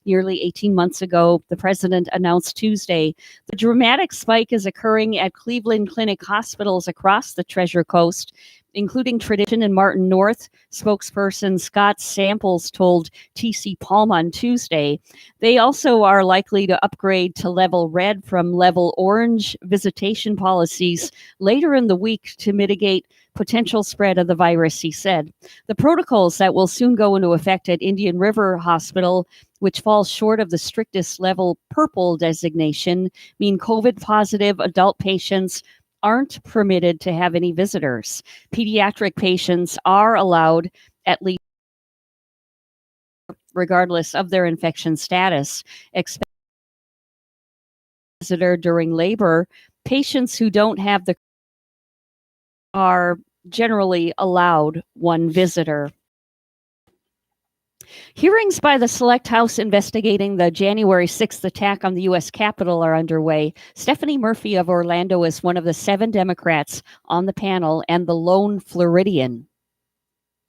nearly 18 months ago, the president announced Tuesday. The dramatic spike is occurring at Cleveland Clinic hospitals across the Treasure Coast, including Tradition and Martin North. Spokesperson Scott Samples told TC Palm on Tuesday. They also are likely to upgrade to level red from level orange visitation policies later in the week to mitigate potential spread of the virus, he said. The protocols that will soon go into effect at Indian River Hospital, which falls short of the strictest level purple designation, mean COVID-positive adult patients aren't permitted to have any visitors. Pediatric patients are allowed at least, regardless of their infection status. Expect visitor during labor. Patients who don't have the are generally allowed one visitor. Hearings by the Select House investigating the January 6th attack on the U.S. Capitol are underway. Stephanie Murphy of Orlando is one of the 7 Democrats on the panel and the lone Floridian.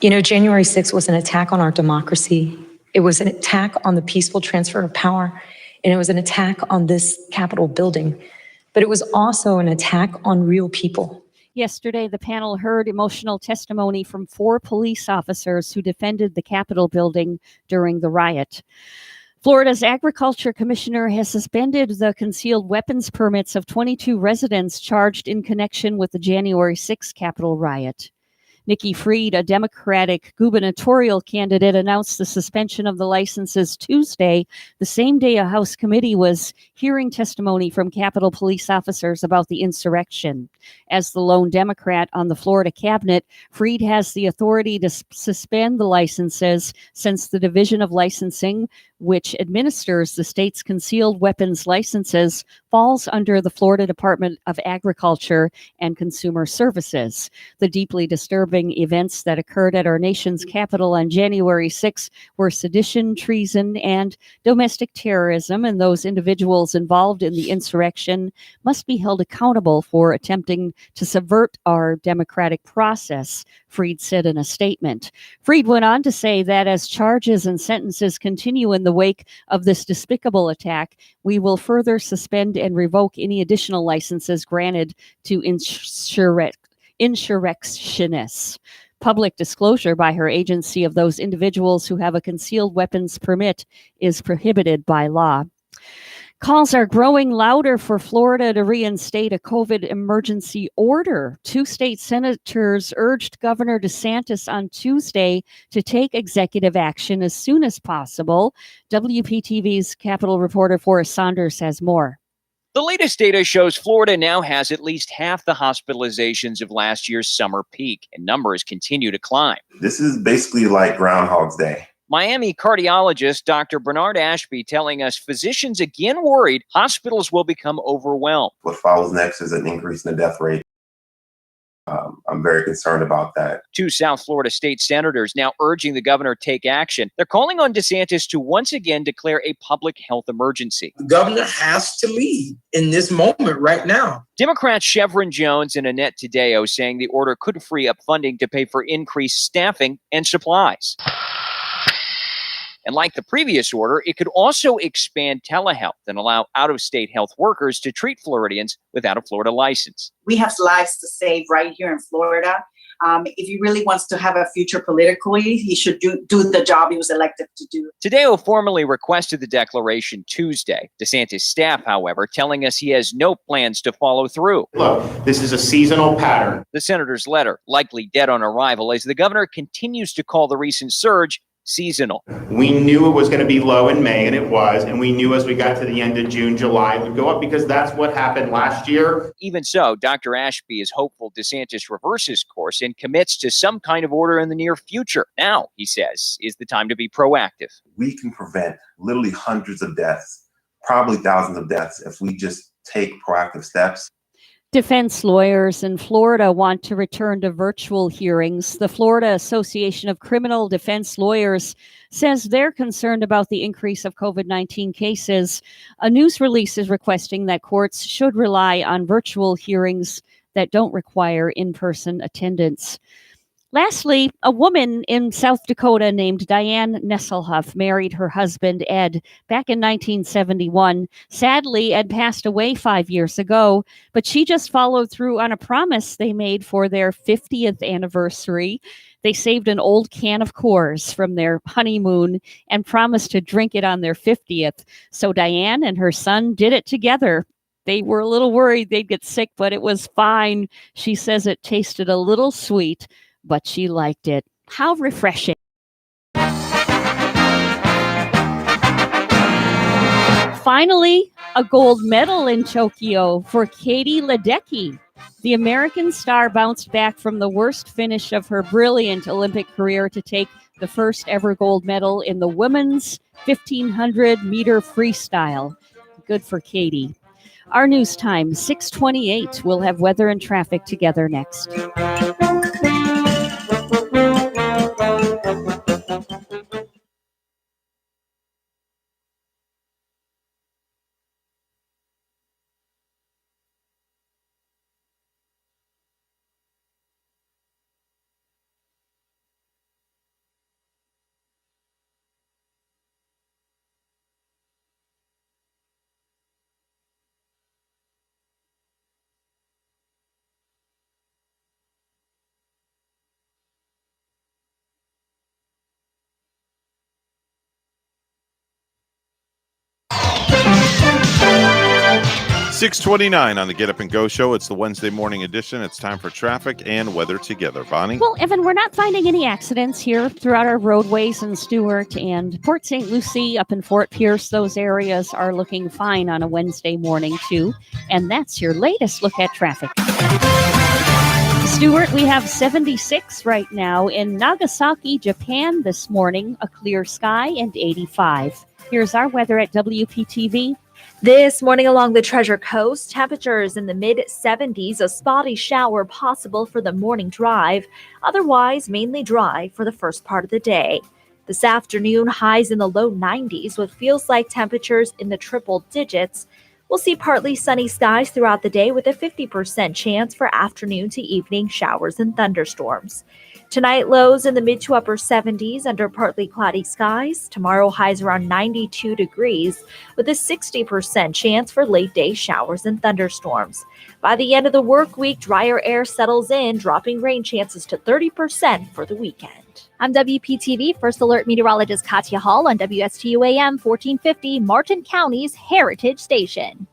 You know, January 6th was an attack on our democracy. It was an attack on the peaceful transfer of power, and it was an attack on this Capitol building. But it was also an attack on real people. Yesterday, the panel heard emotional testimony from 4 police officers who defended the Capitol building during the riot. Florida's Agriculture Commissioner has suspended the concealed weapons permits of 22 residents charged in connection with the January 6th Capitol riot. Nikki Fried, a Democratic gubernatorial candidate, announced the suspension of the licenses Tuesday, the same day a House committee was hearing testimony from Capitol police officers about the insurrection. As the lone Democrat on the Florida cabinet, Fried has the authority to suspend the licenses since the Division of Licensing, which administers the state's concealed weapons licenses, falls under the Florida Department of Agriculture and Consumer Services. The deeply disturbing events that occurred at our nation's capital on January 6 were sedition, treason, and domestic terrorism, and those individuals involved in the insurrection must be held accountable for attempting to subvert our democratic process, Fried said in a statement. Fried went on to say that as charges and sentences continue in the wake of this despicable attack, we will further suspend and revoke any additional licenses granted to insurrectionists. Public disclosure by her agency of those individuals who have a concealed weapons permit is prohibited by law. Calls are growing louder for Florida to reinstate a COVID emergency order. 2 state senators urged Governor DeSantis on Tuesday to take executive action as soon as possible. WPTV's Capitol reporter Forrest Saunders has more. The latest data shows Florida now has at least half the hospitalizations of last year's summer peak, and numbers continue to climb. This is basically like Groundhog's Day. Miami cardiologist Dr. Bernard Ashby telling us physicians again worried hospitals will become overwhelmed. What follows next is an increase in the death rate. I'm very concerned about that. 2 South Florida state senators now urging the governor to take action. They're calling on DeSantis to once again declare a public health emergency. The governor has to lead in this moment right now. Democrats Chevron Jones and Annette Taddeo saying the order could free up funding to pay for increased staffing and supplies. And like the previous order, it could also expand telehealth and allow out-of-state health workers to treat Floridians without a Florida license. We have lives to save right here in Florida. If he really wants to have a future politically, he should do the job he was elected to do. Taddeo formally requested the declaration Tuesday. DeSantis' staff, however, telling us he has no plans to follow through. Look, this is a seasonal pattern. The senator's letter, likely dead on arrival, as the governor continues to call the recent surge seasonal. We knew it was going to be low in May, and it was, and we knew as we got to the end of June, July, it would go up because that's what happened last year. Even so, Dr. Ashby is hopeful DeSantis reverses course and commits to some kind of order in the near future. Now, he says, is the time to be proactive. We can prevent literally hundreds of deaths, probably thousands of deaths, if we just take proactive steps. Defense lawyers in Florida want to return to virtual hearings. The Florida Association of Criminal Defense Lawyers says they're concerned about the increase of COVID-19 cases. A news release is requesting that courts should rely on virtual hearings that don't require in-person attendance. Lastly, a woman in South Dakota named Diane Nesselhoff married her husband, Ed, back in 1971. Sadly, Ed passed away 5 years ago, but she just followed through on a promise they made for their 50th anniversary. They saved an old can of Coors from their honeymoon and promised to drink it on their 50th. So Diane and her son did it together. They were a little worried they'd get sick, but it was fine. She says it tasted a little sweet, but she liked it. How refreshing. Finally, a gold medal in Tokyo for Katie Ledecky. The American star bounced back from the worst finish of her brilliant Olympic career to take the first ever gold medal in the women's 1500 meter freestyle. Good for Katie. Our news time, 6:28. We'll have weather and traffic together next. $6:29 on the Get Up and Go show. It's the Wednesday morning edition. It's time for traffic and weather together. Bonnie? Well, Evan, we're not finding any accidents here throughout our roadways in Stewart and Port St. Lucie up in Fort Pierce. Those areas are looking fine on a Wednesday morning, too. And that's your latest look at traffic. Stewart, we have 76 right now. In Nagasaki, Japan this morning, a clear sky and 85. Here's our weather at WPTV. This morning along the Treasure Coast, temperatures in the mid-70s, a spotty shower possible for the morning drive, otherwise mainly dry for the first part of the day. This afternoon, highs in the low 90s with feels-like temperatures in the triple digits. We'll see partly sunny skies throughout the day with a 50% chance for afternoon to evening showers and thunderstorms. Tonight, lows in the mid to upper 70s under partly cloudy skies. Tomorrow, highs around 92 degrees with a 60% chance for late day showers and thunderstorms. By the end of the work week, drier air settles in, dropping rain chances to 30% for the weekend. I'm WPTV First Alert Meteorologist Katya Hall on WSTU AM 1450, Martin County's Heritage Station.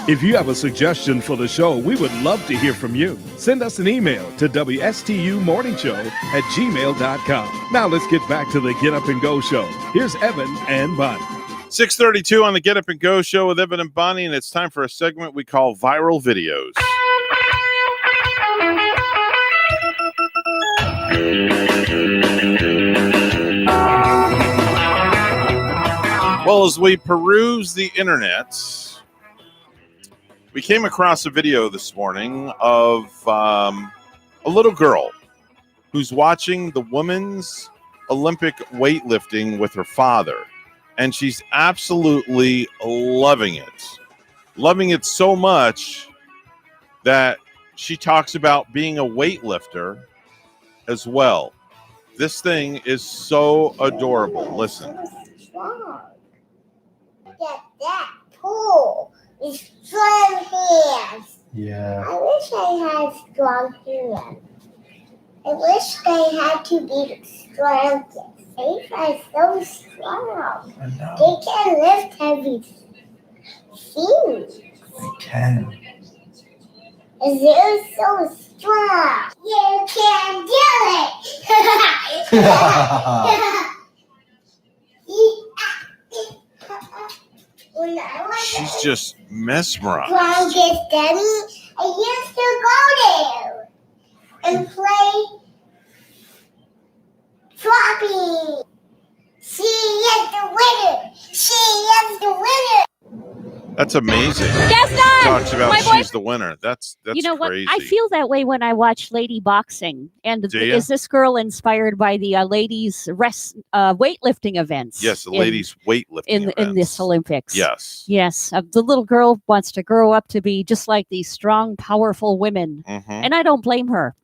If you have a suggestion for the show, we would love to hear from you. Send us an email to WSTUmorningshow@gmail.com. Now let's get back to the Get Up and Go show. Here's Evan and Bonnie. 6:32 on the Get Up and Go show with Evan and Bonnie, and it's time for a segment we call Viral Videos. Well, Well, as we peruse the internet, we came across a video this morning of a little girl who's watching the women's Olympic weightlifting with her father. And she's absolutely loving it. Loving it so much that she talks about being a weightlifter as well. This thing is so adorable. Listen. That pull is strong hands. Yeah. I wish I had strong hands. I wish they had to be the strongest. They are so strong. They can lift heavy things. They can. They're so strong. You can do it. When I was She's just mesmerized. strongest Daddy, I used to go there and play floppy. She is the winner. She is the winner. That's amazing. Gaston! Talks about My she's the winner. That's you know crazy. what? I feel that way when I watch lady boxing. And Do ya? is this girl inspired by the ladies' weightlifting events? Yes, the ladies weightlifting in this Olympics. Yes. Yes, the little girl wants to grow up to be just like these strong, powerful women, Mhm. and I don't blame her.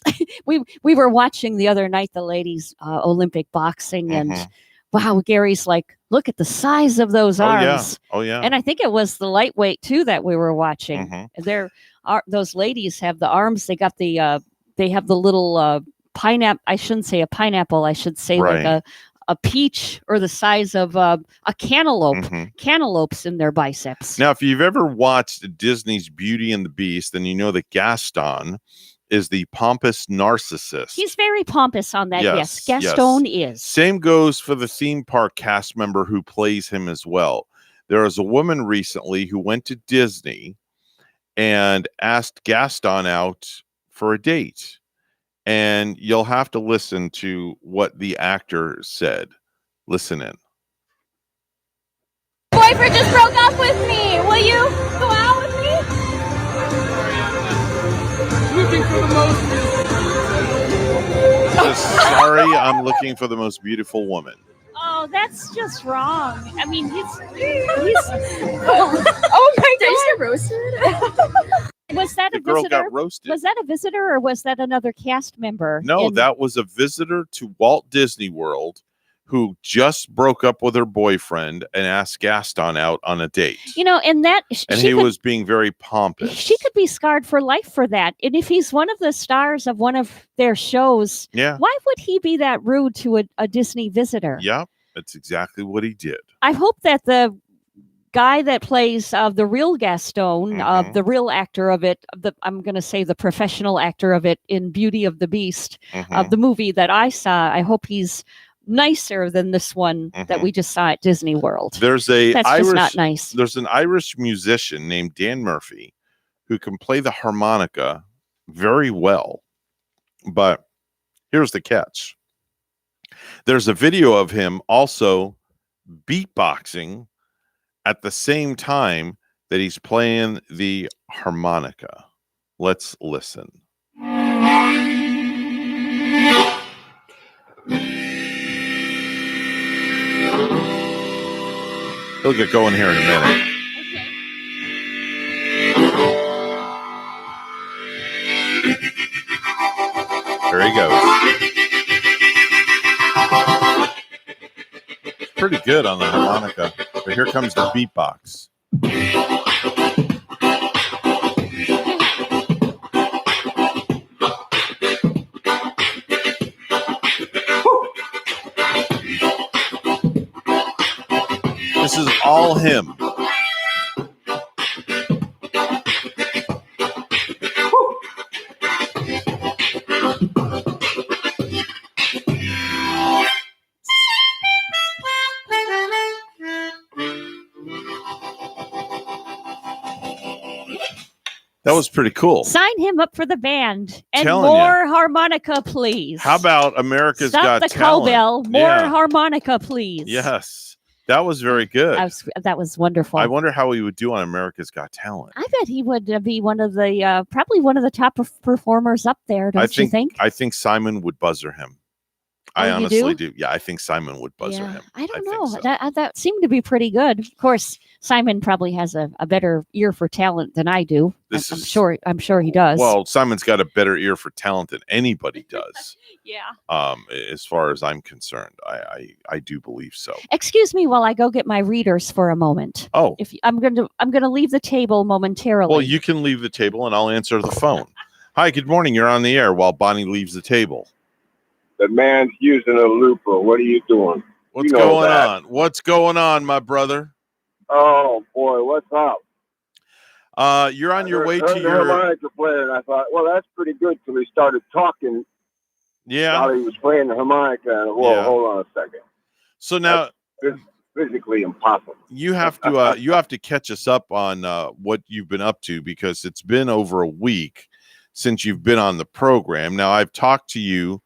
we were watching the other night the ladies' Olympic boxing, and Mhm. wow, Gary's like, look at the size of those Oh, yeah. arms. Oh, yeah. And I think it was the lightweight too that we were watching. Mhm. There are those ladies have the arms. They got the they have the little pineapple. I shouldn't say a pineapple. I should say Right. like a peach or the size of a cantaloupe. Mhm. Cantaloupes in their biceps. Now, if you've ever watched Disney's Beauty and the Beast, then you know that Gaston is the pompous narcissist. He's very pompous on that. Yes, Yes, Gaston is. Same goes for the theme park cast member who plays him as well. There was a woman recently who went to Disney and asked Gaston out for a date. And you'll have to listen to what the actor said. Listen in. Boyfriend just broke up with me. Will you go out with me? Looking for the most. Just sorry, I'm looking for the most beautiful woman. Oh, that's just wrong. I mean, he's Oh my god. Roasted? was that The a girl visitor? got roasted. Was that a visitor or was that another cast member? No, in- that was a visitor to Walt Disney World who just broke up with her boyfriend and asked Gaston out on a date. You know, and that And she he could, was being very pompous. she could be scarred for life for that. And if he's one of the stars of one of their shows, Yeah. why would he be that rude to a Disney visitor? Yep, that's exactly what he did. I hope that the guy that plays the real Gaston, Mhm. the real actor of it, I'm going to say the professional actor of it in Beauty of the Beast, Mhm. the movie that I saw, I hope he's nicer than this one that Mhm. we just saw at Disney World. There's a That's Irish just not nice. There's an Irish musician named Dan Murphy who can play the harmonica very well. But here's the catch. There's a video of him also beatboxing at the same time that he's playing the harmonica. Let's listen. He'll get going here in a minute. There he goes. Pretty good on the harmonica. But here comes the beatbox. This is all him. That was pretty cool. Sign him up for the band and Telling more harmonica, please. How about America's Stop Got the Talent? cowbell, more Yeah. harmonica, please. Yes. That was very good. That was wonderful. I wonder how he would do on America's Got Talent. I bet he would be one of the probably one of the top performers up there. Don't you think? I think Simon would buzzer him. Oh, I you honestly do? Yeah, I think Simon would buzzer him. I don't think know. so. That seemed to be pretty good. Of course, Simon probably has a better ear for talent than I do. I'm sure he does. Well, Simon's got a better ear for talent than anybody does. Yeah. As far as I'm concerned, I do believe so. Excuse me while I go get my readers for a moment. Oh, If I'm going to leave the table momentarily. well, you can leave the table and I'll answer the phone. Hi, good morning. You're on the air while Bonnie leaves the table. The man's using a looper. What are you doing? What's going on? What's going on, my brother? Oh boy, what's up? You're on your way heard to the your. harmonica player, and I thought, well, that's pretty good till he started talking Yeah. while he was playing the harmonica. And whoa, hold on a second. So now It's physically impossible. you have to catch us up on what you've been up to, because it's been over a week since you've been on the program. Now I've talked to you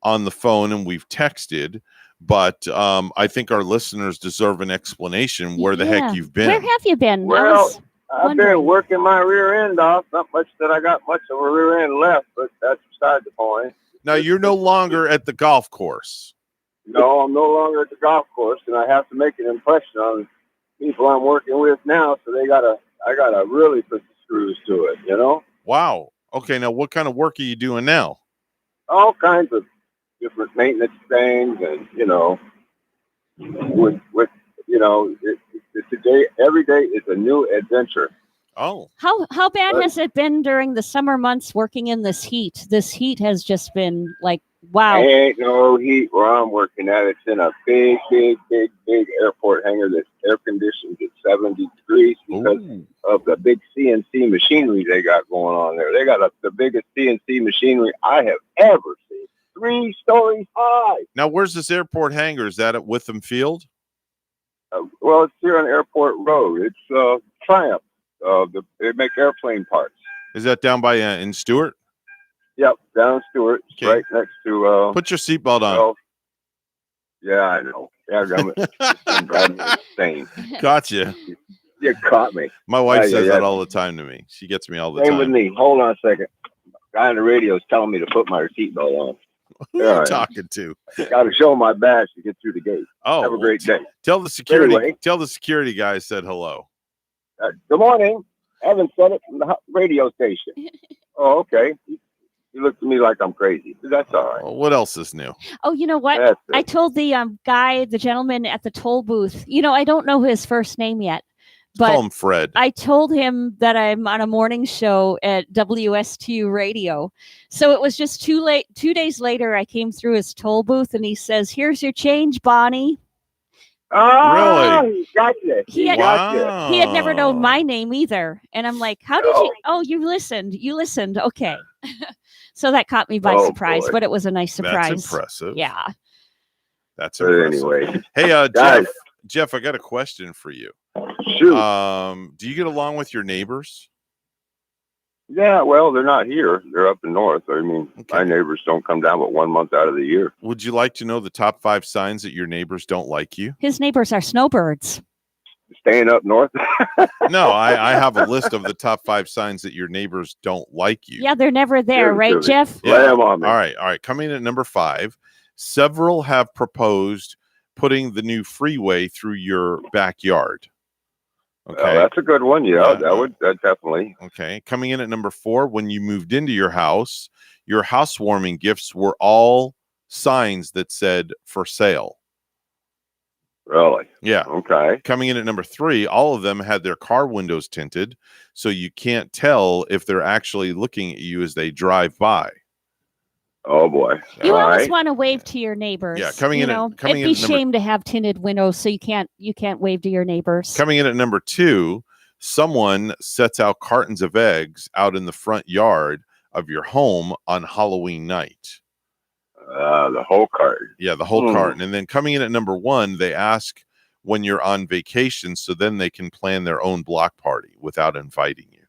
on the phone and we've texted, but I think our listeners deserve an explanation where the heck you've been. Where have you been? Well, I've been working my rear end off. Not much that I got much of a rear end left, but that's beside the point. Now you're no longer at the golf course. No, I'm no longer at the golf course, and I have to make an impression on people I'm working with now. So I gotta really put the screws to it, you know. Wow. Okay. Now what kind of work are you doing now? All kinds of different maintenance things, and with it's a day. Every day is a new adventure. Oh. How bad has it been during the summer months working in this heat? This heat has just been like, wow. Ain't no heat where I'm working at. It's in a big airport hangar that's air conditioned at 70 degrees because of the big CNC machinery they got going on there. They got the biggest CNC machinery I have ever seen. 3 stories high. Now, where's this airport hangar? Is that at Witham Field? Well, it's here on Airport Road. It's Triumph. They make airplane parts. Is that down by in Stewart? Yep, down Stewart, right next to. Put your seatbelt on. Well, yeah, I know. Yeah, I'm driving me insane. Gotcha. You caught me. My wife says that all the time to me. She gets me all the Same time. with me. Hold on a second. Guy on the radio is telling me to put my seatbelt on. Who are you talking to? Got to show my badge to get through the gate. Oh, have a great day. Tell the security. Anyway. Tell the security guy I said hello. Good morning. Evan said it from the radio station. Oh, okay. You look to me like I'm crazy. That's all right. Well, what else is new? Oh, you know what? That's it. I told the the gentleman at the toll booth, I don't know his first name yet, but Call him Fred. I told him that I'm on a morning show at WSTU radio. So it was just 2 days later, I came through his toll booth and he says, "Here's your change, Bonnie." Oh, Really? Gotcha. He had, he had never known my name either. And I'm like, how did you? Oh, you listened. Okay. So that caught me by surprise, boy. but it was a nice surprise. That's impressive. Yeah. That's But impressive. anyway. Hey, Guys. Jeff, I got a question for you. Shoot. Do you get along with your neighbors? Yeah, well, they're not here. They're up in north. I mean, my neighbors don't come down but 1 month out of the year. Would you like to know the top 5 signs that your neighbors don't like you? His neighbors are snowbirds. Staying up north. No, I have a list of the top 5 signs that your neighbors don't like you. Yeah, they're never there, Give it right, to me. Jeff? Yeah. Lay 'em on me. All right. Coming in at number 5, several have proposed putting the new freeway through your backyard. Okay. That's a good one. Yeah, Yeah. that definitely. Okay. Coming in at number 4, when you moved into your housewarming gifts were all signs that said for sale. Really? Yeah. Okay. Coming in at number 3, all of them had their car windows tinted, so you can't tell if they're actually looking at you as they drive by. Oh boy. You All always right. want to wave to your neighbors. Yeah, coming in at- coming it'd in be at number- shame to have tinted windows, so you can't wave to your neighbors. Coming in at number 2, someone sets out cartons of eggs out in the front yard of your home on Halloween night. The whole card. Yeah, the whole carton. And then coming in at number 1, they ask when you're on vacation so then they can plan their own block party without inviting you.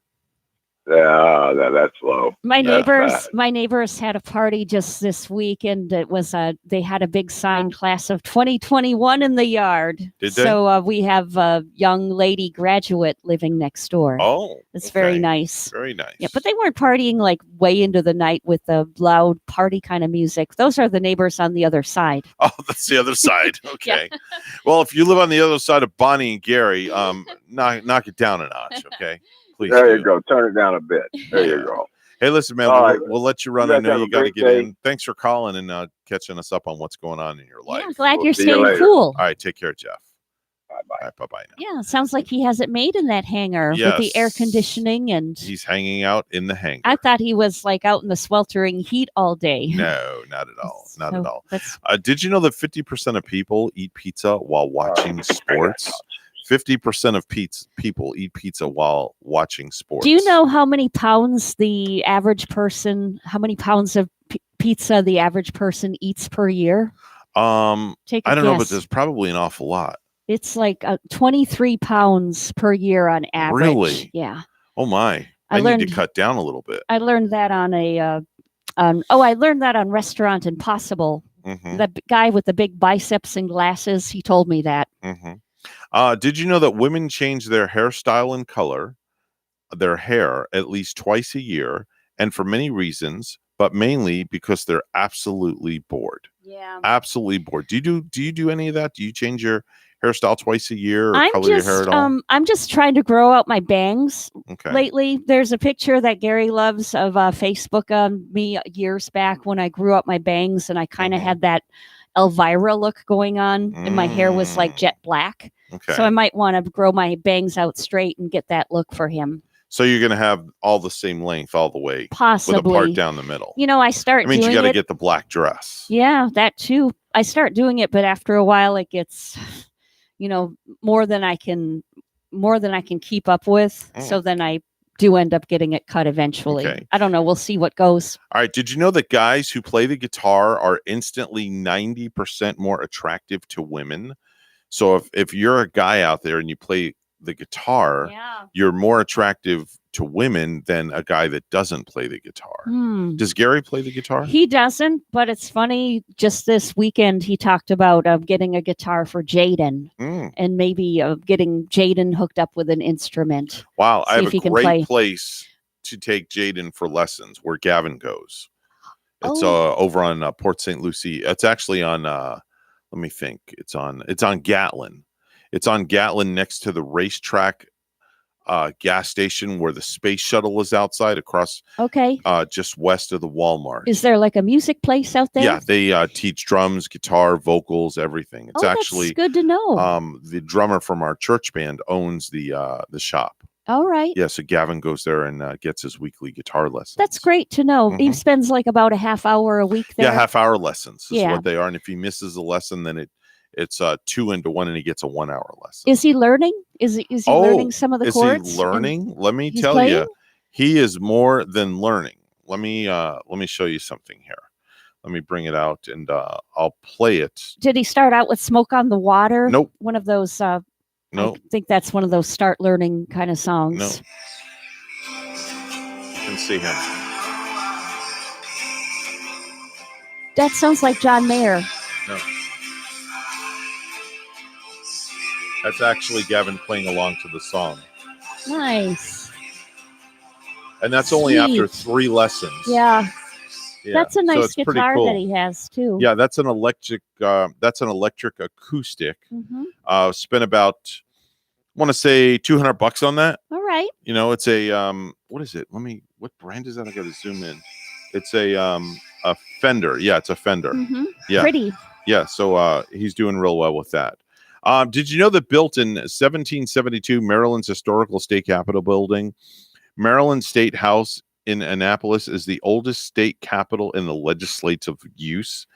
That's low. My That's neighbors, bad. my neighbors had a party just this week, and it was they had a big sign, class of 2021 in the yard. Did they? So we have a young lady graduate living next door. Oh, it's very okay. nice. Very nice. Yeah, but they weren't partying like way into the night with the loud party kind of music. Those are the neighbors on the other side. Oh, that's the other side. Okay. Well, if you live on the other side of Bonnie and Gary, knock it down a notch. Okay. Please. There you go. Turn it down a bit. There you go. Hey, listen, man, All right. we'll let you run. You I guys know have you a got to great get day. in. Thanks for calling and catching us up on what's going on in your life. Yeah, glad you're see you staying later. cool. All right. Take care, Jeff. Bye-bye. Bye-bye. Yeah, sounds like he has it made in that hangar with the air Yes. conditioning, and He's hanging out in the hangar. I thought he was like out in the sweltering heat all day. No, not at all. Not at So all. that's- Did you know that 50% of people eat pizza while watching sports? 50% of people eat pizza while watching sports. Do you know how many pounds the average person, how many pounds of pizza the average person eats per year? Take a I don't know, but guess. there's probably an awful lot. It's like 23 pounds per year on average. Really? Yeah. Oh my! I I need learned- to cut down a little bit. I learned that on I learned that on Restaurant Impossible. Mhm. The guy with the big biceps and glasses, he told me that. Did you know that women change their hairstyle and color, their hair, at least twice a year, and for many reasons, but mainly because they're absolutely bored. Yeah. Absolutely bored. Do you do any of that? Do you change your hairstyle twice a year or I'm color your hair just at all? I'm just trying to grow out my bangs Okay. lately. There's a picture that Gary loves of Facebook on me years back when I grew up my bangs, and I kind of had that Elvira look going on, and my hair was like jet black. Okay. So I might want to grow my bangs out straight and get that look for him. So you're going to have all the same length all the way, with a Possibly. part down the middle. You know, I start It means doing you got to it. get the black dress. Yeah, that too. I start doing it, but after a while it gets, more than I can keep up with. So then I do end up getting it cut eventually. Okay. I don't know. We'll see what goes. All right. Did you know that guys who play the guitar are instantly 90% more attractive to women? So if you're a guy out there and you play the guitar, you're more attractive to women than a guy that doesn't play the guitar. Does Gary play the guitar? He doesn't, but it's funny. Just this weekend, he talked about getting a guitar for Jaden and maybe getting Jaden hooked up with an instrument. Wow. I See have if he a can great play. place to take Jaden for lessons where Gavin goes. It's Oh. over on Port St. Lucie. It's actually on, let me think. It's on Gatlin. It's on Gatlin next to the racetrack gas station where the space shuttle is outside across Okay. just west of the Walmart. Is there like a music place out there? Yeah, they teach drums, guitar, vocals, everything. It's actually that's good to know. the drummer from our church band owns the shop. All right. Yeah, so Gavin goes there and gets his weekly guitar lessons. That's great to know. He spends like about a half hour a week there. Yeah, half-hour lessons is Yeah. what they are, and if he misses a lesson, then it's 2 into 1, and he gets a 1-hour lesson. Is he learning? Is he learning some of the chords? Is he learning? Let me he's tell playing? you, he is more than learning. Let me show you something here. Let me bring it out and I'll play it. Did he start out with Smoke on the Water? Nope. One of those. Nope. I think that's one of those start learning kind of songs. No. You can see him. That sounds like John Mayer. No. That's actually Gavin playing along to the song. Nice. And that's only after Sweet. 3 lessons. Yeah. Yeah, That's a so nice it's pretty guitar cool. that he has too. Yeah, that's an electric acoustic. Mhm. Spent about, I want to say $200 on that. All right. You know, it's a what is it? What brand is that? I got to zoom in. It's a Fender. Yeah, it's a Fender. Mhm. Yeah. Pretty. Yeah, so he's doing real well with that. Did you know that built in 1772, Maryland's historical state capitol building, Maryland State House in Annapolis, is the oldest state capitol in the legislative use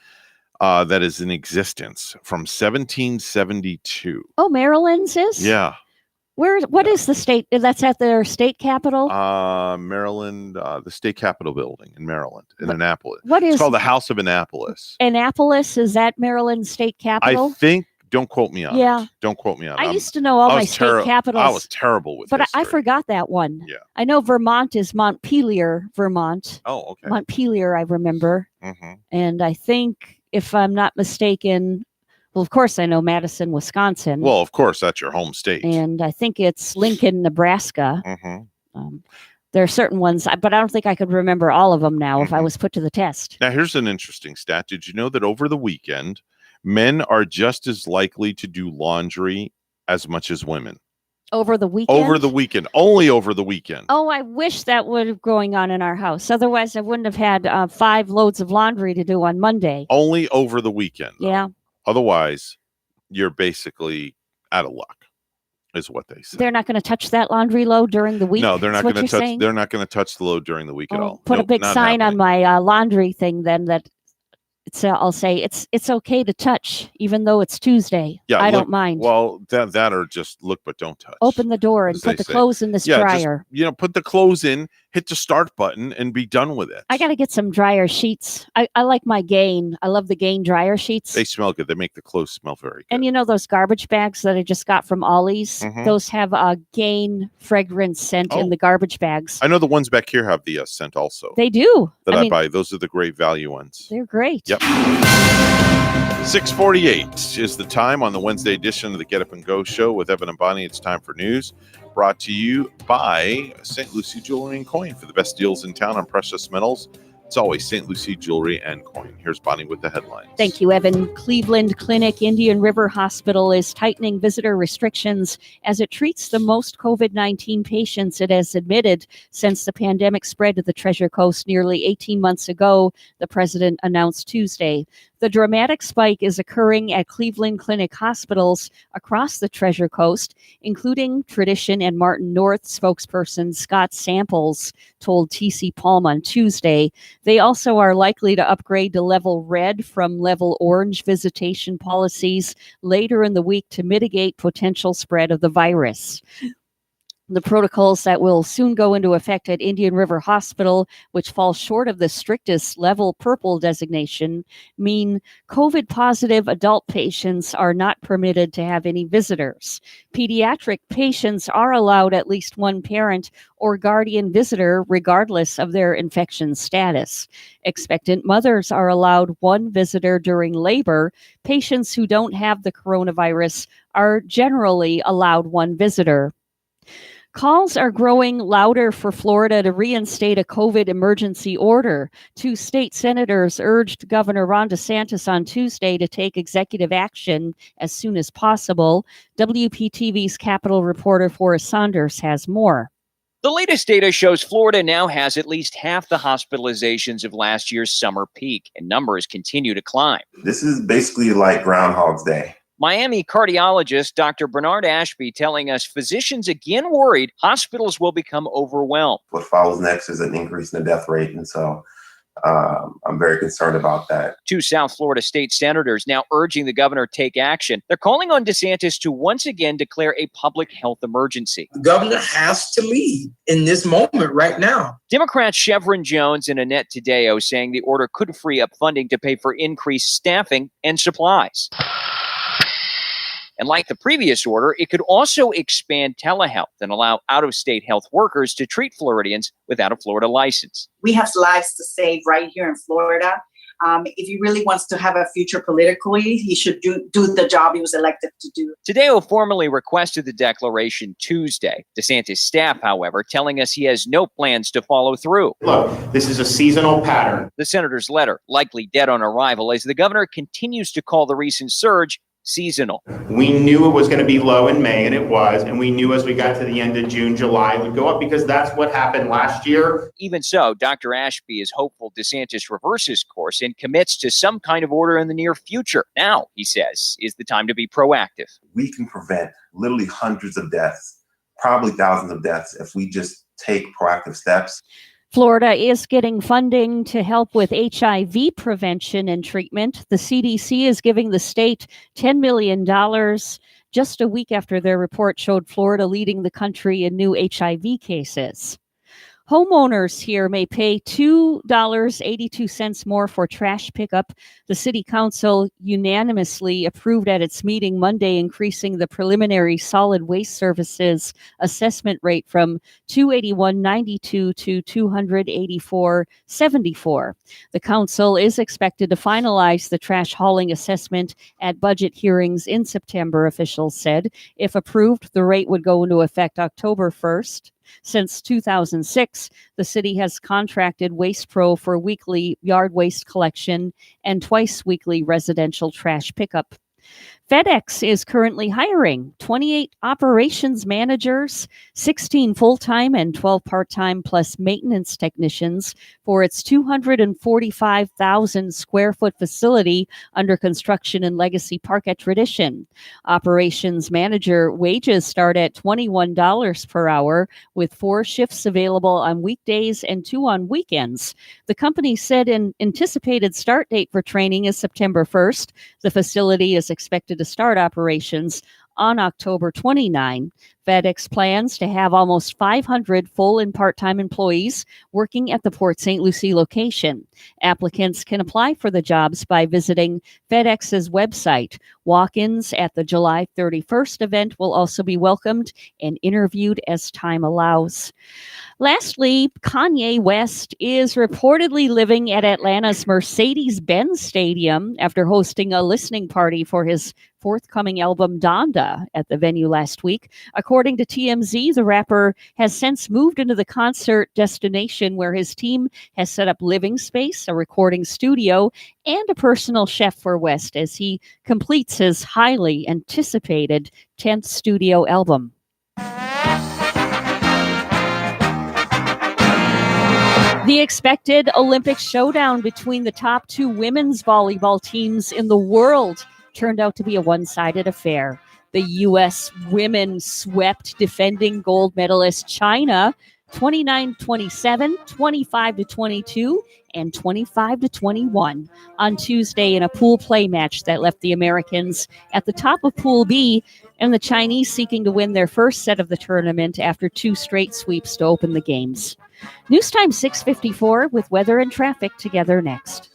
that is in existence from 1772. Oh, Maryland's is? Yeah. What is the state? That's at their state capital? Maryland, the state capitol building in Maryland, in Annapolis. what It's is- called the House of Annapolis. Annapolis, is that Maryland state capital? I think Don't quote me on Yeah. it. Don't quote me on it. I used to know all I my was state capitals. I was terrible with but I history. forgot that one. Yeah. I know Vermont is Montpelier, Vermont. Oh, okay. Montpelier, I remember. Mm-hmm. And I think, if I'm not mistaken, well, of course I know Madison, Wisconsin. Well, of course, that's your home state. And I think it's Lincoln, Nebraska. Mm-hmm. There are certain ones, but I don't think I could remember all of them now if I was put to the test. Now, here's an interesting stat. Did you know that over the weekend, men are just as likely to do laundry as much as women? Over the weekend? Over the weekend. Only over the weekend. Oh, I wish that would have going on in our house. Otherwise, I wouldn't have had 5 loads of laundry to do on Monday. Only over the weekend. Yeah. Otherwise, you're basically out of luck, is what they say. They're not going to touch that laundry load during the week? No, they're not going going to touch. Saying? They're not going to touch the load during the week at all. Put a Nope, big not sign happening. on my laundry thing then that I'll say it's okay to touch, even though it's Tuesday. Yeah, I look, don't mind. Well, that or just look but don't touch. Open the door and as put they the say. clothes in this Yeah, dryer. Just, put the clothes in, hit the start button, and be done with it. I got to get some dryer sheets. I like my Gain. I love the Gain dryer sheets. They smell good. They make the clothes smell very good. And you know those garbage bags that I just got from Ollie's? Mhm. Those have a Gain fragrance scent in the garbage bags. I know the ones back here have the scent also. They do. That I I mean, buy. Those are the great value ones. they're great. Yep. 6:48 is the time on the Wednesday edition of the Get Up and Go show with Evan and Bonnie. It's time for news, brought to you by St. Lucie Jewelry and Coin. For the best deals in town on precious metals, it's always St. Lucie Jewelry and Coin. Here's Bonnie with the headlines. Thank you, Evan. Cleveland Clinic Indian River Hospital is tightening visitor restrictions as it treats the most COVID-19 patients it has admitted since the pandemic spread to the Treasure Coast nearly 18 months ago, the president announced Tuesday. The dramatic spike is occurring at Cleveland Clinic hospitals across the Treasure Coast, including Tradition and Martin North spokesperson Scott Samples told TC Palm on Tuesday. They also are likely to upgrade to level red from level orange visitation policies later in the week to mitigate potential spread of the virus. The protocols that will soon go into effect at Indian River Hospital, which falls short of the strictest level purple designation, mean COVID-positive adult patients are not permitted to have any visitors. Pediatric patients are allowed at least one parent or guardian visitor, regardless of their infection status. Expectant mothers are allowed one visitor during labor. Patients who don't have the coronavirus are generally allowed one visitor. Calls are growing louder for Florida to reinstate a COVID emergency order. 2 state senators urged Governor Ron DeSantis on Tuesday to take executive action as soon as possible. WPTV's Capitol reporter Forrest Saunders has more. The latest data shows Florida now has at least half the hospitalizations of last year's summer peak, and numbers continue to climb. This is basically like Groundhog's Day. Miami cardiologist Dr. Bernard Ashby telling us physicians again worried hospitals will become overwhelmed. What follows next is an increase in the death rate. And so I'm very concerned about that. 2 South Florida state senators now urging the governor to take action. They're calling on DeSantis to once again declare a public health emergency. The governor has to lead in this moment right now. Democrats Chevron Jones and Annette Taddeo saying the order could free up funding to pay for increased staffing and supplies. And like the previous order, it could also expand telehealth and allow out-of-state health workers to treat Floridians without a Florida license. We have lives to save right here in Florida. If he really wants to have a future politically, he should do the job he was elected to do. Taddeo formally requested the declaration Tuesday. DeSantis staff, however, telling us he has no plans to follow through. Look, this is a seasonal pattern. The senator's letter, likely dead on arrival, as the governor continues to call the recent surge seasonal. We knew it was going to be low in May, and it was, and we knew as we got to the end of June, July, it would go up because that's what happened last year. Even so, Dr. Ashby is hopeful DeSantis reverses course and commits to some kind of order in the near future. Now, he says, is the time to be proactive. We can prevent literally hundreds of deaths, probably thousands of deaths, if we just take proactive steps. Florida is getting funding to help with HIV prevention and treatment. The CDC is giving the state $10 million just a week after their report showed Florida leading the country in new HIV cases. Homeowners here may pay $2.82 more for trash pickup. The city council unanimously approved at its meeting Monday, increasing the preliminary solid waste services assessment rate from $281.92 to $284.74. The council is expected to finalize the trash hauling assessment at budget hearings in September, officials said. If approved, the rate would go into effect October 1st. Since 2006, the city has contracted Waste Pro for weekly yard waste collection and twice weekly residential trash pickup. FedEx is currently hiring 28 operations managers, 16 full-time and 12 part-time plus maintenance technicians for its 245,000 square foot facility under construction in Legacy Park at Tradition. Operations manager wages start at $21 per hour, with 4 shifts available on weekdays and 2 on weekends. The company said an anticipated start date for training is September 1st. The facility is expected to start operations on October 29. FedEx plans to have almost 500 full and part-time employees working at the Port St. Lucie location. Applicants can apply for the jobs by visiting FedEx's website. Walk-ins at the July 31st event will also be welcomed and interviewed as time allows. Lastly, Kanye West is reportedly living at Atlanta's Mercedes-Benz Stadium after hosting a listening party for his forthcoming album Donda at the venue last week. According to TMZ, the rapper has since moved into the concert destination where his team has set up living space, a recording studio, and a personal chef for West as he completes his highly anticipated 10th studio album. The expected Olympic showdown between the top 2 women's volleyball teams in the world turned out to be a one-sided affair. The U.S. women swept defending gold medalist China 29-27, 25-22, and 25-21 on Tuesday in a pool play match that left the Americans at the top of Pool B and the Chinese seeking to win their first set of the tournament after 2 straight sweeps to open the games. News time 6:54 with weather and traffic together next.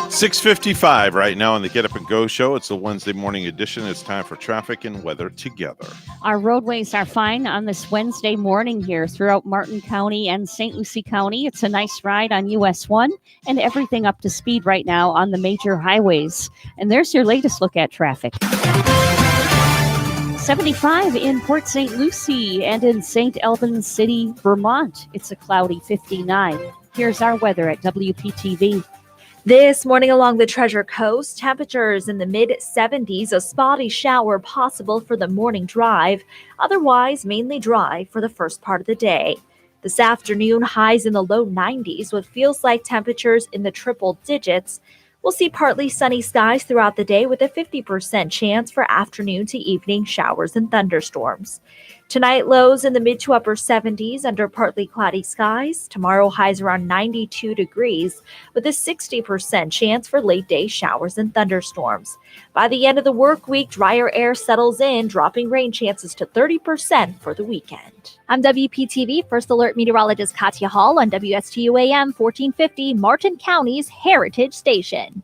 $6:55 right now on the Get Up and Go show. It's the Wednesday morning edition. It's time for traffic and weather together. Our roadways are fine on this Wednesday morning here throughout Martin County and St. Lucie County. It's a nice ride on US 1 and everything up to speed right now on the major highways. And there's your latest look at traffic. 75 in Port St. Lucie and in St. Albans City, Vermont. It's a cloudy 59. Here's our weather at WPTV. This morning along the Treasure Coast, temperatures in the mid-70s, a spotty shower possible for the morning drive, otherwise mainly dry for the first part of the day. This afternoon, highs in the low 90s with feels like temperatures in the triple digits. We'll see partly sunny skies throughout the day with a 50% chance for afternoon to evening showers and thunderstorms. Tonight, lows in the mid to upper 70s under partly cloudy skies. Tomorrow, highs around 92 degrees with a 60% chance for late day showers and thunderstorms. By the end of the work week, drier air settles in, dropping rain chances to 30% for the weekend. I'm WPTV First Alert Meteorologist Katya Hall on WSTU AM 1450, Martin County's Heritage Station.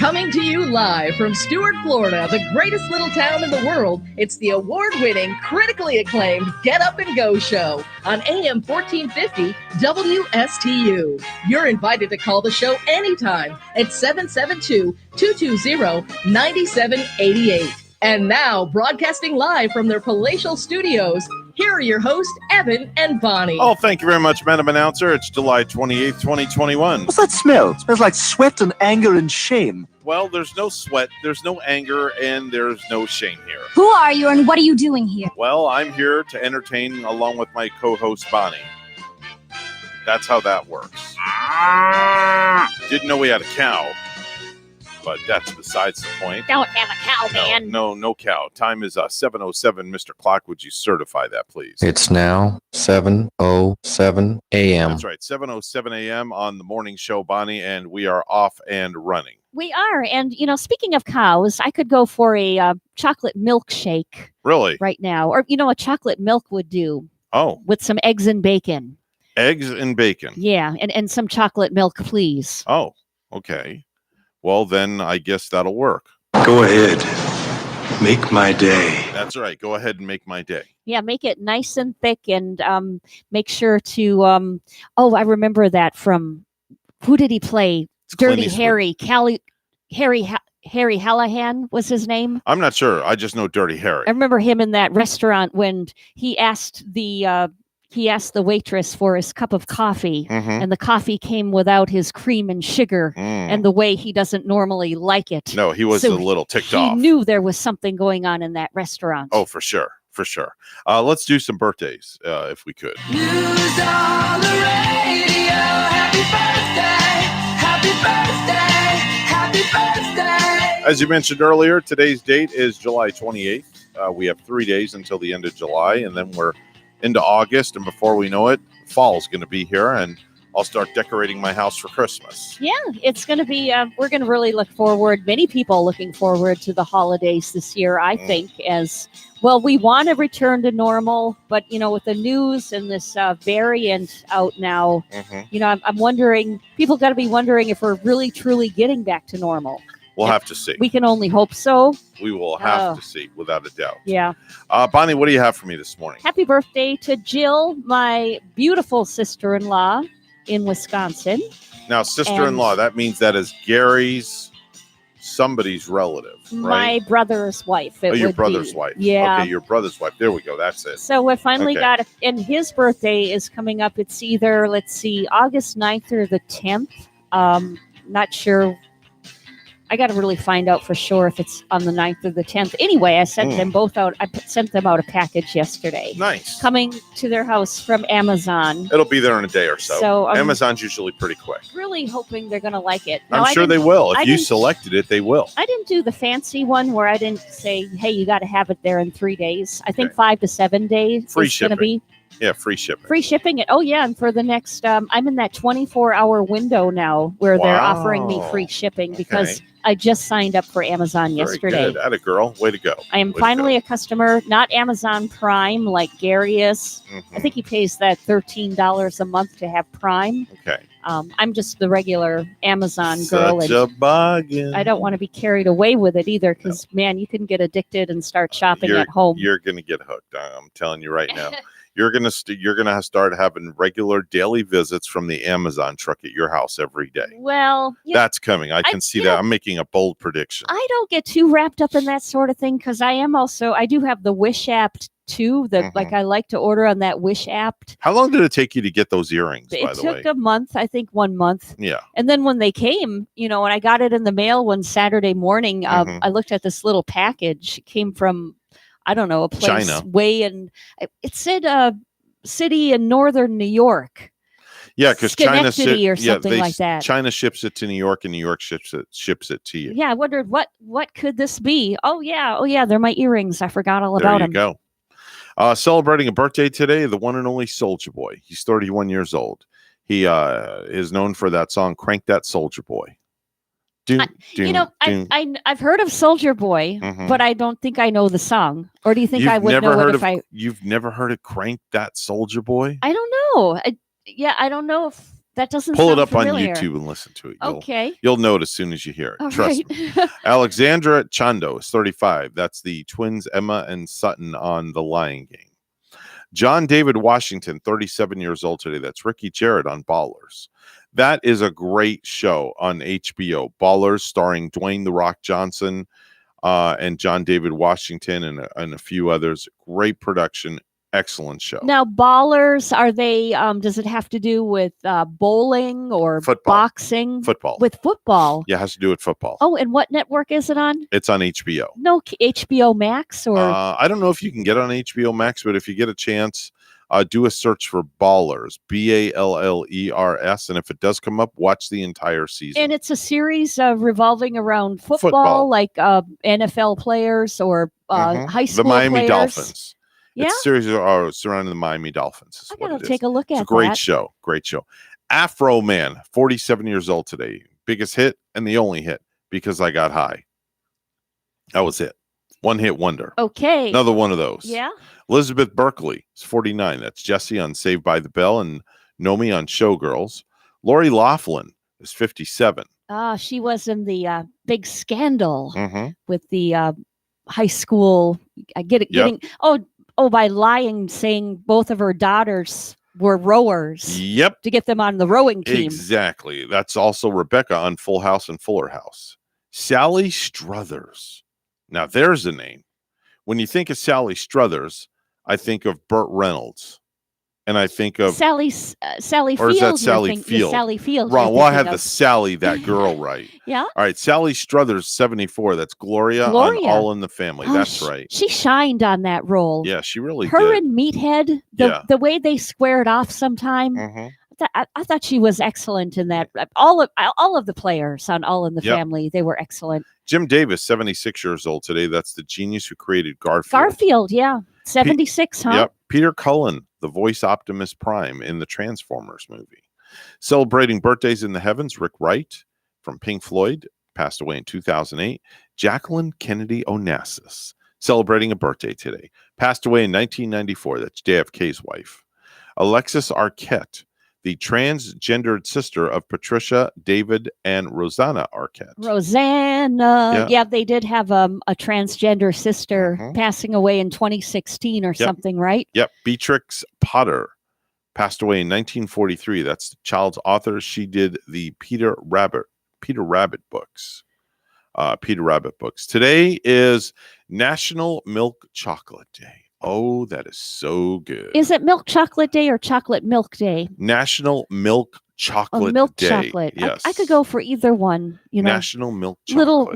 Coming to you live from Stuart, Florida, the greatest little town in the world, it's the award-winning, critically acclaimed Get Up and Go show on AM 1450 WSTU. You're invited to call the show anytime at 772-220-9788. And now, broadcasting live from their palatial studios, here are your hosts, Evan and Bonnie. Oh, thank you very much, Madam Announcer. It's July 28th, 2021. What's that smell? It smells like sweat and anger and shame. Well, there's no sweat, there's no anger, and there's no shame here. Who are you and what are you doing here? Well, I'm here to entertain along with my co-host, Bonnie. That's how that works. Didn't know we had a cow, but that's besides the point. Don't have a cow, man. No cow. Time is 7:07. Mr. Clock, would you certify that, please? It's now 7:07 a.m. That's right, 7:07 a.m. on the morning show, Bonnie, and we are off and running. We are. And, speaking of cows, I could go for a chocolate milkshake. Really? Right now. Or, a chocolate milk would do. Oh. With some eggs and bacon. Eggs and bacon. Yeah. And some chocolate milk, please. Oh, okay. Well, then I guess that'll work. Go ahead. Make my day. That's right. Go ahead and make my day. Yeah, make it nice and thick and make sure to, I remember that from, who did he play? Dirty Harry. Harry Hallahan was his name. I'm not sure. I just know Dirty Harry. I remember him in that restaurant when he asked the waitress for his cup of coffee, and the coffee came without his cream and sugar, and the way he doesn't normally like it. No, he was a little ticked off. He knew there was something going on in that restaurant. Oh, for sure. Let's do some birthdays, if we could. News on the radio. Happy birthday. Happy birthday. Happy birthday. As you mentioned earlier, today's date is July 28th. We have 3 days until the end of July, and then we're into August, and before we know it, fall's going to be here, and I'll start decorating my house for Christmas. Yeah, it's going to be, we're going to really look forward, many people looking forward to the holidays this year, I think, as, well, we want to return to normal, but, with the news and this variant out now, I'm wondering, people got to be wondering if we're really, truly getting back to normal. We'll have to see. We can only hope so. We will have to see, without a doubt. Yeah. Bonnie, what do you have for me this morning? Happy birthday to Jill, my beautiful sister-in-law in Wisconsin. Now, sister-in-law, that means that is Gary's somebody's relative, right? My brother's wife. Your brother's wife. Yeah. Okay, your brother's wife. There we go. That's it. So we finally got it. And his birthday is coming up. It's either, August 9th or the 10th. Not sure. I got to really find out for sure if it's on the 9th or the 10th. Anyway, I sent them both out. I sent them out a package yesterday. Nice. Coming to their house from Amazon. It'll be there in a day or so. So Amazon's usually pretty quick. Really hoping they're going to like it. Now, I'm sure they will. If you selected it, they will. I didn't do the fancy one where I didn't say, hey, you got to have it there in 3 days. I think 5 to 7 days Free is going to shipping. be. Yeah, free shipping. Free shipping it. Oh, yeah. And for the next, I'm in that 24-hour window now where they're offering me free shipping because I just signed up for Amazon yesterday. Very good. Atta girl. Way to go. I am finally a customer, not Amazon Prime like Gary is. I think he pays that $13 a month to have Prime. Okay. I'm just the regular Amazon girl. Such a bargain. I don't want to be carried away with it either because, man, you can get addicted and start shopping at home. You're going to get hooked. I'm telling you right now. You're gonna start having regular daily visits from the Amazon truck at your house every day. Well, that's coming. I can see that. I'm making a bold prediction. I don't get too wrapped up in that sort of thing because I do have the Wish app too. I like to order on that Wish app. How long did it take you to get those earrings? It took a month, I think 1 month. Yeah. And then when they came, when I got it in the mail one Saturday morning, I looked at this little package. It came from, I don't know, a place China. It said city in northern New York. Yeah, because China or something like that. China ships it to New York, and New York ships it to you. Yeah, I wondered what could this be? Oh yeah, they're my earrings. I forgot all about them. There you go. Celebrating a birthday today, the one and only Soulja Boy. He's 31 years old. He is known for that song "Crank That Soulja Boy." I've heard of Soulja Boy, but I don't think I know the song. Or do you think I would know it if I? You've never heard of "Crank That Soulja Boy"? I don't know. I don't know if That doesn't Pull it sound up familiar. on YouTube and listen to it. Okay. You'll know it as soon as you hear it. All Trust right. me. Alexandra Chando is 35. That's the twins Emma and Sutton on The Lion Game. John David Washington, 37 years old today. That's Ricky Jarrett on Ballers. That is a great show on HBO. Ballers, starring Dwayne The Rock Johnson and John David Washington and a few others. Great production. Excellent show. Now, Ballers, are they, does it have to do with bowling or Football. boxing? Football. With football. Yeah, it has to do with football. Oh, and what network is it on? It's on HBO. No, HBO Max or? I don't know if you can get it on HBO Max, but if you get a chance, do a search for Ballers, Ballers, and if it does come up, watch the entire season. And it's a series revolving around football, Football. like NFL players or high school The Miami players. Dolphins. Yeah, It's series are surrounding the Miami Dolphins. Is I what gotta it take is. a look It's at a great that. show. Great show. Afro Man, 47 years old today. Biggest hit and the only hit, Because I Got High. That was it. One hit wonder. Okay. Another one of those. Yeah. Elizabeth Berkley is 49. That's Jessie on Saved by the Bell and Nomi on Showgirls. Lori Loughlin is 57. She was in the big scandal Mhm. with the high school. Getting by lying, saying both of her daughters were rowers Yep. to get them on the rowing team. Exactly. That's also Rebecca on Full House and Fuller House. Sally Struthers. Now there's a name. When you think of Sally Struthers, I think of Burt Reynolds. And I think of Sally Fields. or is that you're Sally thinking- Field? Sally Fields. Wrong. you're Well, I thinking had the of. Sally, that girl, right. Yeah. All right. Sally Struthers, 74. That's Gloria, Gloria. on All in the Family. Oh, That's right. She shined on that role. Yeah, she really Her did. and Meathead, Yeah. the way they squared off sometime. Mhm. I thought she was excellent in that. All of the players on All in the Yep. Family, they were excellent. Jim Davis, 76 years old today. That's the genius who created Garfield. Garfield, yeah, 76, huh? Yep. Peter Cullen, the voice Optimus Prime in the Transformers movie. Celebrating birthdays in the heavens, Rick Wright from Pink Floyd, passed away in 2008. Jacqueline Kennedy Onassis, celebrating a birthday today, passed away in 1994. That's JFK's wife. Alexis Arquette, the transgendered sister of Patricia, David, and Rosanna Arquette. Rosanna. Yeah. Yeah, they did have a transgender sister passing away in 2016 or something, right? Yep. Beatrix Potter passed away in 1943. That's the child's author. She did the Peter Rabbit books. Peter Rabbit books. Today is National Milk Chocolate Day. Oh, that is so good. Is it Milk Chocolate Day or Chocolate Milk Day? National Milk Chocolate Milk Day. chocolate. Yes. I could go for either one. You know, National Milk Chocolate. little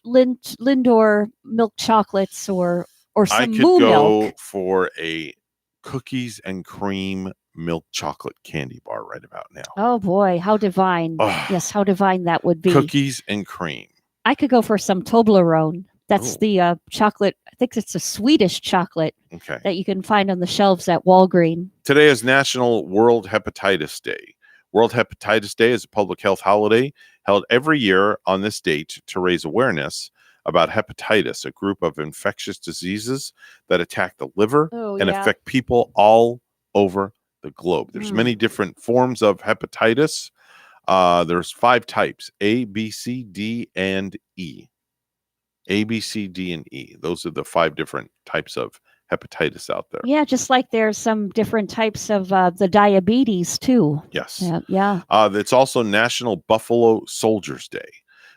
Lindor milk chocolates or I some could moo go milk. for a cookies and cream milk chocolate candy bar right about now. Oh boy, how divine! Ugh. Yes, how divine that would be. Cookies and cream. I could go for some Toblerone. That's Ooh. the chocolate. I think it's a Swedish chocolate Okay. that you can find on the shelves at Walgreens. Today is National World Hepatitis Day. World Hepatitis Day is a public health holiday held every year on this date to raise awareness about hepatitis, a group of infectious diseases that attack the liver and affect people all over the globe. There's many different forms of hepatitis. There's 5 types: A, B, C, D, and E. A, B, C, D, and E. Those are the 5 different types of hepatitis out there. Yeah, just like there's some different types of the diabetes too. Yes. Yeah. It's also National Buffalo Soldiers Day.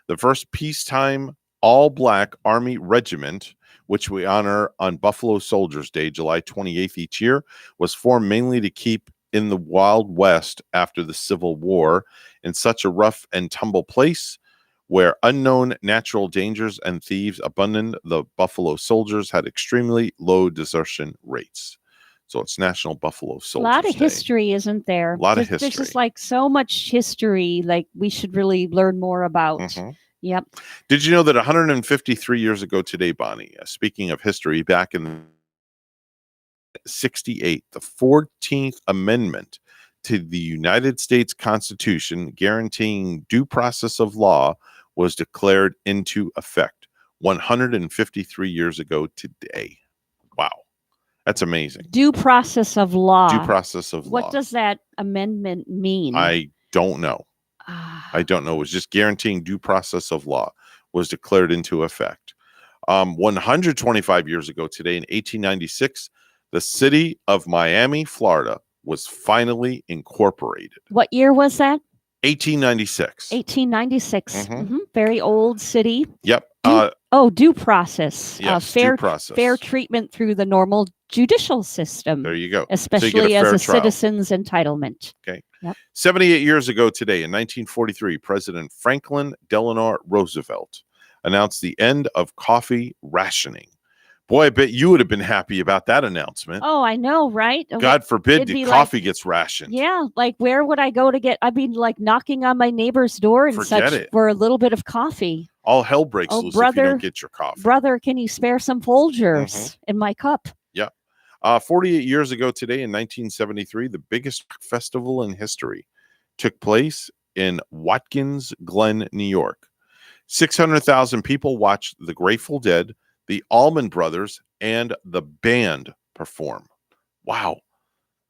The first peacetime all-black Army regiment, which we honor on Buffalo Soldiers Day, July 28th each year, was formed mainly to keep in the Wild West after the Civil War in such a rough and tumble place where unknown natural dangers and thieves abundant. The Buffalo Soldiers had extremely low desertion rates. So it's National Buffalo A Soldiers lot of Day. history, isn't there? Lot of There's history. just like so much history, like we should really learn more about. Mhm. Yep. Did you know that 153 years ago today, Bonnie, speaking of history, back in 68, the 14th Amendment to the United States Constitution guaranteeing due process of law was declared into effect 153 years ago today. Wow. That's amazing. Due process of law. Due process of law. What does that amendment mean? I don't know. I don't know. It was just guaranteeing due process of law was declared into effect. 125 years ago today, in 1896, the city of Miami, Florida, was finally incorporated. What year was that? 1896. 1896. Very old city. Yep. Due process. Yes, fair, due process. Fair treatment through the normal judicial system. There you go. So you Especially get a as fair a trial. citizen's entitlement. Okay. Yep. 78 years ago today, in 1943, President Franklin Delano Roosevelt announced the end of coffee rationing. Boy, I bet you would have been happy about that announcement. Oh, I know, right? God forbid It'd the be coffee like, gets rationed. yeah, like where would I go to get? I mean, like knocking on my neighbor's door and Forget such it. for a little bit of coffee. All hell breaks Oh, loose if you brother, don't get your coffee. Brother, can you spare some Folgers Mm-hmm. in my cup? Yeah. 48 years ago today, in 1973, the biggest festival in history took place in Watkins Glen, New York. 600,000 people watched the Grateful Dead, the Allman Brothers, and the band perform. Wow.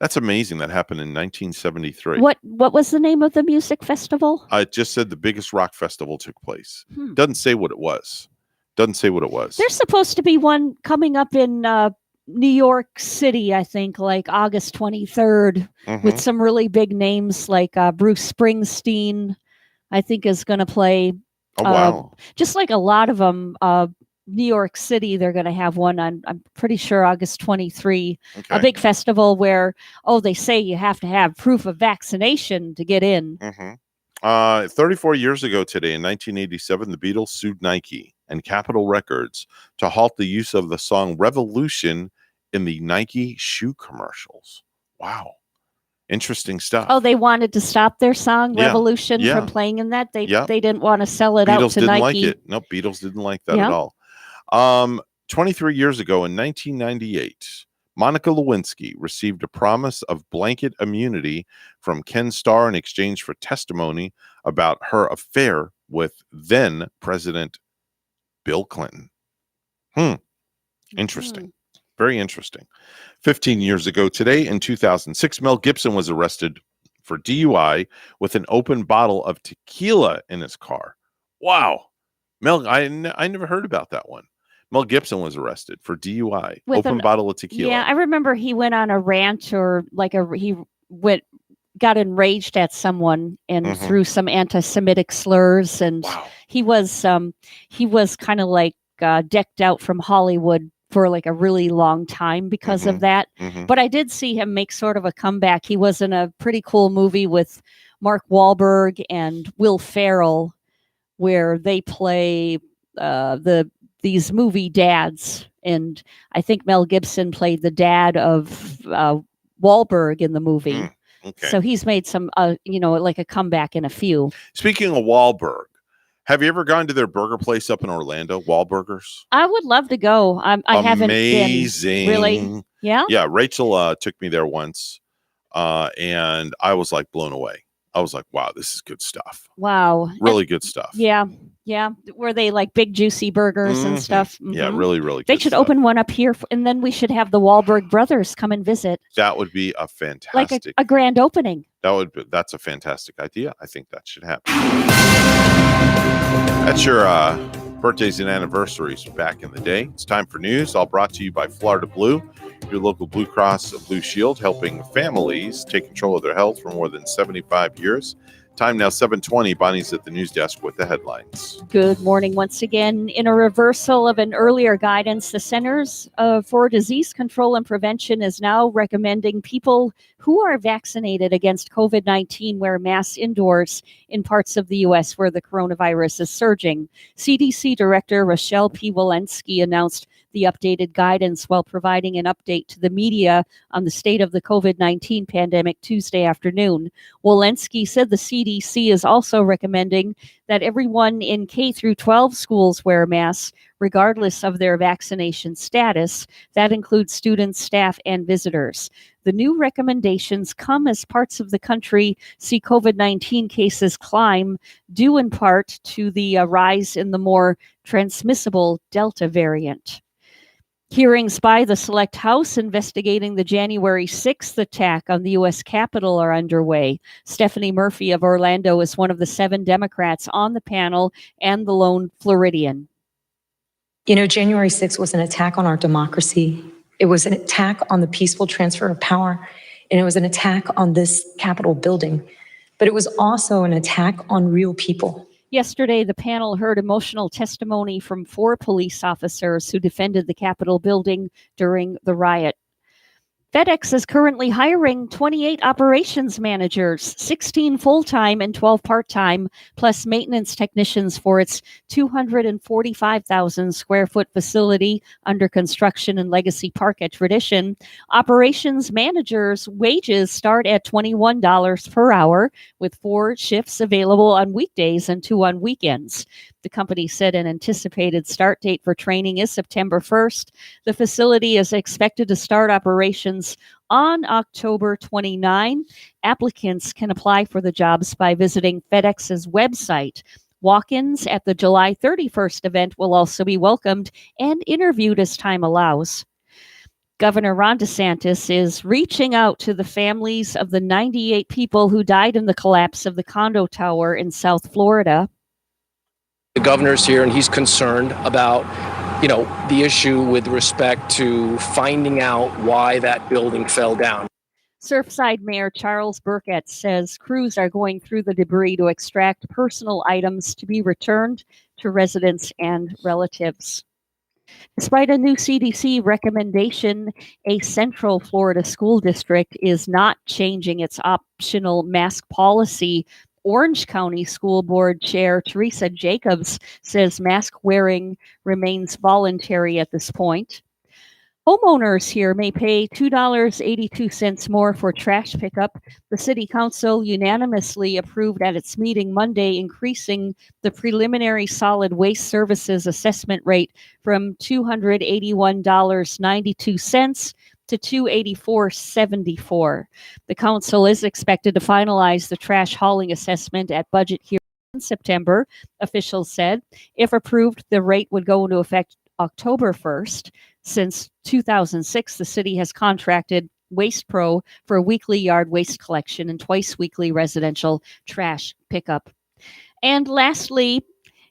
That's amazing. That happened in 1973. What was the name of the music festival? It just said the biggest rock festival took place. Hmm. Doesn't say what it was. Doesn't say what it was. There's supposed to be one coming up in New York City, I think, like August 23rd, with Mhm. some really big names like Bruce Springsteen, I think is going to play. Oh, wow. Just like a lot of them, New York City, they're going to have one on, I'm pretty sure, August 23. A Okay. big festival where, they say you have to have proof of vaccination to get in. 34 years ago today, in 1987, the Beatles sued Nike and Capitol Records to halt the use of the song Revolution in the Nike shoe commercials. Wow. Interesting stuff. Oh, they wanted to stop their song Yeah. Revolution Yeah. from playing in that. They Yeah. they didn't want to sell it out Beatles to didn't Nike. like it. No, Beatles didn't like that Yeah. at all. 23 years ago, in 1998, Monica Lewinsky received a promise of blanket immunity from Ken Starr in exchange for testimony about her affair with then President Bill Clinton. Interesting. Very interesting. 15 years ago today, in 2006, Mel Gibson was arrested for DUI with an open bottle of tequila in his car. Wow. Mel, I never heard about that one. Mel Gibson was arrested for DUI, With open an- bottle of tequila. Yeah, I remember he went on a rant or got enraged at someone and Mhm. threw some anti-Semitic slurs, and he was kind of like decked out from Hollywood for like a really long time because of that. Mhm. But I did see him make sort of a comeback. He was in a pretty cool movie with Mark Wahlberg and Will Ferrell, where they play these movie dads, and I think Mel Gibson played the dad of Wahlberg in the movie. Okay. So he's made some, like a comeback in a few. Speaking of Wahlberg, have you ever gone to their burger place up in Orlando, Wahlburgers? I would love to go. I haven't been. Amazing. Really? Yeah. Yeah, Rachel took me there once, and I was like blown away. I was like, wow, this is good stuff. Wow. Really good stuff. Yeah. Yeah. Were they like big juicy burgers and Mhm. stuff? Yeah, Mhm. really, really They good should stuff. open one up here, and then we should have the Wahlberg brothers come and visit, That would be a fantastic. like a grand opening. That's a fantastic idea. I think that should happen. That's your birthdays and anniversaries back in the day. It's time for news, all brought to you by Florida Blue, your local Blue Cross Blue Shield, helping families take control of their health for more than 75 years. Time now 7:20. Bonnie's at the news desk with the headlines. Good morning once again. In a reversal of an earlier guidance, the Centers for Disease Control and Prevention is now recommending people who are vaccinated against COVID-19 wear masks indoors in parts of the U.S. where the coronavirus is surging. CDC Director Rochelle P. Walensky announced the updated guidance while providing an update to the media on the state of the COVID-19 pandemic Tuesday afternoon. Walensky said the CDC is also recommending that everyone in K through 12 schools wear masks, regardless of their vaccination status. That includes students, staff, and visitors. The new recommendations come as parts of the country see COVID-19 cases climb, due in part to the rise in the more transmissible Delta variant. Hearings by the Select House investigating the January 6th attack on the U.S. Capitol are underway. Stephanie Murphy of Orlando is one of the 7 Democrats on the panel and the lone Floridian. You know, January 6th was an attack on our democracy. It was an attack on the peaceful transfer of power, and it was an attack on this Capitol building. But it was also an attack on real people. Yesterday, the panel heard emotional testimony from 4 police officers who defended the Capitol building during the riot. FedEx is currently hiring 28 operations managers, 16 full-time and 12 part-time, plus maintenance technicians for its 245,000 square foot facility under construction in Legacy Park at Tradition. Operations managers' wages start at $21 per hour, with 4 shifts available on weekdays and 2 on weekends. The company said an anticipated start date for training is September 1st. The facility is expected to start operations on October 29. Applicants can apply for the jobs by visiting FedEx's website. Walk-ins at the July 31st event will also be welcomed and interviewed as time allows. Governor Ron DeSantis is reaching out to the families of the 98 people who died in the collapse of the condo tower in South Florida. The governor's here and he's concerned about, the issue with respect to finding out why that building fell down. Surfside Mayor Charles Burkett says crews are going through the debris to extract personal items to be returned to residents and relatives. Despite a new CDC recommendation, a Central Florida school district is not changing its optional mask policy. Orange County School Board Chair Teresa Jacobs says mask wearing remains voluntary at this point. Homeowners here may pay $2.82 more for trash pickup. The City Council unanimously approved at its meeting Monday, increasing the preliminary solid waste services assessment rate from $281.92 to $284.74. The council is expected to finalize the trash hauling assessment at budget hearing in September, officials said. If approved, the rate would go into effect October 1st. Since 2006, the city has contracted Waste Pro for weekly yard waste collection and twice weekly residential trash pickup. And lastly,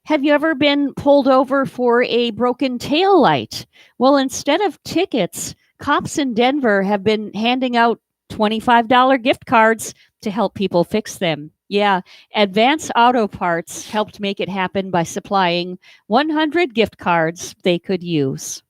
have you ever been pulled over for a broken taillight? Well, instead of tickets, cops in Denver have been handing out $25 gift cards to help people fix them. Yeah, Advance Auto Parts helped make it happen by supplying 100 gift cards they could use.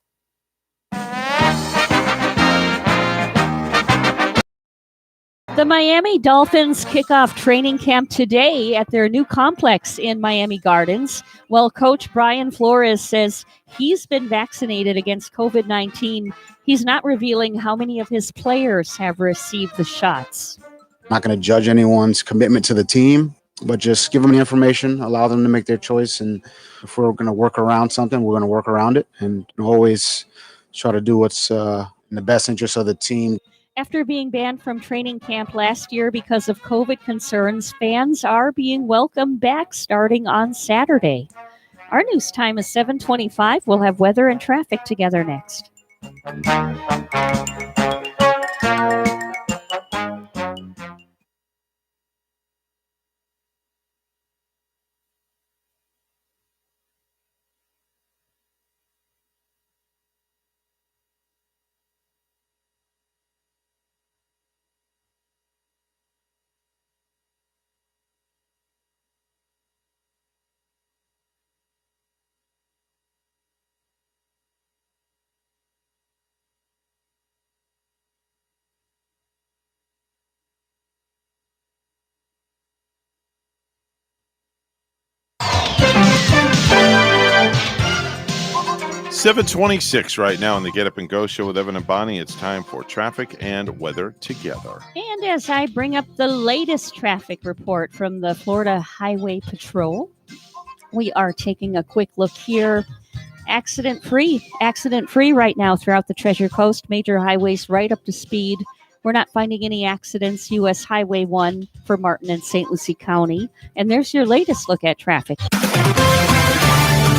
The Miami Dolphins kick off training camp today at their new complex in Miami Gardens. Well, Coach Brian Flores says he's been vaccinated against COVID-19. He's not revealing how many of his players have received the shots. Not going to judge anyone's commitment to the team, but just give them the information, allow them to make their choice. And if we're going to work around something, we're going to work around it and always try to do what's in the best interest of the team. After being banned from training camp last year because of COVID concerns, fans are being welcomed back starting on Saturday. Our news time is 7:25. We'll have weather and traffic together next. $7:26 right now on the Get Up and Go show with Evan and Bonnie. It's time for traffic and weather together. And as I bring up the latest traffic report from the Florida Highway Patrol, we are taking a quick look here. Accident-free right now throughout the Treasure Coast. Major highways right up to speed. We're not finding any accidents. U.S. Highway 1 for Martin and St. Lucie County. And there's your latest look at traffic.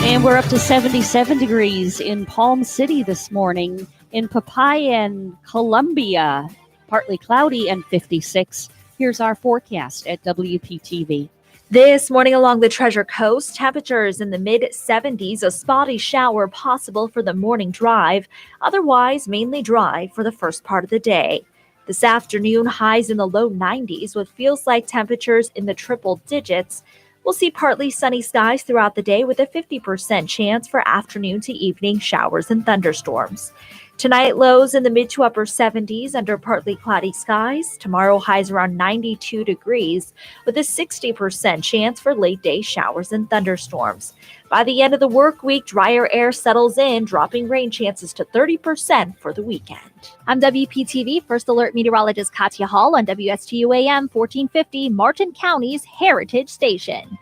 And we're up to 77 degrees in Palm City this morning. In Popayan, Columbia, partly cloudy and 56. Here's our forecast at WPTV. This morning along the Treasure Coast, temperatures in the mid-70s, a spotty shower possible for the morning drive, otherwise mainly dry for the first part of the day. This afternoon, highs in the low 90s with feels-like temperatures in the triple digits. We'll see partly sunny skies throughout the day with a 50% chance for afternoon to evening showers and thunderstorms. Tonight, lows in the mid to upper 70s under partly cloudy skies. Tomorrow, highs around 92 degrees with a 60% chance for late day showers and thunderstorms. By the end of the work week, drier air settles in, dropping rain chances to 30% for the weekend. I'm WPTV First Alert Meteorologist Katya Hall on WSTU AM 1450, Martin County's Heritage Station.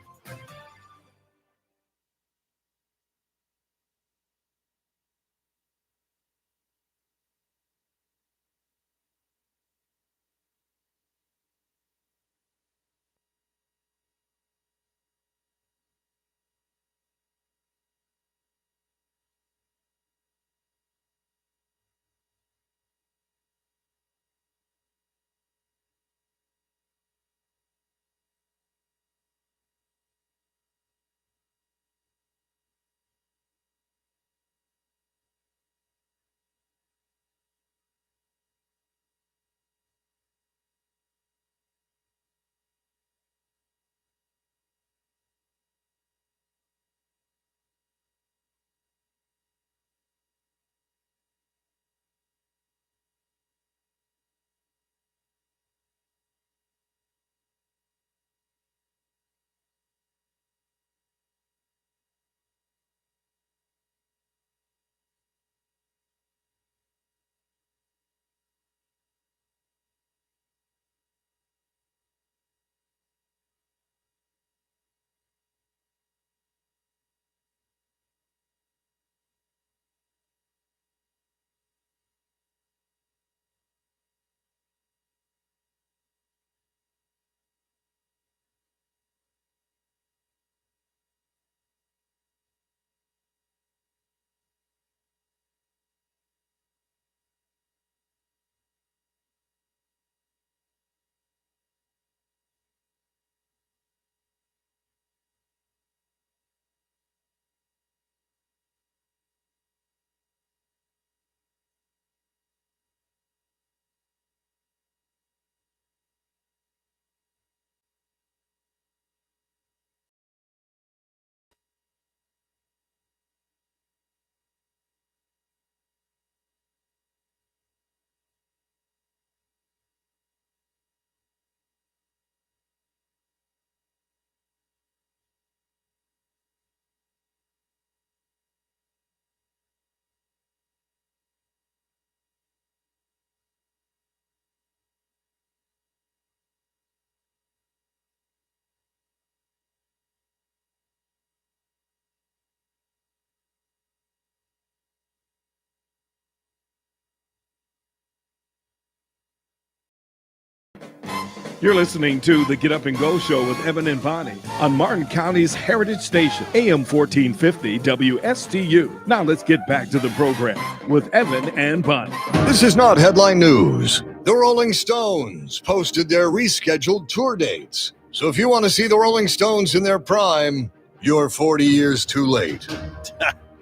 You're listening to the Get Up and Go Show with Evan and Bonnie on Martin County's Heritage Station, AM 1450 WSTU. Now let's get back to the program with Evan and Bonnie. This is not headline news. The Rolling Stones posted their rescheduled tour dates. So if you want to see the Rolling Stones in their prime, you're 40 years too late.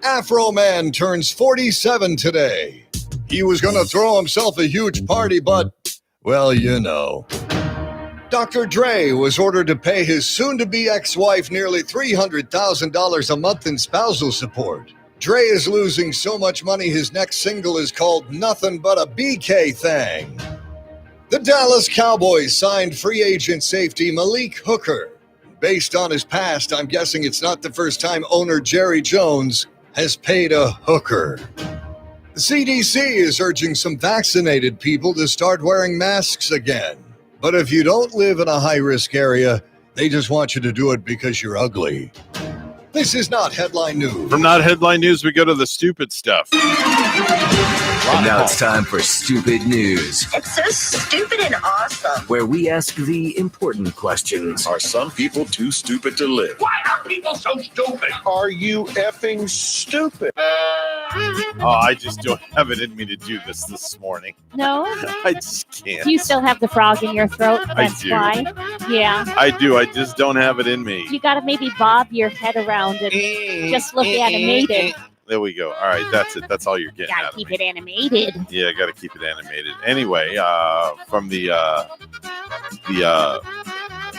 Afro Man turns 47 today. He was going to throw himself a huge party, but, well, you know. Dr. Dre was ordered to pay his soon-to-be ex-wife nearly $300,000 a month in spousal support. Dre is losing so much money his next single is called Nothing But a BK Thing. The Dallas Cowboys signed free agent safety Malik Hooker. Based on his past, I'm guessing it's not the first time owner Jerry Jones has paid a hooker. The CDC is urging some vaccinated people to start wearing masks again. But if you don't live in a high-risk area, they just want you to do it because you're ugly. This is not headline news. From not headline news, we go to the stupid stuff. And now it's time for Stupid News, It's so stupid and awesome. where we ask the important questions. Are some people too stupid to live? Why are people so stupid? Are you effing stupid? Oh, I just don't have it in me to do this morning. No? I just can't. Do you still have the frog in your throat? I That's do. why. Yeah. I do. I just don't have it in me. You got to maybe bob your head around and just look animated. There we go. All right, that's it. That's all you're getting Got out to of keep me. it animated. Yeah, got to keep it animated. Anyway, from the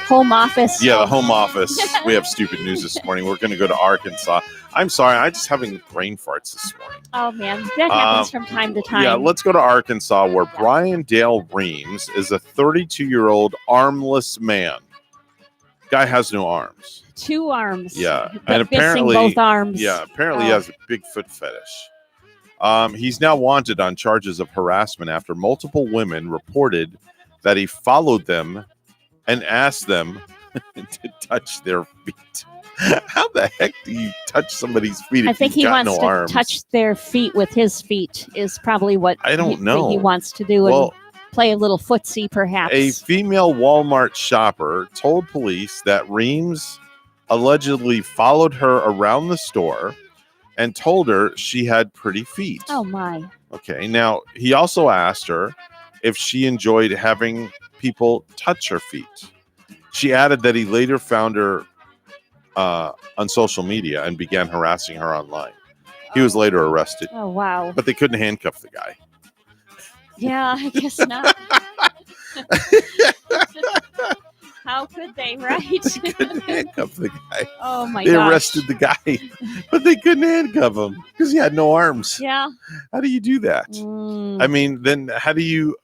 Home office. yeah, the home office. We have stupid news this morning. We're going to go to Arkansas. I'm sorry, I'm just having brain farts this morning. Oh, man. That happens from time to time. Yeah, let's go to Arkansas, where Brian Dale Reams is a 32-year-old armless man. Guy has no arms. 2 arms. Yeah, But and missing apparently both arms. Yeah, apparently he Oh. has a big foot fetish. He's now wanted on charges of harassment after multiple women reported that he followed them and asked them to touch their feet. How the heck do you touch somebody's feet if I think he's he got wants no to arms? touch their feet with his feet is probably what I don't he know. wants to do Well, and play a little footsie perhaps. A female Walmart shopper told police that Reams allegedly followed her around the store and told her she had pretty feet. Oh my. Okay. Now, he also asked her if she enjoyed having people touch her feet. She added that he later found her on social media and began harassing her online. He was later arrested, Oh wow. but they couldn't handcuff the guy. Yeah, I guess not. How could they, right? Couldn't handcuff the guy. Oh my They gosh. arrested the guy, but they couldn't handcuff him because he had no arms. Yeah. How do you do that? Mm, I mean, then how do you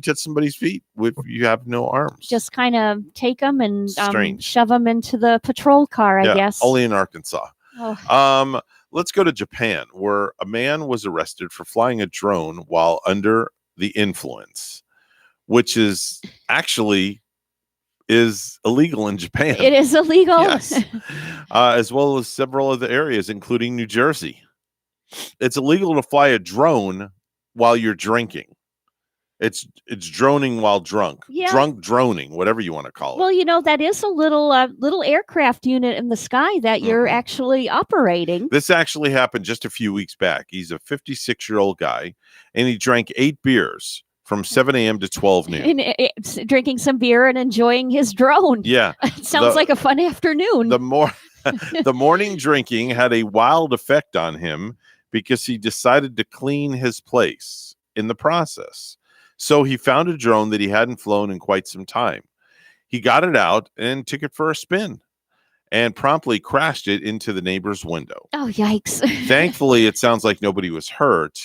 touch somebody's feet if you have no arms? just kind of take them and Strange. shove them into the patrol car, I Yeah, guess. only in Arkansas. Oh. Let's go to Japan, where a man was arrested for flying a drone while under the influence, which is actually illegal in Japan. It is illegal. Yes. As well as several other areas, including New Jersey. It's illegal to fly a drone while you're drinking. It's droning while drunk. Yeah. Drunk droning, whatever you want to call it. Well, you know, that is a little aircraft unit in the sky that you're actually operating. This actually happened just a few weeks back. He's a 56-year-old guy, and he drank 8 beers from 7 a.m. to 12 noon. And drinking some beer and enjoying his drone. Yeah. It sounds like a fun afternoon. The morning drinking had a wild effect on him because he decided to clean his place in the process. So he found a drone that he hadn't flown in quite some time. He got it out and took it for a spin and promptly crashed it into the neighbor's window. Oh, yikes. Thankfully, it sounds like nobody was hurt.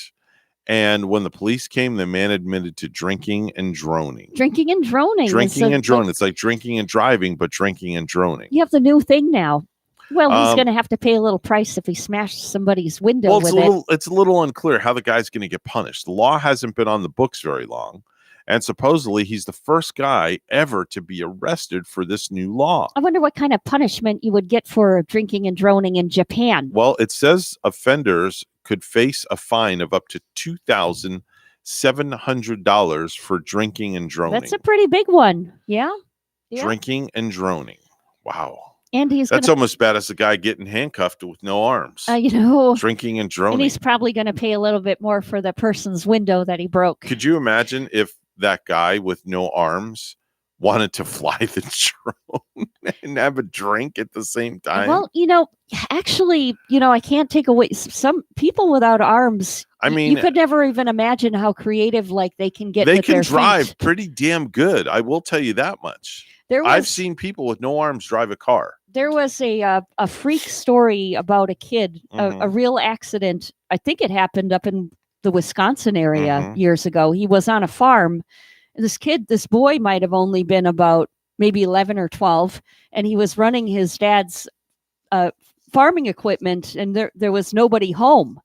And when the police came, the man admitted to drinking and droning. Drinking and droning. is Drinking a- and droning. It's like drinking and driving, but drinking and droning. You have the new thing now. Well, he's Um, going to have to pay a little price if he smashed somebody's window Well, with it's a little unclear how the guy's going to get punished. The law hasn't been on the books very long. And supposedly he's the first guy ever to be arrested for this new law. I wonder what kind of punishment you would get for drinking and droning in Japan. Well, it says offenders could face a fine of up to $2,700 for drinking and droning. That's a pretty big one. Yeah. Yeah. Drinking and droning. Wow. And he's That's gonna, almost bad as the guy getting handcuffed with no arms. you know, Drinking and and droning. he's probably going to pay a little bit more for the person's window that he broke. Could you imagine if that guy with no arms wanted to fly the drone and have a drink at the same time? Well, you know, actually, you know, I can't take away some people without arms. I mean, you could never even imagine how creative like they can get. they with can their drive feet. pretty damn good. I will tell you that much. I've seen people with no arms drive a car. There was a freak story about a kid, Mm-hmm. a real accident. I think it happened up in the Wisconsin area Mhm. years ago. He was on a farm. And this boy might have only been about maybe 11 or 12, and he was running his dad's farming equipment, and there was nobody home.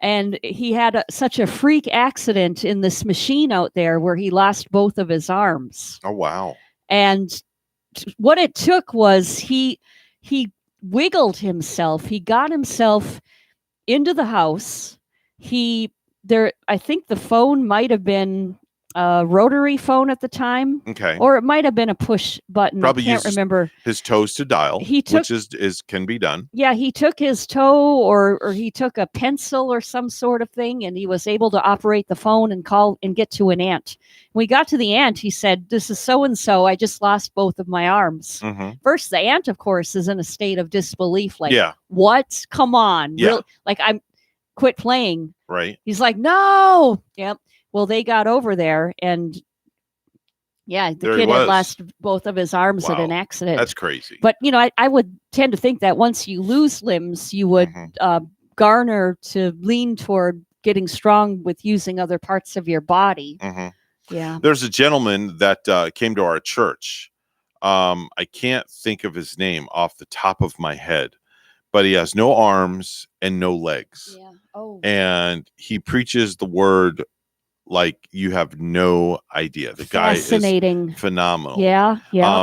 And he had such a freak accident in this machine out there where he lost both of his arms. Oh, wow. And what it took was he wiggled himself. He got himself into the house. I think the phone might have been a rotary phone at the time. Okay. Or it might have been a push button. Probably I can't uses remember. his toes to dial, He took- which is can be done. Yeah, he took his toe or he took a pencil or some sort of thing, and he was able to operate the phone and call and get to an aunt. When we got to the aunt, he said, "This is so-and-so. I just lost both of my arms." Mhm. First, the aunt, of course, is in a state of disbelief. Like, Yeah. what? Come on. Yeah. Really? Like, I'm quit playing. Right. He's like, no. Yep. Well, they got over there, and yeah, the There he kid had was. lost both of his arms at Wow. an accident. That's crazy. But, I would tend to think that once you lose limbs, you would Mm-hmm. garner to lean toward getting strong with using other parts of your body. Mhm. Yeah. There's a gentleman that came to our church. I can't think of his name off the top of my head, but he has no arms and no legs. Yeah. Oh. And he preaches the word like you have no idea. The guy Fascinating. is phenomenal. Yeah. Yeah.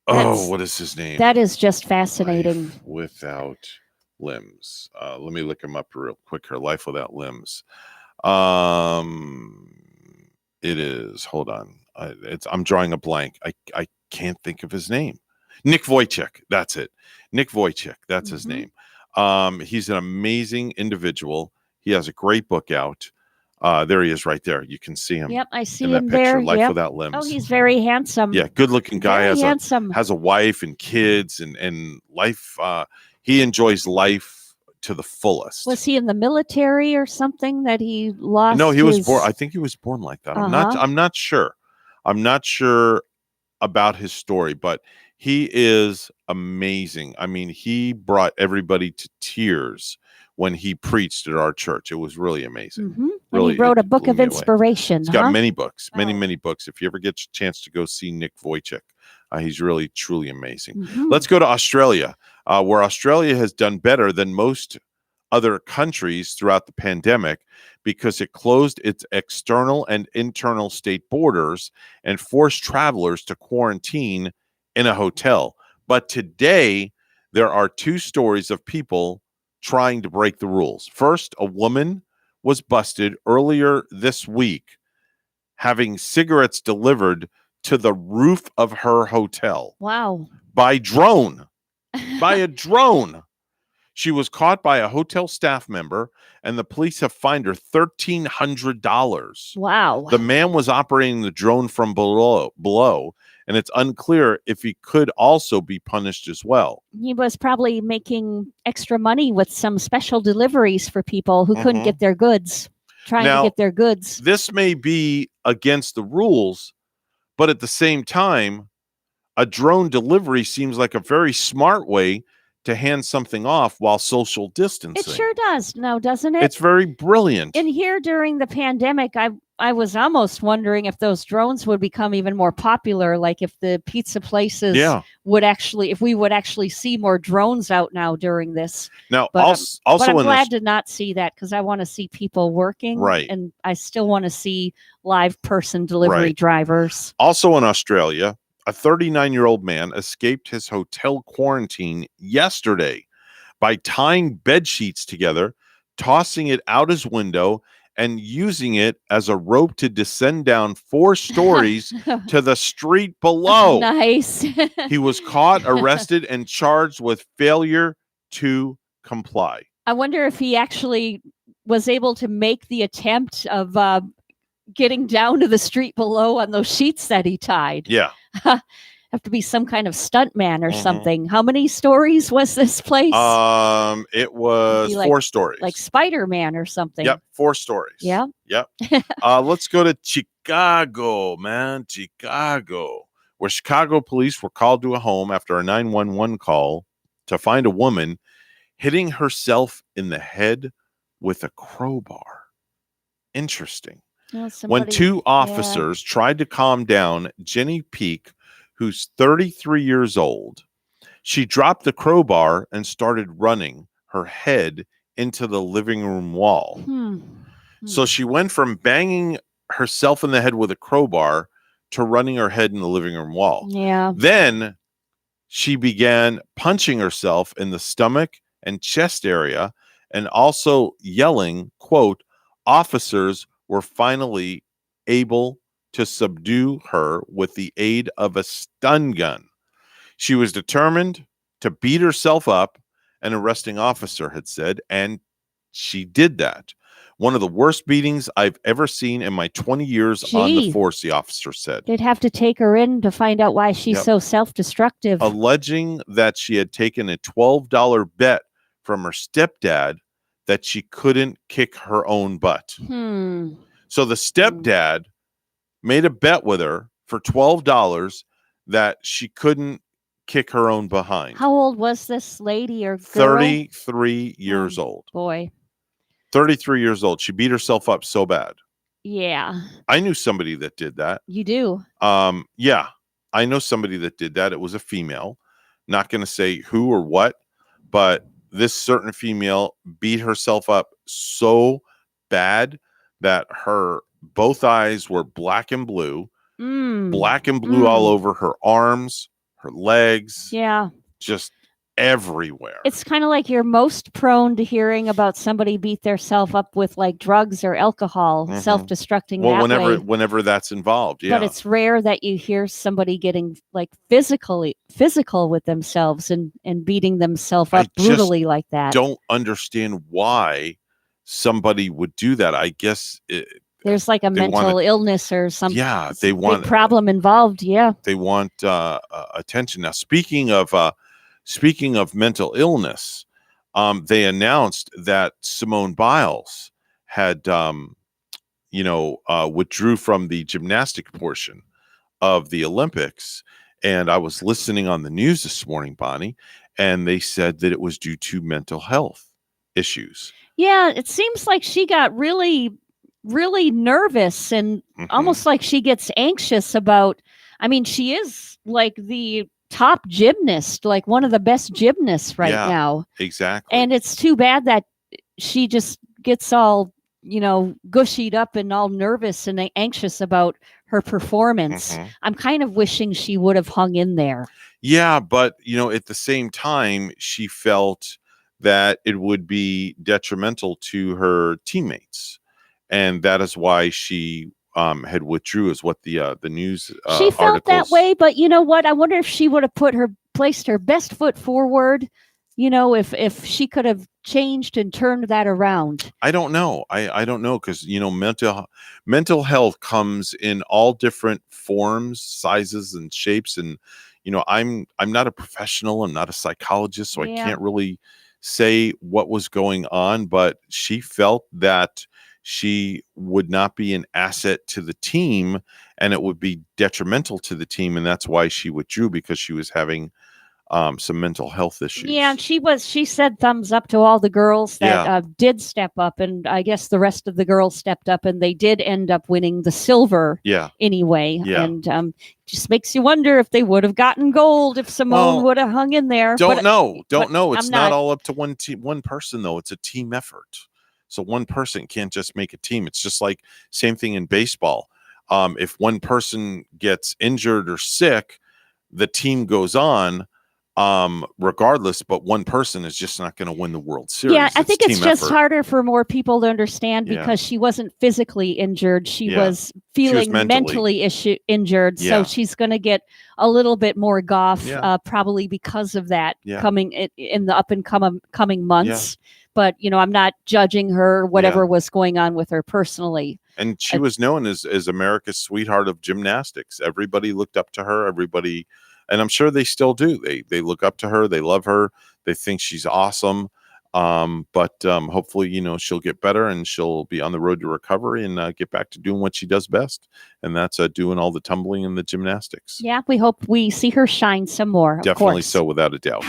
What is his name? That is just fascinating. Life Without Limbs. Let me look him up real quick here. Life Without Limbs. It is. Hold on. I'm drawing a blank. I can't think of his name. Nick Vujicic. That's it. Nick Vujicic. That's his name. He's an amazing individual. He has a great book out. There he is right there. You can see him. Yep, I see in that him picture, there. Life Yep. Without Limbs. Oh, he's very handsome. Yeah, good looking guy. Very handsome. Has a wife and kids and life. He enjoys life to the fullest. Was he in the military or something that he lost? No, he was his- born. I think he was born like that. I'm Uh-huh. not sure. I'm not sure about his story, but he is amazing. I mean, he brought everybody to tears when he preached at our church. It was really amazing. Mhm. And Really, he wrote a it book blew of me away. inspiration. He's got huh? many books, many books. If you ever get a chance to go see Nick Vujicic, he's really, truly amazing. Mhm. Let's go to Australia, where Australia has done better than most other countries throughout the pandemic because it closed its external and internal state borders and forced travelers to quarantine in a hotel. But today, there are two stories of people trying to break the rules. First, a woman was busted earlier this week having cigarettes delivered to the roof of her hotel Wow. by drone. By a drone. She was caught by a hotel staff member, and the police have fined her $1,300. Wow. The man was operating the drone from below, and it's unclear if he could also be punished as well. He was probably making extra money with some special deliveries for people who couldn't Mhm. get their goods, trying Now, to get their goods. This may be against the rules, but at the same time, a drone delivery seems like a very smart way to hand something off while social distancing. It sure does now, doesn't it? It's very brilliant. In here during the pandemic, I was almost wondering if those drones would become even more popular, like if the pizza places Yeah. if we would actually see more drones out now during this. Now, But also I'm in glad this, to not see that because I want to see people working, Right. and I still want to see live person delivery Right. drivers. also in Australia, a 39-year-old man escaped his hotel quarantine yesterday by tying bed sheets together, tossing it out his window, and using it as a rope to descend down 4 stories to the street below. Nice. He was caught, arrested, and charged with failure to comply. I wonder if he actually was able to make the attempt of getting down to the street below on those sheets that he tied. Yeah. Have to be some kind of stunt man or Mhm. something. How many stories was this place? It was Be like- 4 stories. Like Spider-Man or something. Yep, 4 stories. Yeah. Yep. Let's go to Chicago, man. Chicago, where Chicago police were called to a home after a 911 call to find a woman hitting herself in the head with a crowbar. Interesting. Well, When somebody- 2 yeah. officers tried to calm down Jenny Peak, who's 33 years old, she dropped the crowbar and started running her head into the living room wall. Hmm. So she went from banging herself in the head with a crowbar to running her head in the living room wall. Yeah. Then she began punching herself in the stomach and chest area and also yelling, quote, officers were finally able to subdue her with the aid of a stun gun. She was determined to beat herself up, an arresting officer had said, and she did that. One of the worst beatings I've ever seen in my 20 years on the Gee. force, the officer said. They'd have to take her in to find out why she's Yep. so self-destructive. Alleging that she had taken a $12 bet from her stepdad that she couldn't kick her own butt. So the stepdad made a bet with her for $12 that she couldn't kick her own behind. How old was this lady or girl? 33 years old. Boy. 33 years old. She beat herself up so bad. Yeah, I knew somebody that did that. you do. Yeah, I know somebody that did that. It was a female. Not going to say who or what, but this certain female beat herself up so bad that her both eyes were black and blue, black and blue all over her arms, her legs, Yeah. just everywhere. It's kind of like you're most prone to hearing about somebody beat themselves up with like drugs or alcohol, Mhm. self-destructing Well, that way. whenever that's involved, yeah. But it's rare that you hear somebody getting like physical with themselves and beating themselves I up brutally like that. Don't understand why somebody would do that. I guess There's like a they mental wanna- illness or something. Yeah, they want problem involved. Yeah. they want attention. Now, speaking of mental illness, they announced that Simone Biles had withdrew from the gymnastic portion of the Olympics. And I was listening on the news this morning, Bonnie, and they said that it was due to mental health issues. Yeah, it seems like she got really, really nervous and almost like she gets anxious about. I mean, she is like the top gymnast, like one of the best gymnasts right Yeah, now. Exactly. And it's too bad that she just gets all, gushied up and all nervous and anxious about her performance. I'm kind of wishing she would have hung in there. Yeah, but at the same time, she felt that it would be detrimental to her teammates, and that is why she had withdrew. Is what the news She felt that articles- way, but you know what? I wonder if she would have placed her best foot forward. If she could have changed and turned that around. I don't know. I don't know because mental health comes in all different forms, sizes, and shapes. And I'm not a professional. I'm not a psychologist, so I Yeah. can't really say what was going on. But she felt that she would not be an asset to the team, and it would be detrimental to the team, and that's why she withdrew, because she was having some mental health issues. Yeah, and she said thumbs up to all the girls that Yeah. did step up, and I guess the rest of the girls stepped up, and they did end up winning the silver. Yeah. Anyway, Yeah. and just makes you wonder if they would have gotten gold if Simone Well, would have hung in there. Don't But- know. but It's I'm not all up to one person, though. It's a team effort. So one person can't just make a team. It's just like same thing in baseball. If one person gets injured or sick, the team goes on regardless, but one person is just not going to win the World Series. Yeah, I think it's team just effort. harder for more people to understand Yeah. because she wasn't physically injured. She Yeah. was feeling mentally. injured. Yeah. So she's going to get a little bit more golf, Yeah. probably because of that Yeah. coming in the up and coming months. But, I'm not judging her, whatever was going on with her personally. And she was known as America's sweetheart of gymnastics. Everybody looked up to her. Everybody, and I'm sure they still do. They look up to her. They love her. They think she's awesome. But hopefully, she'll get better and she'll be on the road to recovery and get back to doing what she does best, and that's doing all the tumbling and the gymnastics. Yeah, we hope we see her shine some more. Of Definitely course. so, without a doubt.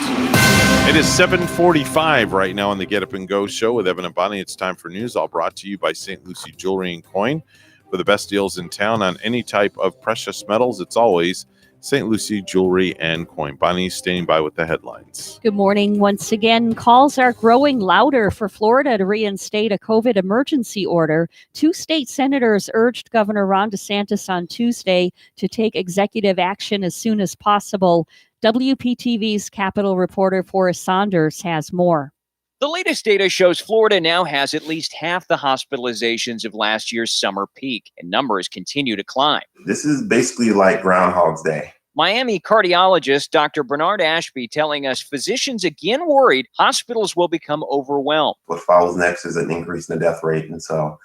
It is 7:45 right now on the Get Up and Go show with Evan and Bonnie. It's time for news, all brought to you by St. Lucie Jewelry and Coin. For the best deals in town on any type of precious metals, it's always St. Lucie Jewelry and Coin. Bonnie standing by with the headlines. Good morning. Once again, calls are growing louder for Florida to reinstate a COVID emergency order. 2 state senators urged Governor Ron DeSantis on Tuesday to take executive action as soon as possible. WPTV's Capitol reporter Forrest Saunders has more. The latest data shows Florida now has at least half the hospitalizations of last year's summer peak, and numbers continue to climb. This is basically like Groundhog's Day. Miami cardiologist Dr. Bernard Ashby telling us physicians again worried hospitals will become overwhelmed. What follows next is an increase in the death rate, and so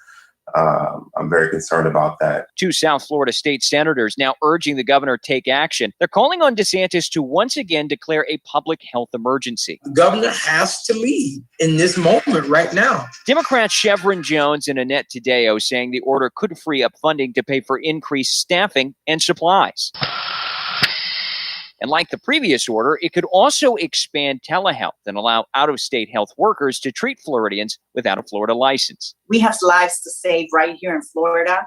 I'm very concerned about that. 2 South Florida state senators now urging the governor take action. They're calling on DeSantis to once again declare a public health emergency. The governor has to lead in this moment right now. Democrats Chevron Jones and Annette Taddeo saying the order could free up funding to pay for increased staffing and supplies. And like the previous order, it could also expand telehealth and allow out-of-state health workers to treat Floridians without a Florida license. We have lives to save right here in Florida.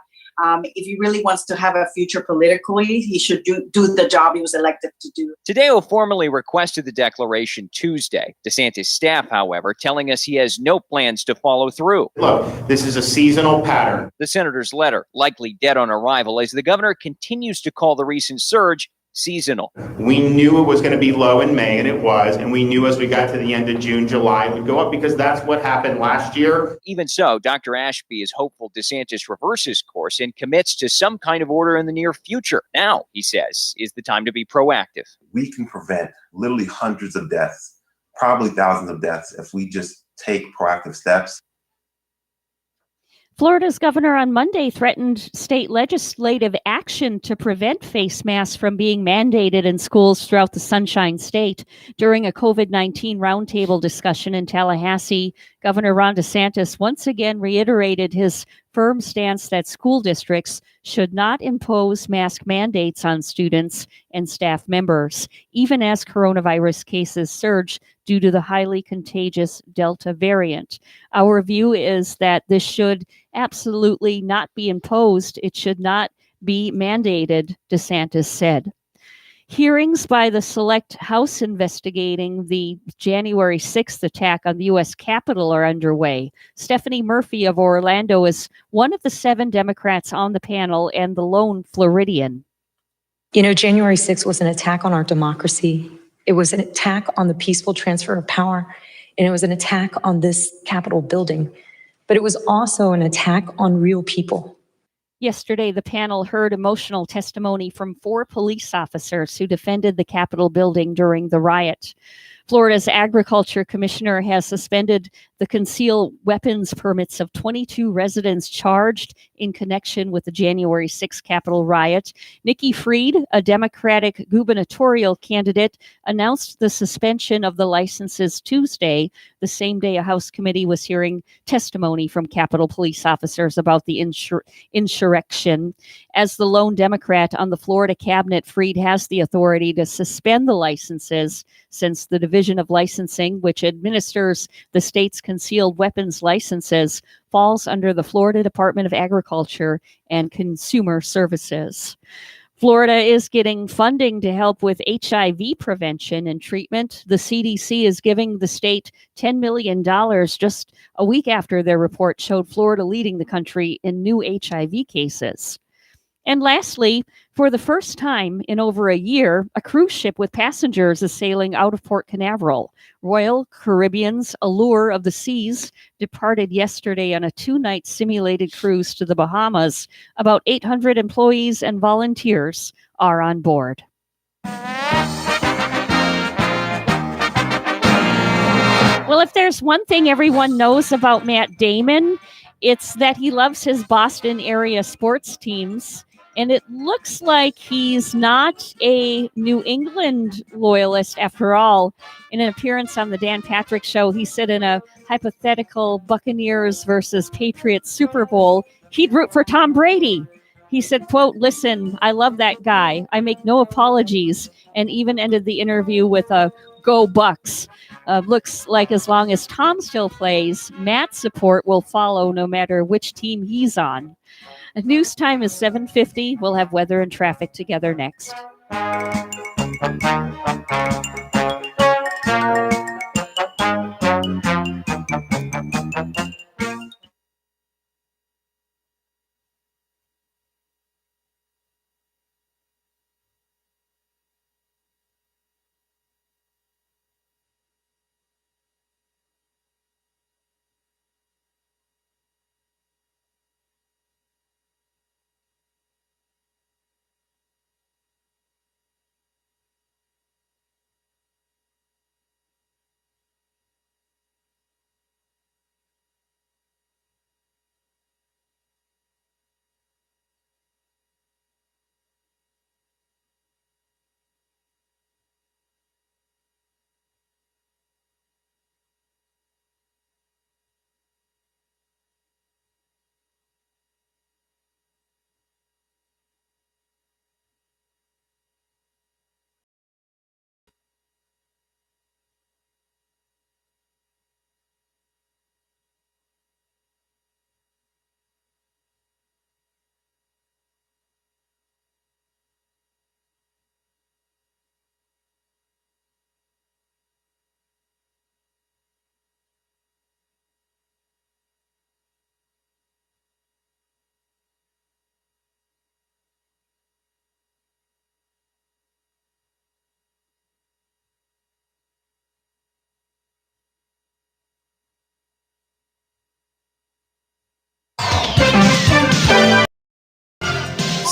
If he really wants to have a future politically, he should do the job he was elected to do. Taddeo formally requested the declaration Tuesday. DeSantis staff, however, telling us he has no plans to follow through. Look, this is a seasonal pattern. The senator's letter, likely dead on arrival, as the governor continues to call the recent surge seasonal. We knew it was going to be low in May, and it was, and we knew as we got to the end of June, July, it would go up because that's what happened last year. Even so, Dr. Ashby is hopeful DeSantis reverses course and commits to some kind of order in the near future. Now, he says, is the time to be proactive. We can prevent literally hundreds of deaths, probably thousands of deaths, if we just take proactive steps. Florida's governor on Monday threatened state legislative action to prevent face masks from being mandated in schools throughout the Sunshine State. During a COVID-19 roundtable discussion in Tallahassee, Governor Ron DeSantis once again reiterated his firm stance that school districts should not impose mask mandates on students and staff members, even as coronavirus cases surge due to the highly contagious Delta variant. Our view is that this should absolutely not be imposed. It should not be mandated, DeSantis said. Hearings by the Select House investigating the January 6th attack on the U.S. Capitol are underway. Stephanie Murphy of Orlando is one of the 7 Democrats on the panel and the lone Floridian. You know, January 6th was an attack on our democracy. It was an attack on the peaceful transfer of power, and it was an attack on this Capitol building. But it was also an attack on real people. Yesterday, the panel heard emotional testimony from 4 police officers who defended the Capitol building during the riot. Florida's Agriculture Commissioner has suspended the concealed weapons permits of 22 residents charged in connection with the January 6th Capitol riot. Nikki Fried, a Democratic gubernatorial candidate, announced the suspension of the licenses Tuesday, the same day a House committee was hearing testimony from Capitol police officers about the insurrection. As the lone Democrat on the Florida cabinet, Fried has the authority to suspend the licenses since the Division of Licensing, which administers the state's concealed weapons licenses, falls under the Florida Department of Agriculture and Consumer Services. Florida is getting funding to help with HIV prevention and treatment. The CDC is giving the state $10 million just a week after their report showed Florida leading the country in new HIV cases. And lastly, for the first time in over a year, a cruise ship with passengers is sailing out of Port Canaveral. Royal Caribbean's Allure of the Seas departed yesterday on a 2-night simulated cruise to the Bahamas. About 800 employees and volunteers are on board. Well, if there's one thing everyone knows about Matt Damon, it's that he loves his Boston area sports teams. And it looks like he's not a New England loyalist after all. In an appearance on the Dan Patrick Show, he said in a hypothetical Buccaneers versus Patriots Super Bowl, he'd root for Tom Brady. He said, quote, "Listen, I love that guy. I make no apologies," and even ended the interview with a "Go Bucks." Looks like as long as Tom still plays, Matt's support will follow no matter which team he's on. News time is 7:50. We'll have weather and traffic together next.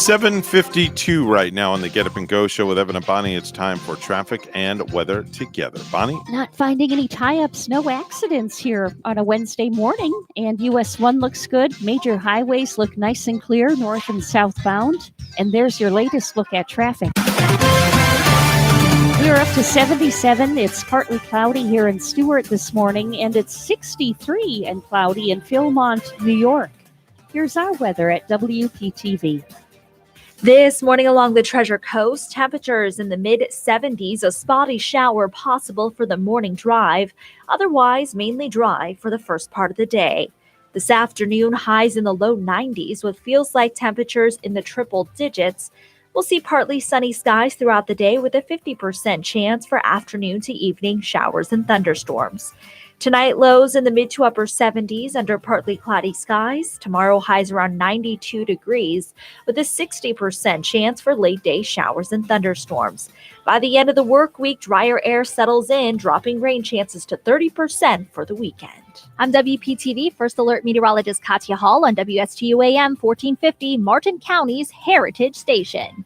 $7:52 right now on the Get Up and Go show with Evan and Bonnie. It's time for traffic and weather together. Bonnie? Not finding any tie-ups, no accidents here on a Wednesday morning. And US 1 looks good. Major highways look nice and clear, north and southbound. And there's your latest look at traffic. We're up to 77. It's partly cloudy here in Stewart this morning, and it's 63 and cloudy in Philmont, New York. Here's our weather at WPTV. This morning along the Treasure Coast, temperatures in the mid-70s, a spotty shower possible for the morning drive, otherwise mainly dry for the first part of the day. This afternoon, highs in the low 90s with feels-like temperatures in the triple digits. We'll see partly sunny skies throughout the day with a 50% chance for afternoon to evening showers and thunderstorms. Tonight, lows in the mid to upper 70s under partly cloudy skies. Tomorrow, highs around 92 degrees with a 60% chance for late day showers and thunderstorms. By the end of the work week, drier air settles in, dropping rain chances to 30% for the weekend. I'm WPTV First Alert Meteorologist Katya Hall on WSTU AM 1450, Martin County's Heritage Station.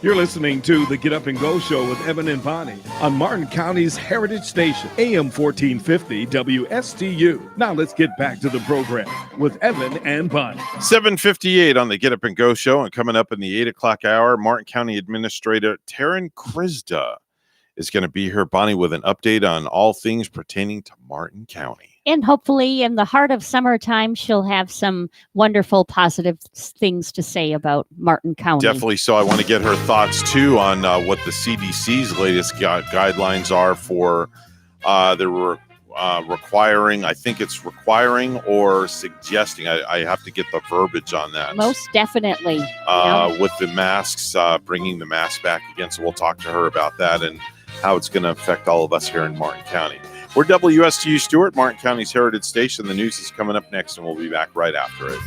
You're listening to the Get Up and Go Show with Evan and Bonnie on Martin County's Heritage Station, AM 1450 WSTU. Now let's get back to the program with Evan and Bonnie. 7:58 on the Get Up and Go Show, and coming up in the 8 o'clock hour, Martin County Administrator Taryn Krizda is going to be here, Bonnie, with an update on all things pertaining to Martin County. And hopefully in the heart of summertime, she'll have some wonderful positive things to say about Martin County. Definitely so. I want to get her thoughts, too, on what the CDC's latest guidelines are for requiring, I think it's requiring or suggesting. I have to get the verbiage on that. Most definitely. With the masks, bringing the mask back again. So we'll talk to her about that and how it's going to affect all of us here in Martin County. We're WSTU Stewart, Martin County's Heritage Station. The news is coming up next, and we'll be back right after it.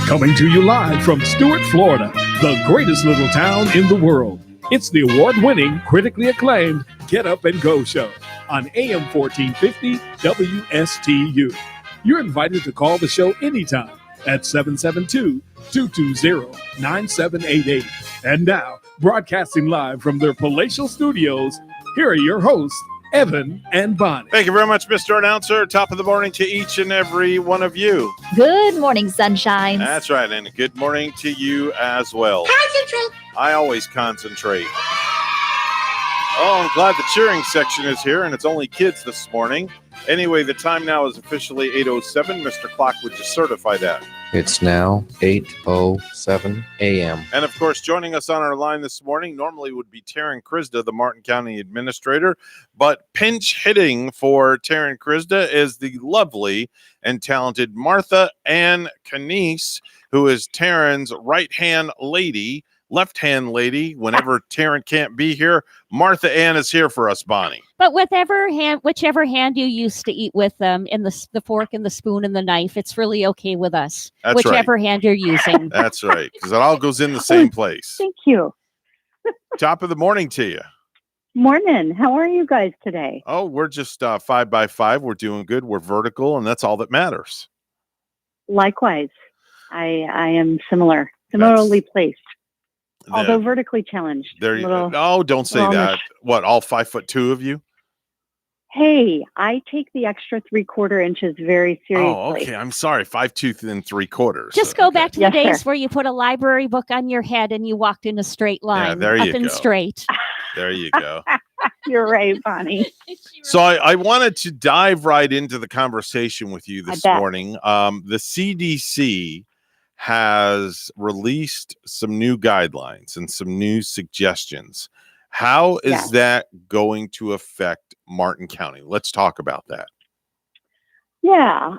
Coming to you live from Stuart, Florida, the greatest little town in the world. It's the award-winning, critically acclaimed Get Up and Go show on AM 1450 WSTU. You're invited to call the show anytime at 772-220-9788. And now, broadcasting live from their palatial studios, here are your hosts, Evan and Bonnie. Thank you very much, Mr. Announcer. Top of the morning to each and every one of you. Good morning, sunshine. That's right, and good morning to you as well. Concentrate. I always concentrate. Oh, I'm glad the cheering section is here, and it's only kids this morning. Anyway, the time now is officially 8:07. Mr. Clock, would you certify that? It's now 8:07 a.m. And of course, joining us on our line this morning normally would be Taryn Krizda, the Martin County Administrator, but pinch hitting for Taryn Krizda is the lovely and talented Martha Ann Canese, who is Taryn's right-hand lady, left-hand lady. Whenever Taryn can't be here, Martha Ann is here for us, Bonnie. But whichever hand you used to eat with them, in the fork and the spoon and the knife, it's really okay with us. That's whichever right. hand you're using. That's right, because it all goes in the same place. Thank you. Top of the morning to you. Morning. How are you guys today? Oh, we're just 5 by 5. We're doing good. We're vertical, and that's all that matters. Likewise, I am similarly placed, although vertically challenged. There you Little- Oh, don't say little that. much. What, all 5'2" of you? Hey, I take the extra 3/4 inches very seriously. Oh, okay. I'm sorry. 5'2" and 3/4. Just go back to the Yes, days sir. where you put a library book on your head and you walked in a straight line, there up you and go. straight. There you go. You're right, Bonnie. So I wanted to dive right into the conversation with you this bet. morning. The CDC has released some new guidelines and some new suggestions. How is Yes. that going to affect Martin County? Let's talk about that. Yeah.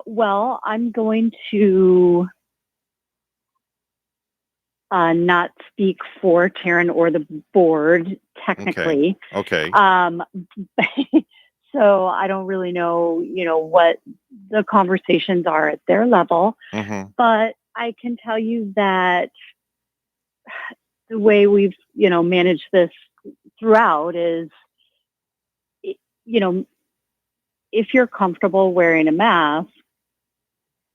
Well, I'm going to not speak for Taryn or the board technically. Okay. So I don't really know, what the conversations are at their level, Mhm. but I can tell you that the way we've, managed this throughout is, if you're comfortable wearing a mask,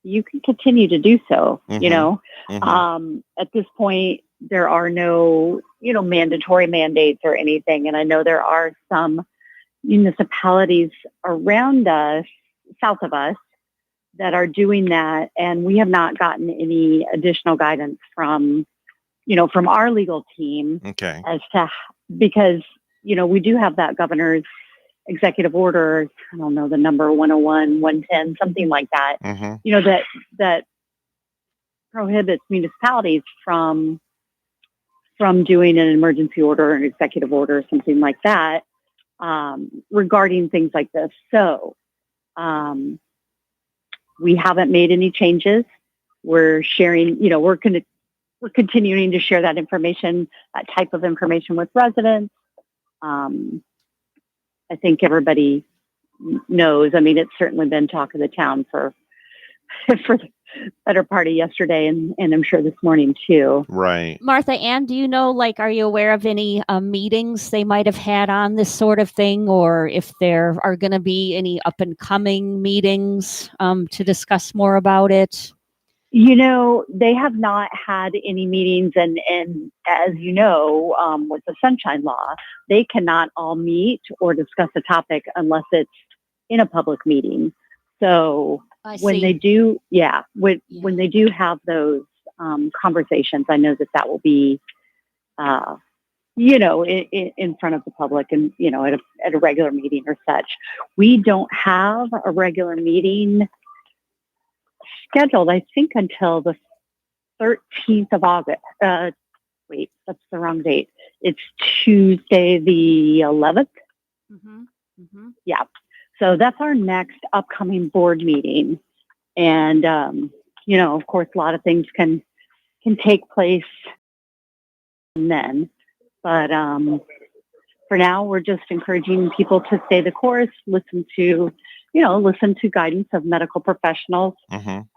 you can continue to do so, At this point, there are no, mandatory mandates or anything. And I know there are some municipalities around us, south of us, that are doing that. And we have not gotten any additional guidance from our legal team Okay. as to, because, we do have that governor's executive order, I don't know, the number 101, 110, something like that, Mhm. that prohibits municipalities from doing an emergency order or an executive order or something like that, regarding things like this. So we haven't made any changes. We're sharing, we're continuing to share that information, that type of information with residents. I think everybody knows. I mean, it's certainly been talk of the town for the better part of yesterday, and I'm sure this morning too. Right. Martha Ann, do you know, are you aware of any meetings they might have had on this sort of thing, or if there are going to be any up and coming meetings to discuss more about it? They have not had any meetings, and as you know, with the Sunshine Law, they cannot all meet or discuss a topic unless it's in a public meeting. So when see. they do, when they do have those conversations, I know that will be, in front of the public and, at a regular meeting or such. We don't have a regular meeting scheduled, I think, until the 13th of August. Wait, that's the wrong date. It's Tuesday, the 11th. Yeah. So that's our next upcoming board meeting. And, of course, a lot of things can take place then. But for now, we're just encouraging people to stay the course, listen to guidance of medical professionals. Mhm.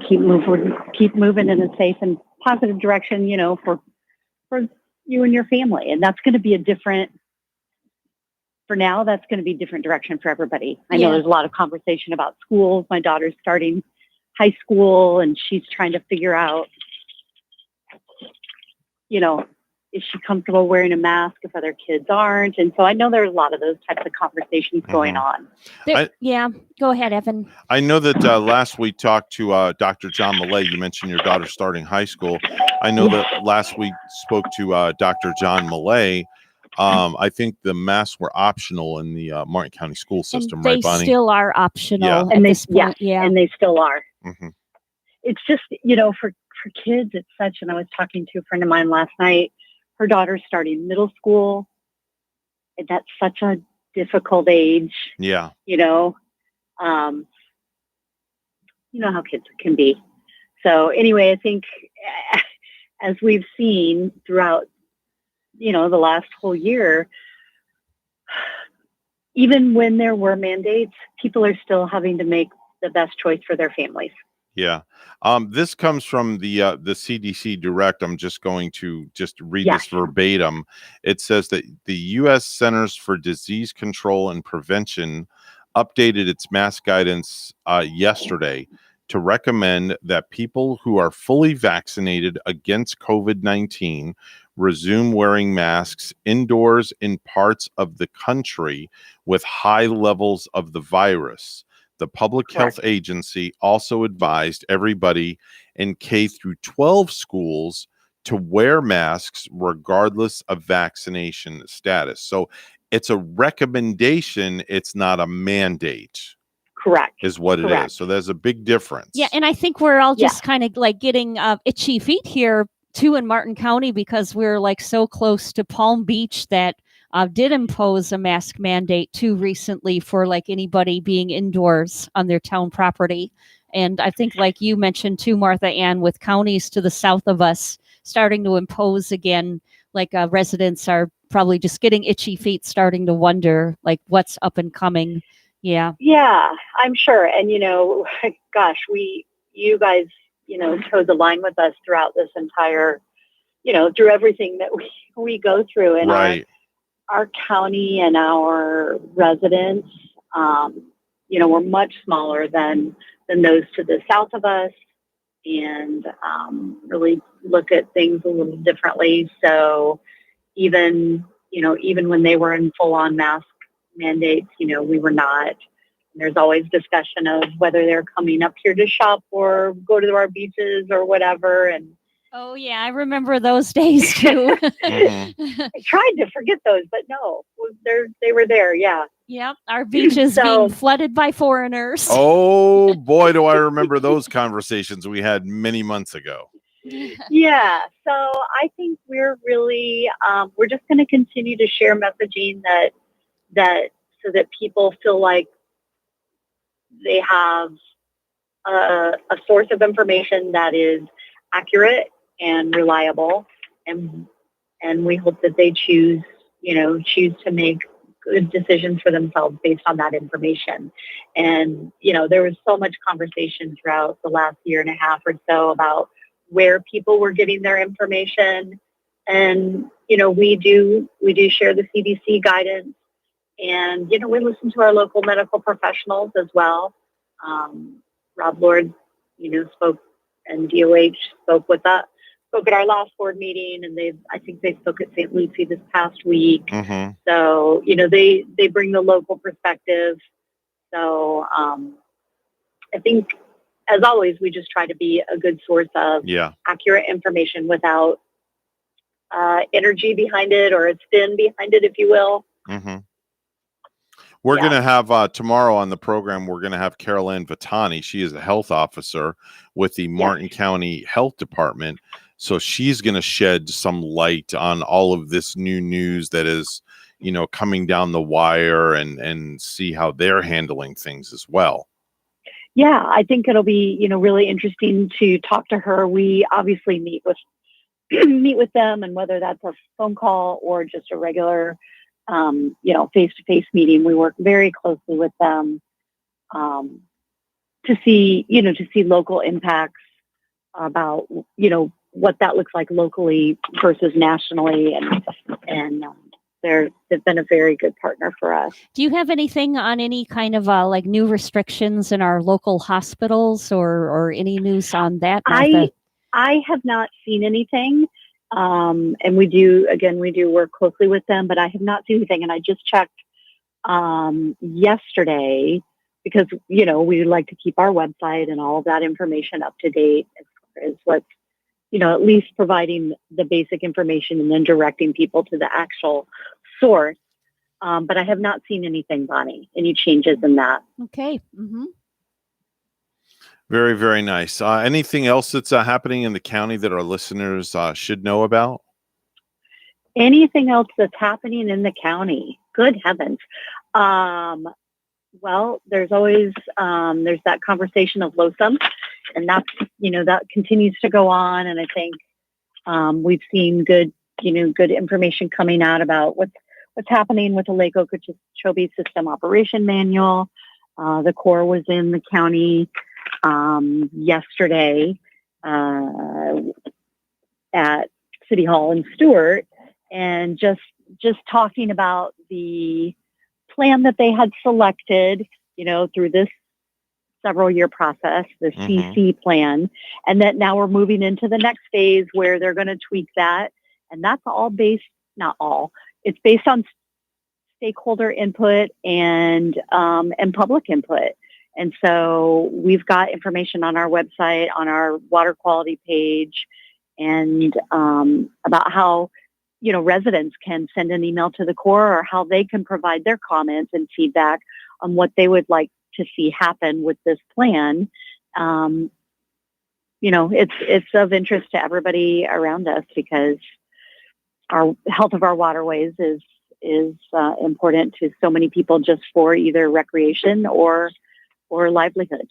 keep moving in a safe and positive direction, for you and your family. And that's going to be for now, that's going to be a different direction for everybody. I know there's a lot of conversation about schools. My daughter's starting high school and she's trying to figure out, is she comfortable wearing a mask if other kids aren't? And so I know there's a lot of those types of conversations going on. Go ahead, Evan. I know that last we talked to Dr. John Millay. You mentioned your daughter starting high school. I know that last we spoke to Dr. John Millay. I think the masks were optional in the Martin County school system, And right, they Bonnie? still are optional Yeah. at this point. And they still are. Mm-hmm. It's just, for kids, it's such, and I was talking to a friend of mine last night, her daughter's starting middle school, and that's such a difficult age. Yeah. You know how kids can be. So anyway, I think as we've seen throughout, the last whole year, even when there were mandates, people are still having to make the best choice for their families. Yeah. This comes from the CDC Direct. I'm just going to read this verbatim. It says that the U.S. Centers for Disease Control and Prevention updated its mask guidance yesterday to recommend that people who are fully vaccinated against COVID-19 resume wearing masks indoors in parts of the country with high levels of the virus. The Public Health Agency also advised everybody in K through 12 schools to wear masks regardless of vaccination status. So it's a recommendation. It's not a mandate. Correct. Is what it is. So there's a big difference. Yeah, and I think we're all just kind of like getting itchy feet here too in Martin County because we're like so close to Palm Beach that did impose a mask mandate too recently for like anybody being indoors on their town property. And I think like you mentioned too, Martha Ann, with counties to the south of us starting to impose again, like residents are probably just getting itchy feet, starting to wonder like what's up and coming. Yeah. Yeah, I'm sure. And, gosh, you guys, towed the line with us throughout this entire, through everything that we go through. And our county and our residents, we're much smaller than those to the south of us and really look at things a little differently. So even when they were in full-on mask mandates, we were not. There's always discussion of whether they're coming up here to shop or go to our beaches or whatever. And oh yeah, I remember those days too. I tried to forget those, but no, they were there. Yeah. Yep, our beaches being flooded by foreigners. Oh boy, do I remember those conversations we had many months ago. Yeah. So I think we're really we're just going to continue to share messaging that so that people feel like they have a source of information that is accurate and reliable, and we hope that they choose to make good decisions for themselves based on that information. And there was so much conversation throughout the last year and a half or so about where people were getting their information, and we do share the CDC guidance. And, we listen to our local medical professionals as well. Rob Lord, spoke, and DOH spoke at our last board meeting, and I think they spoke at St. Lucie this past week. Mm-hmm. So, they bring the local perspective. So, I think, as always, we just try to be a good source of accurate information without energy behind it or a spin behind it, if you will. Mm-hmm. We're going to have tomorrow on the program, we're going to have Carol Ann Vitani. She is a health officer with the Martin County Health Department. So she's going to shed some light on all of this new news that is, coming down the wire and see how they're handling things as well. Yeah, I think it'll be, really interesting to talk to her. We obviously meet with them, and whether that's a phone call or just a regular face-to-face meeting, we work very closely with them. to see, to see local impacts about, what that looks like locally versus nationally. And they've been a very good partner for us. Do you have anything on any kind of like new restrictions in our local hospitals or any news on that, Martha? I have not seen anything. And we do work closely with them, but I have not seen anything. And I just checked yesterday because, we like to keep our website and all of that information up to date as far as what's, at least providing the basic information and then directing people to the actual source. But I have not seen anything, Bonnie, any changes in that. Okay. Mm-hmm. Very, very nice. Anything else that's happening in the county that our listeners should know about? Anything else that's happening in the county? Good heavens. Well, there's always, there's that conversation of LOSUM, and that's, that continues to go on. And I think we've seen good information coming out about what's happening with the Lake Okeechobee System Operation Manual. The Corps was in the county yesterday at City Hall in Stewart, and just talking about the plan that they had selected, through this several year process, the CC plan, and that now we're moving into the next phase where they're going to tweak that. And that's all it's based on stakeholder input and public input. And so we've got information on our website, on our water quality page, and about how, residents can send an email to the Corps or how they can provide their comments and feedback on what they would like to see happen with this plan. It's of interest to everybody around us because our health of our waterways is important to so many people just for either recreation or livelihood,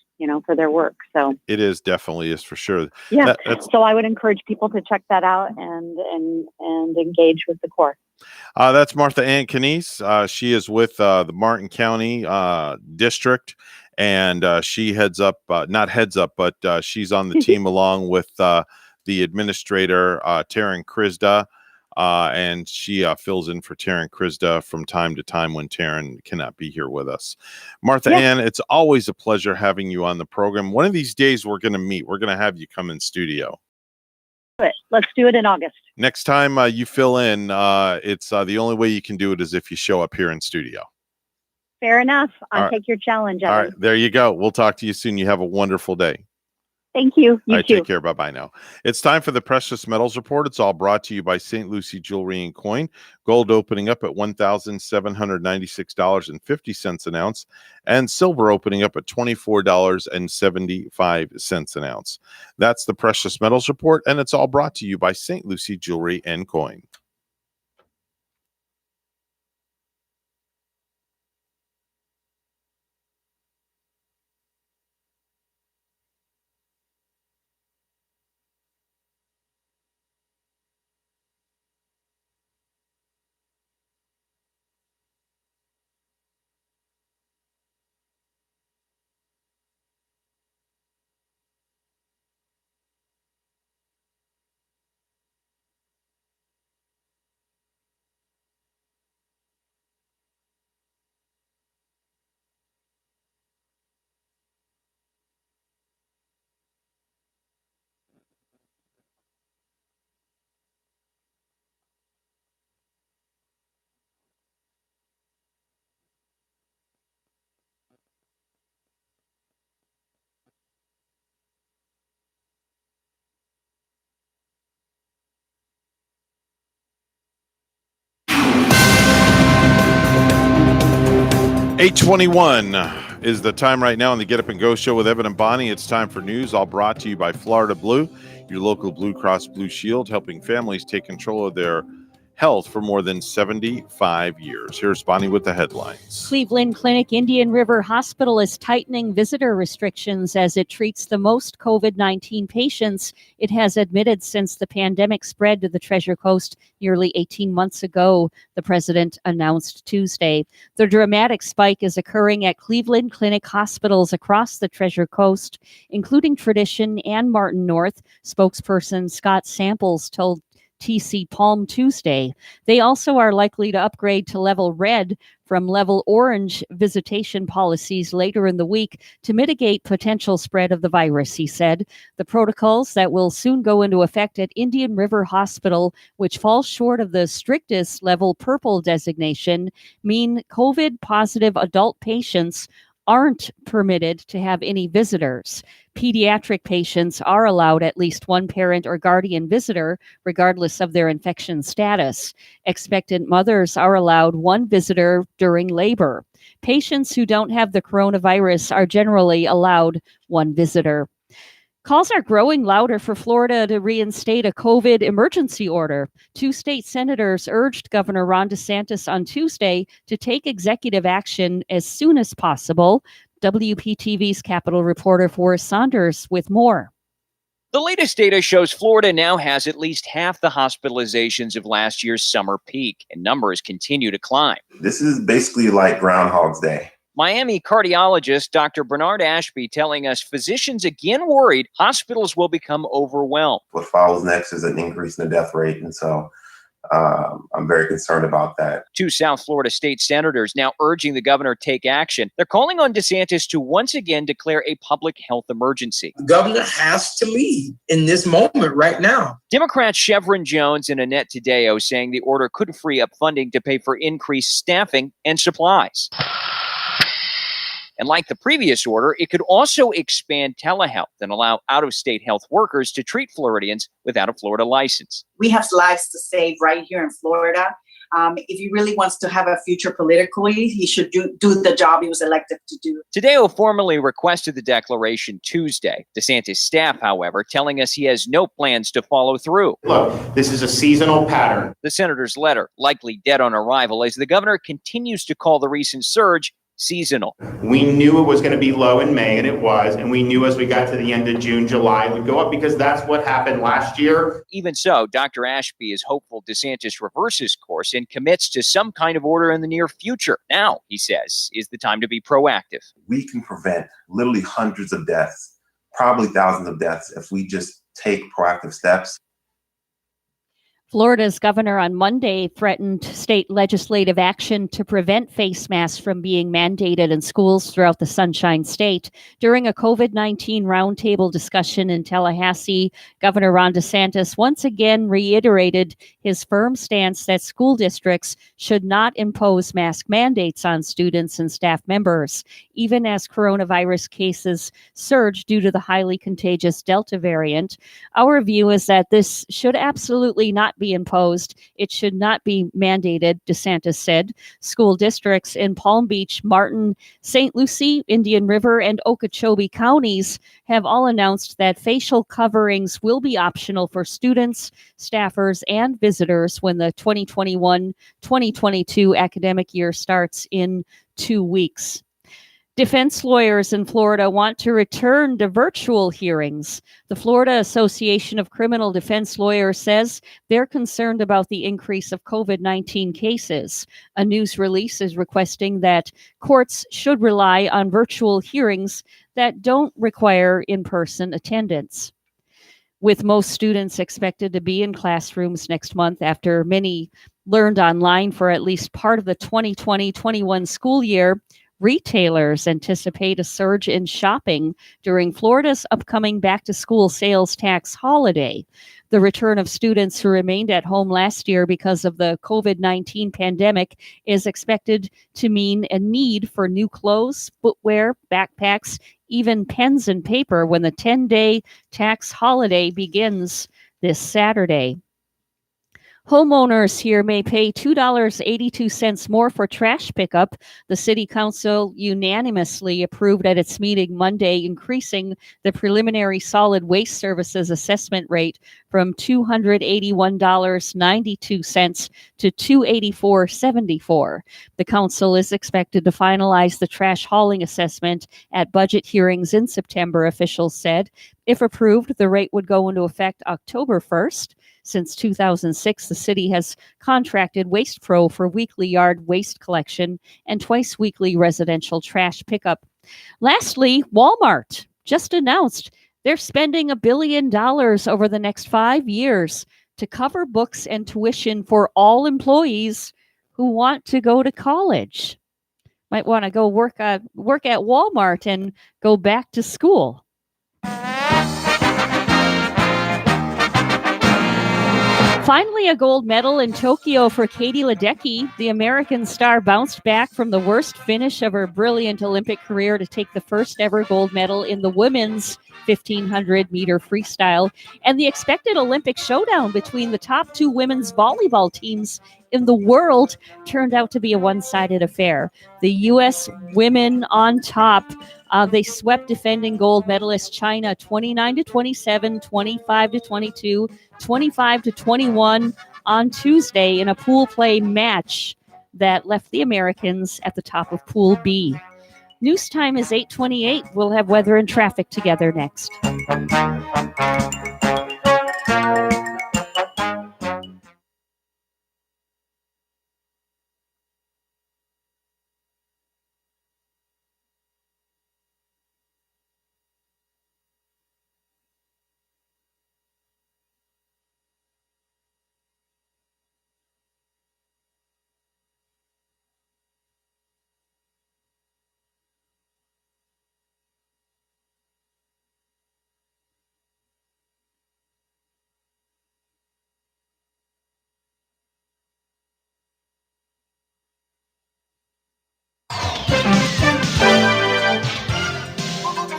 for their work. So it definitely is for sure. Yeah. So I would encourage people to check that out and engage with the Corps. That's Martha Ann Canese. She is with the Martin County District, and she she's on the team along with the administrator, Taryn Krizda. And she fills in for Taryn Krizda from time to time when Taryn cannot be here with us. Martha Ann, it's always a pleasure having you on the program. One of these days we're going to meet. We're going to have you come in studio. Let's do it in August. Next time you fill in, it's the only way you can do it is if you show up here in studio. Fair enough. I'll take your challenge. All right, there you go. We'll talk to you soon. You have a wonderful day. Thank you. You too. Take care. Bye-bye now. It's time for the Precious Metals Report. It's all brought to you by St. Lucie Jewelry and Coin. Gold opening up at $1,796.50 an ounce, and silver opening up at $24.75 an ounce. That's the Precious Metals Report, and it's all brought to you by St. Lucie Jewelry and Coin. $8:21 is the time right now on the Get Up and Go show with Evan and Bonnie. It's time for news, all brought to you by Florida Blue, your local Blue Cross Blue Shield, helping families take control of their health for more than 75 years. Here's Bonnie with the headlines. Cleveland Clinic Indian River Hospital is tightening visitor restrictions as it treats the most COVID-19 patients it has admitted since the pandemic spread to the Treasure Coast nearly 18 months ago, the president announced Tuesday. The dramatic spike is occurring at Cleveland Clinic hospitals across the Treasure Coast, including Tradition and Martin North, spokesperson Scott Samples told TC Palm Tuesday. They also are likely to upgrade to level red from level orange visitation policies later in the week to mitigate potential spread of the virus, he said. The protocols that will soon go into effect at Indian River Hospital, which falls short of the strictest level purple designation, mean COVID-positive adult patients aren't permitted to have any visitors. Pediatric patients are allowed at least one parent or guardian visitor, regardless of their infection status. Expectant mothers are allowed one visitor during labor. Patients who don't have the coronavirus are generally allowed one visitor. Calls are growing louder for Florida to reinstate a COVID emergency order. Two state senators urged Governor Ron DeSantis on Tuesday to take executive action as soon as possible. WPTV's Capitol reporter Forrest Saunders with more. The latest data shows Florida now has at least half the hospitalizations of last year's summer peak, and numbers continue to climb. This is basically like Groundhog's Day. Miami cardiologist Dr. Bernard Ashby telling us physicians again worried hospitals will become overwhelmed. What follows next is an increase in the death rate, and so I'm very concerned about that. Two South Florida state senators now urging the governor take action. They're calling on DeSantis to once again declare a public health emergency. The governor has to lead in this moment right now. Democrats Chevron Jones and Annette Taddeo saying the order could free up funding to pay for increased staffing and supplies. And like the previous order, it could also expand telehealth and allow out-of-state health workers to treat Floridians without a Florida license. We have lives to save right here in Florida. If he really wants to have a future politically, he should do the job he was elected to do. Taddeo formally requested the declaration Tuesday. DeSantis staff, however, telling us he has no plans to follow through. Look, this is a seasonal pattern. The senator's letter, likely dead on arrival, as the governor continues to call the recent surge seasonal. We knew it was going to be low in May, and it was, and we knew as we got to the end of June, July, it would go up because that's what happened last year. Even so, Dr. Ashby is hopeful DeSantis reverses course and commits to some kind of order in the near future. Now, he says, is the time to be proactive. We can prevent literally hundreds of deaths, probably thousands of deaths, if we just take proactive steps. Florida's governor on Monday threatened state legislative action to prevent face masks from being mandated in schools throughout the Sunshine State. During a COVID-19 roundtable discussion in Tallahassee, Governor Ron DeSantis once again reiterated his firm stance that school districts should not impose mask mandates on students and staff members, even as coronavirus cases surge due to the highly contagious Delta variant. Our view is that this should absolutely not be imposed. It should not be mandated, DeSantis said. School districts in Palm Beach, Martin, St. Lucie, Indian River, and Okeechobee counties have all announced that facial coverings will be optional for students, staffers, and visitors when the 2021-2022 academic year starts in 2 weeks. Defense lawyers in Florida want to return to virtual hearings. The Florida Association of Criminal Defense Lawyers says they're concerned about the increase of COVID-19 cases. A news release is requesting that courts should rely on virtual hearings that don't require in-person attendance. With most students expected to be in classrooms next month after many learned online for at least part of the 2020-21 school year, retailers anticipate a surge in shopping during Florida's upcoming back-to-school sales tax holiday. The return of students who remained at home last year because of the COVID-19 pandemic is expected to mean a need for new clothes, footwear, backpacks, even pens and paper when the 10-day tax holiday begins this Saturday. Homeowners here may pay $2.82 more for trash pickup. The City Council unanimously approved at its meeting Monday, increasing the preliminary solid waste services assessment rate from $281.92 to $284.74. The council is expected to finalize the trash hauling assessment at budget hearings in September, officials said. If approved, the rate would go into effect October 1st. Since 2006, the city has contracted Waste Pro for weekly yard waste collection and twice weekly residential trash pickup. Lastly, Walmart just announced they're spending $1 billion over the next 5 years to cover books and tuition for all employees who want to go to college. Might want to go work at Walmart and go back to school. Finally, a gold medal in Tokyo for Katie Ledecky. The American star bounced back from the worst finish of her brilliant Olympic career to take the first ever gold medal in the women's 1,500-meter freestyle. And the expected Olympic showdown between the top two women's volleyball teams in the world turned out to be a one-sided affair. The U.S. women on top. They swept defending gold medalist China 29-27, 25-22, 25-21 on Tuesday in a pool play match that left the Americans at the top of Pool B. News time is 8:28. We'll have weather and traffic together next.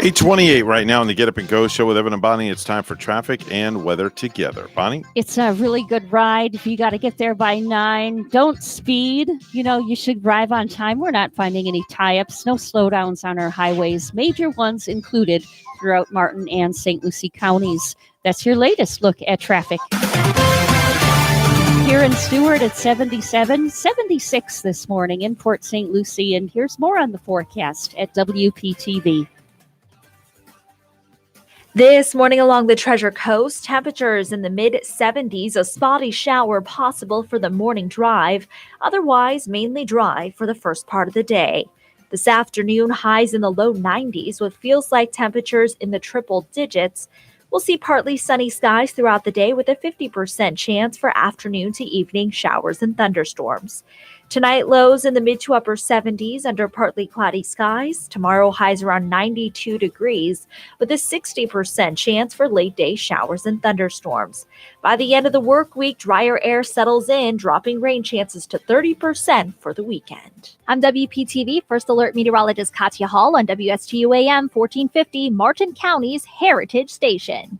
8:28 right now on the Get Up and Go show with Evan and Bonnie. It's time for traffic and weather together. Bonnie? It's a really good ride. If you got to get there by 9, don't speed. You should drive on time. We're not finding any tie-ups, no slowdowns on our highways. Major ones included throughout Martin and St. Lucie counties. That's your latest look at traffic. Here in Stewart at 77, 76 this morning in Port St. Lucie. And here's more on the forecast at WPTV. This morning along the Treasure Coast, temperatures in the mid-70s, a spotty shower possible for the morning drive, otherwise mainly dry for the first part of the day. This afternoon, highs in the low 90s with feels-like temperatures in the triple digits. We'll see partly sunny skies throughout the day with a 50% chance for afternoon to evening showers and thunderstorms. Tonight, lows in the mid to upper 70s under partly cloudy skies. Tomorrow, highs around 92 degrees with a 60% chance for late day showers and thunderstorms. By the end of the work week, drier air settles in, dropping rain chances to 30% for the weekend. I'm WPTV First Alert Meteorologist Katya Hall on WSTU AM 1450, Martin County's Heritage Station.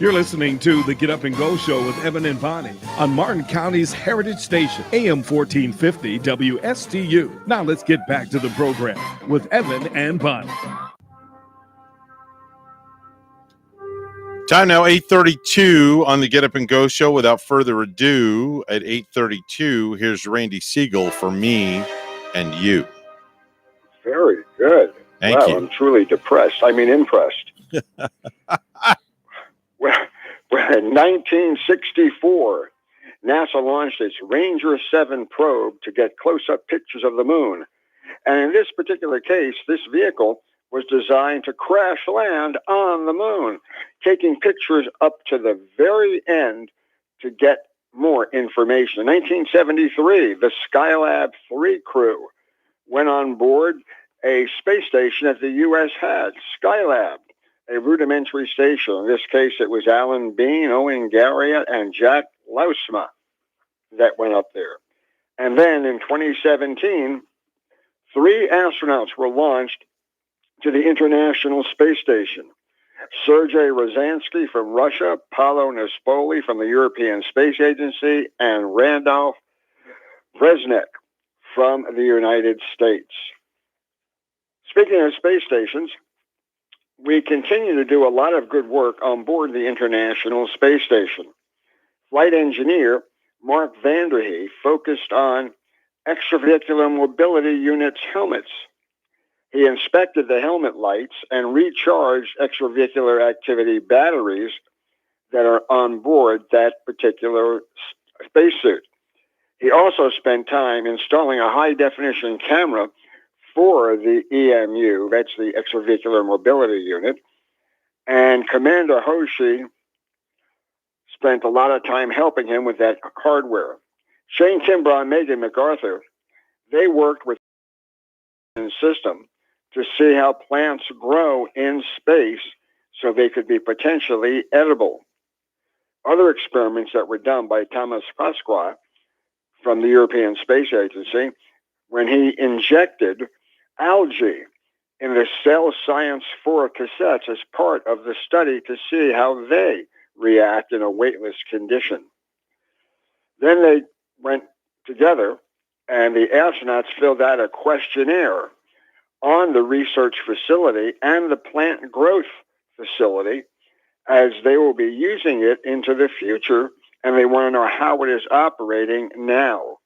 You're listening to the Get Up and Go Show with Evan and Bonnie on Martin County's Heritage Station, AM 1450 WSTU. Now let's get back to the program with Evan and Bonnie. Time now, 8:32 on the Get Up and Go Show. Without further ado, at 8:32, here's Randy Siegel for me and you. Very good. Thank wow, you. I'm truly depressed. I mean, impressed. Well, in 1964, NASA launched its Ranger 7 probe to get close-up pictures of the moon. And in this particular case, this vehicle was designed to crash land on the moon, taking pictures up to the very end to get more information. In 1973, the Skylab 3 crew went on board a space station that the U.S. had, Skylab, a rudimentary station. In this case, it was Alan Bean, Owen Garriott, and Jack Lausma that went up there. And then in 2017, 3 astronauts were launched to the International Space Station. Sergei Rosansky from Russia, Paolo Nespoli from the European Space Agency, and Randolph Bresnik from the United States. Speaking of space stations, we continue to do a lot of good work on board the International Space Station. Flight engineer Mark Vanderhee focused on extravehicular mobility units helmets. He inspected the helmet lights and recharged extravehicular activity batteries that are on board that particular spacesuit. He also spent time installing a high-definition camera for the EMU, that's the extravehicular mobility unit, and Commander Hoshi spent a lot of time helping him with that hardware. Shane Kimbrough and Megan MacArthur, they worked with the system to see how plants grow in space so they could be potentially edible. Other experiments that were done by Thomas Pasqua from the European Space Agency, when he injected algae in the Cell Science 4 cassettes as part of the study to see how they react in a weightless condition. Then they went together and the astronauts filled out a questionnaire on the research facility and the plant growth facility as they will be using it into the future, and they want to know how it is operating now.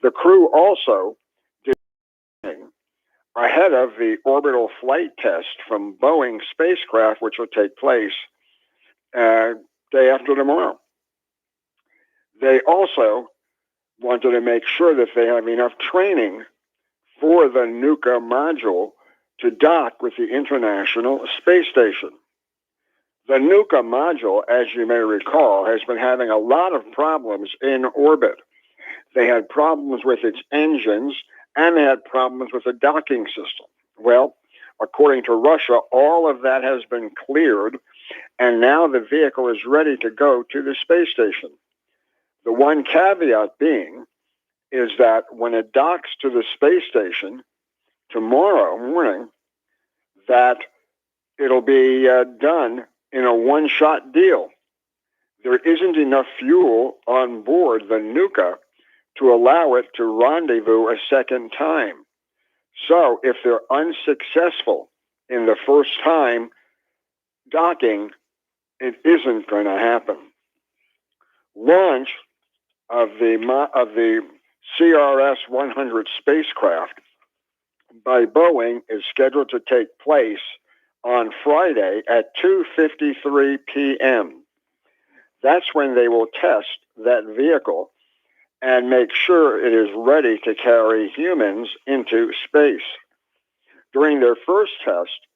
The crew also did ahead of the orbital flight test from Boeing spacecraft, which will take place day after tomorrow. They also wanted to make sure that they have enough training for the Nuka module to dock with the International Space Station. The Nuka module, as you may recall, has been having a lot of problems in orbit. They had problems with its engines, and they had problems with the docking system. Well, according to Russia, all of that has been cleared, and now the vehicle is ready to go to the space station. The one caveat being is that when it docks to the space station tomorrow morning, that it'll be done in a one-shot deal. There isn't enough fuel on board the Nuka to allow it to rendezvous a second time. So if they're unsuccessful in the first time docking, it isn't going to happen. Launch of the CRS-100 spacecraft by Boeing is scheduled to take place on Friday at 2:53 p.m. That's when they will test that vehicle and make sure it is ready to carry humans into space. During their first test,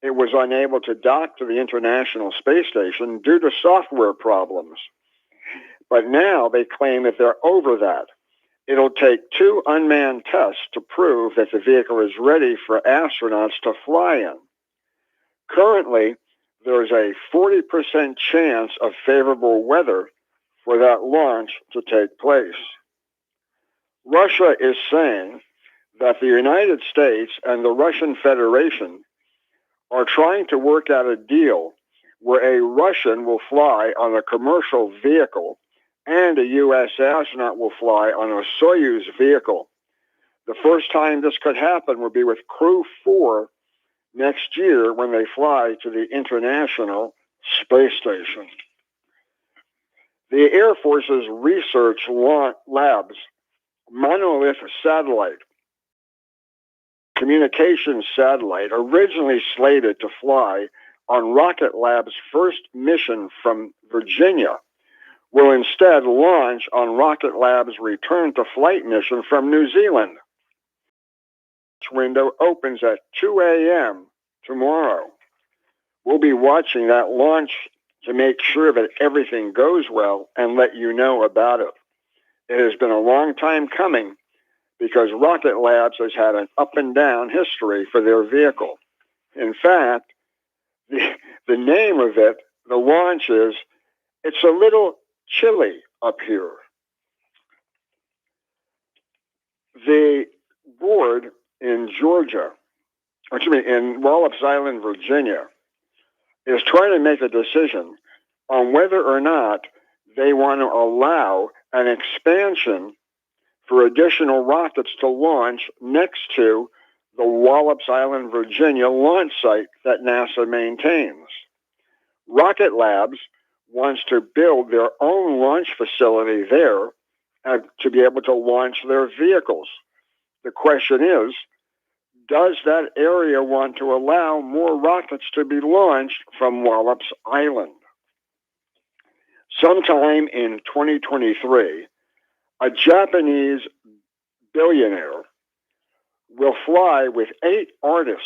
it was unable to dock to the International Space Station due to software problems. But now they claim that they're over that. It'll take 2 unmanned tests to prove that the vehicle is ready for astronauts to fly in. Currently, there's a 40% chance of favorable weather for that launch to take place. Russia is saying that the United States and the Russian Federation are trying to work out a deal where a Russian will fly on a commercial vehicle and a U.S. astronaut will fly on a Soyuz vehicle. The first time this could happen would be with Crew 4 next year when they fly to the International Space Station. The Air Force's Research Labs Monolith satellite, communications satellite, originally slated to fly on Rocket Lab's first mission from Virginia, will instead launch on Rocket Lab's return to flight mission from New Zealand. This window opens at 2 a.m. tomorrow. We'll be watching that launch to make sure that everything goes well and let you know about it. It has been a long time coming because Rocket Labs has had an up and down history for their vehicle. In fact, the name of it, the launch is, it's a little chilly up here. The board in in Wallops Island, Virginia, is trying to make a decision on whether or not they want to allow an expansion for additional rockets to launch next to the Wallops Island, Virginia launch site that NASA maintains. Rocket Labs wants to build their own launch facility there to be able to launch their vehicles. The question is, does that area want to allow more rockets to be launched from Wallops Island? Sometime in 2023, a Japanese billionaire will fly with 8 artists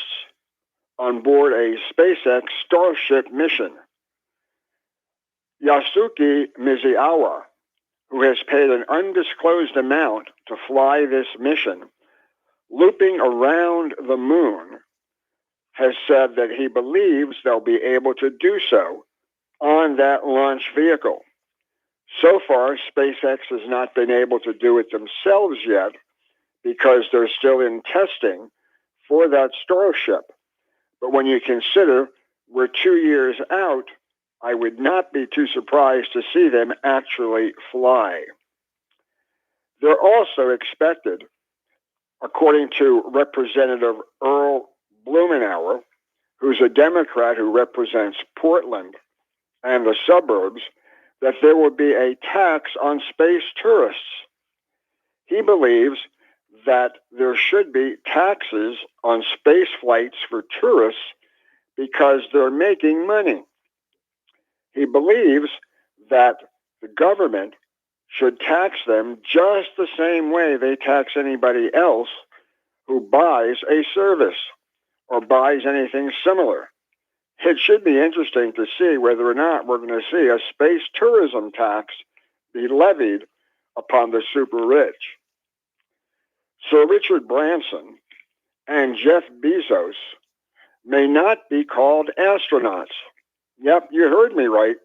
on board a SpaceX Starship mission. Yasuki Mizuawa, who has paid an undisclosed amount to fly this mission, looping around the moon, has said that he believes they'll be able to do so on that launch vehicle. So far, SpaceX has not been able to do it themselves yet because they're still in testing for that Starship. But when you consider we're 2 years out, I would not be too surprised to see them actually fly. They're also expected, according to Representative Earl Blumenauer, who's a Democrat who represents Portland and the suburbs, that there will be a tax on space tourists. He believes that there should be taxes on space flights for tourists because they're making money. He believes that the government should tax them just the same way they tax anybody else who buys a service or buys anything similar. It should be interesting to see whether or not we're going to see a space tourism tax be levied upon the super rich. Sir Richard Branson and Jeff Bezos may not be called astronauts. Yep, you heard me right.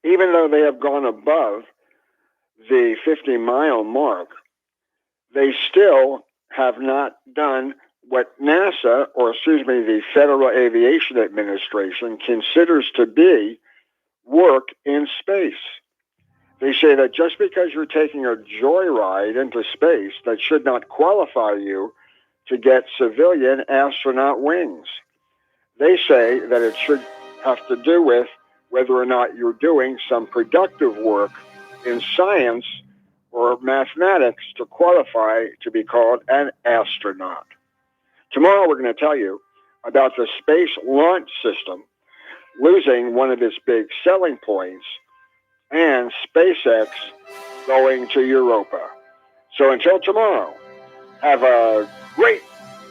Even though they have gone above the 50-mile mark, they still have not done what NASA, or the Federal Aviation Administration, considers to be work in space. They say that just because you're taking a joyride into space, that should not qualify you to get civilian astronaut wings. They say that it should have to do with whether or not you're doing some productive work in science or mathematics to qualify to be called an astronaut. Tomorrow we're going to tell you about the Space Launch System losing one of its big selling points and SpaceX going to Europa. So until tomorrow, have a great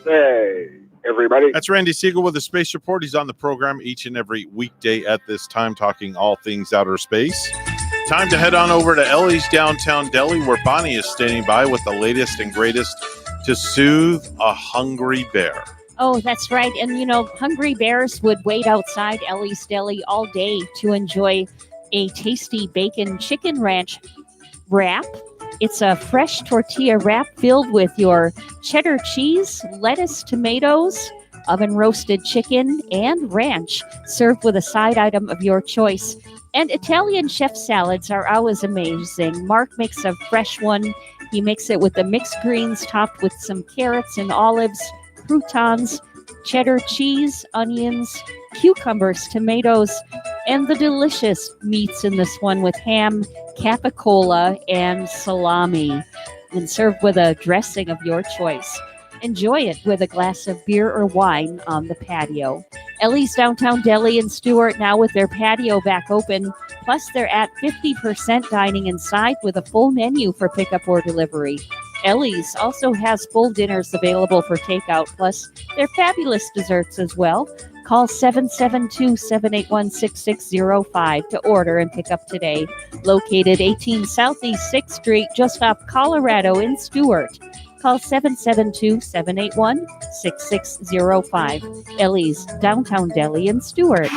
day, everybody. That's Randy Siegel with the Space Report. He's on the program each and every weekday at this time, talking all things outer space. Time to head on over to Ellie's downtown deli, where Bonnie is standing by with the latest and greatest to soothe a hungry bear. Oh, that's right. And, hungry bears would wait outside Ellie's Deli all day to enjoy a tasty bacon chicken ranch wrap. It's a fresh tortilla wrap filled with your cheddar cheese, lettuce, tomatoes, oven roasted chicken, and ranch, served with a side item of your choice. And Italian chef salads are always amazing. Mark makes a fresh one. He makes it with the mixed greens topped with some carrots and olives, croutons, cheddar cheese, onions, cucumbers, tomatoes, and the delicious meats in this one with ham, capicola, and salami, and served with a dressing of your choice. Enjoy it with a glass of beer or wine on the patio. Ellie's Downtown Deli in Stuart now with their patio back open. Plus, they're at 50% dining inside with a full menu for pickup or delivery. Ellie's also has full dinners available for takeout, plus their fabulous desserts as well. Call 772-781-6605 to order and pick up today. Located 18 Southeast 6th Street, just off Colorado in Stuart. Call 772-781-6605. Ellie's Downtown Deli in Stuart.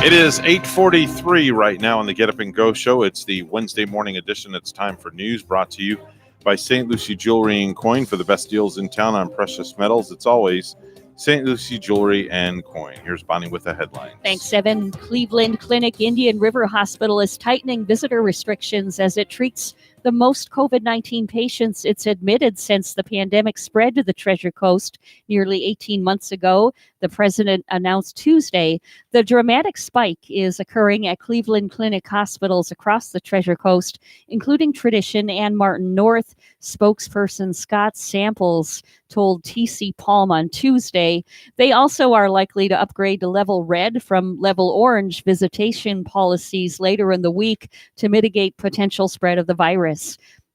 It is 8:43 right now on the Get Up and Go show. It's the Wednesday morning edition. It's time for news brought to you by St. Lucie Jewelry and Coin for the best deals in town on precious metals. It's always St. Lucie Jewelry and Coin. Here's Bonnie with the headlines. Thanks, Evan. Cleveland Clinic Indian River Hospital is tightening visitor restrictions as it treats the most COVID-19 patients it's admitted since the pandemic spread to the Treasure Coast nearly 18 months ago. The president announced Tuesday the dramatic spike is occurring at Cleveland Clinic hospitals across the Treasure Coast, including Tradition and Martin North. Spokesperson Scott Samples told TC Palm on Tuesday they also are likely to upgrade to level red from level orange visitation policies later in the week to mitigate potential spread of the virus.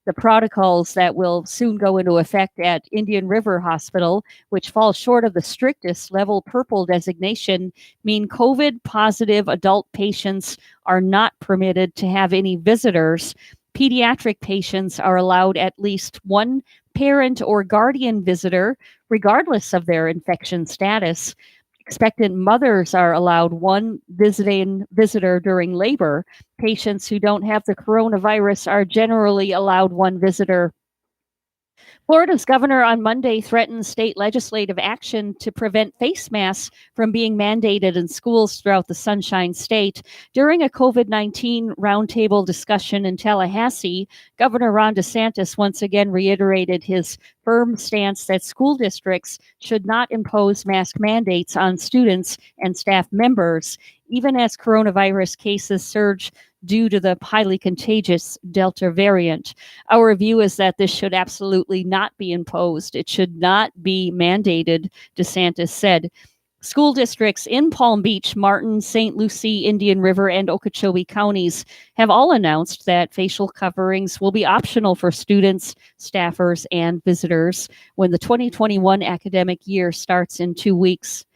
The protocols that will soon go into effect at Indian River Hospital, which falls short of the strictest level purple designation, mean COVID-positive adult patients are not permitted to have any visitors. Pediatric patients are allowed at least one parent or guardian visitor, regardless of their infection status. Expectant mothers are allowed one visitor during labor. Patients who don't have the coronavirus are generally allowed one visitor. Florida's governor on Monday threatened state legislative action to prevent face masks from being mandated in schools throughout the Sunshine State. During a COVID-19 roundtable discussion in Tallahassee, Governor Ron DeSantis once again reiterated his firm stance that school districts should not impose mask mandates on students and staff members, even as coronavirus cases surge due to the highly contagious Delta variant. Our view is that this should absolutely not be imposed. It should not be mandated, DeSantis said. School districts in Palm Beach, Martin, St. Lucie, Indian River, and Okeechobee counties have all announced that facial coverings will be optional for students, staffers, and visitors when the 2021 academic year starts in 2 weeks.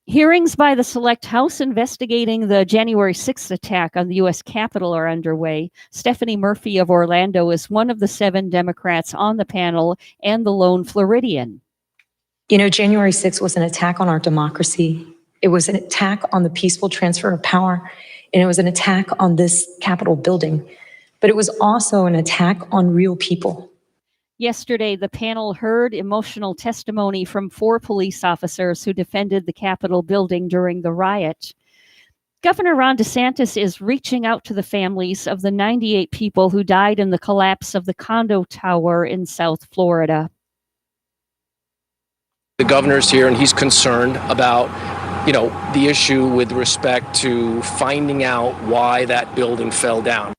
Hearings by the Select House investigating the January 6th attack on the U.S. Capitol are underway. Stephanie Murphy of Orlando is one of the 7 Democrats on the panel and the lone Floridian. You know, January 6th was an attack on our democracy. It was an attack on the peaceful transfer of power, and it was an attack on this Capitol building. But it was also an attack on real people. Yesterday, the panel heard emotional testimony from 4 police officers who defended the Capitol building during the riot. Governor Ron DeSantis is reaching out to the families of the 98 people who died in the collapse of the condo tower in South Florida. The governor's here and he's concerned about, the issue with respect to finding out why that building fell down.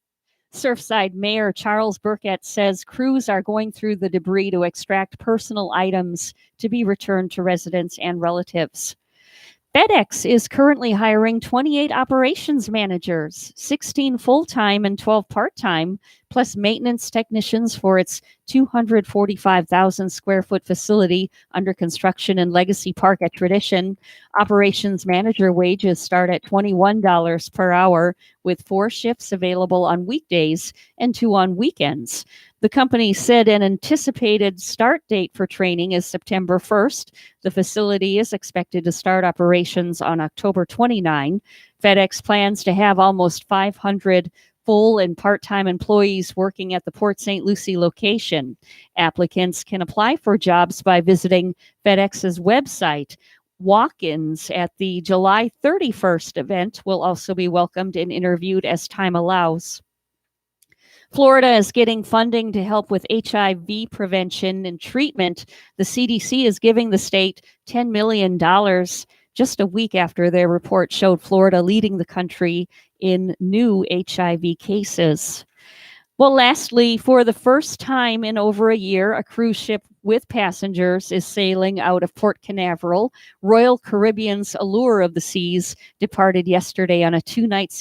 Surfside Mayor Charles Burkett says crews are going through the debris to extract personal items to be returned to residents and relatives. FedEx is currently hiring 28 operations managers, 16 full-time and 12 part-time, plus maintenance technicians for its 245,000 square foot facility under construction in Legacy Park at Tradition. Operations manager wages start at $21 per hour, with 4 shifts available on weekdays and 2 on weekends. The company said an anticipated start date for training is September 1st. The facility is expected to start operations on October 29. FedEx plans to have almost 500 full and part-time employees working at the Port St. Lucie location. Applicants can apply for jobs by visiting FedEx's website. Walk-ins at the July 31st event will also be welcomed and interviewed as time allows. Florida is getting funding to help with HIV prevention and treatment. The CDC is giving the state $10 million just a week after their report showed Florida leading the country in new HIV cases. Well, lastly, for the first time in over a year, a cruise ship with passengers is sailing out of Port Canaveral. Royal Caribbean's Allure of the Seas departed yesterday on a 2-night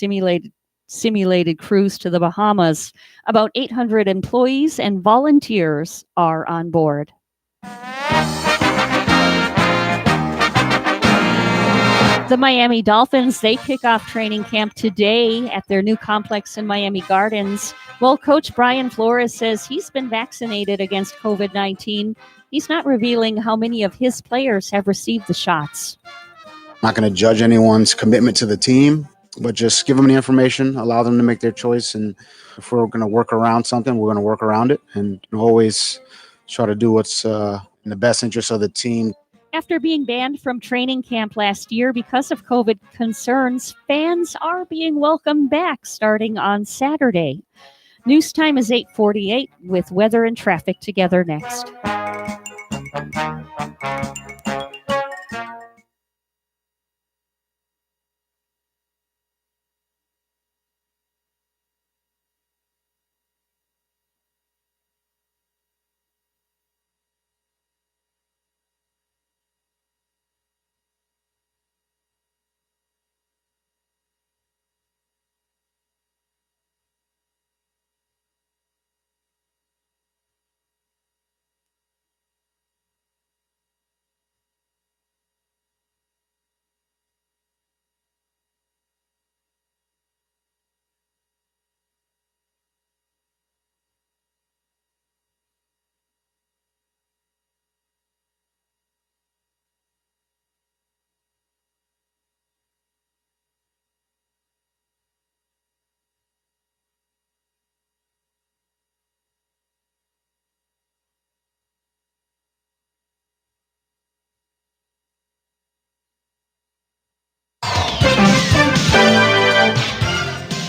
simulated cruise to the Bahamas. About 800 employees and volunteers are on board. The Miami Dolphins, they kick off training camp today at their new complex in Miami Gardens. Well, Coach Brian Flores says he's been vaccinated against COVID-19. He's not revealing how many of his players have received the shots. I'm not going to judge anyone's commitment to the team, but just give them the information, allow them to make their choice. And if we're going to work around something, we're going to work around it and always try to do what's in the best interest of the team. After being banned from training camp last year because of COVID concerns, fans are being welcomed back starting on Saturday. News time is 8:48 with weather and traffic together next.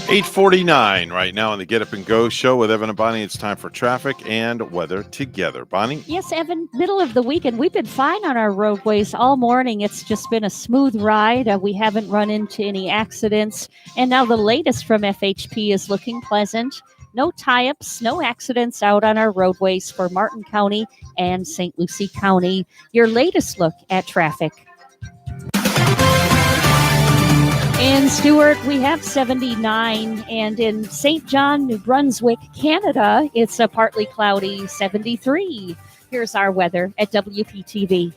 $8:49 right now on the Get Up and Go show with Evan and Bonnie. It's time for traffic and weather together. Bonnie? Yes, Evan, middle of the weekend. We've been fine on our roadways all morning. It's just been a smooth ride. We haven't run into any accidents. And now the latest from FHP is looking pleasant. No tie-ups, no accidents out on our roadways for Martin County and St. Lucie County. Your latest look at traffic. In Stewart, we have 79, and in St. John, New Brunswick, Canada, it's a partly cloudy 73. Here's our weather at WPTV.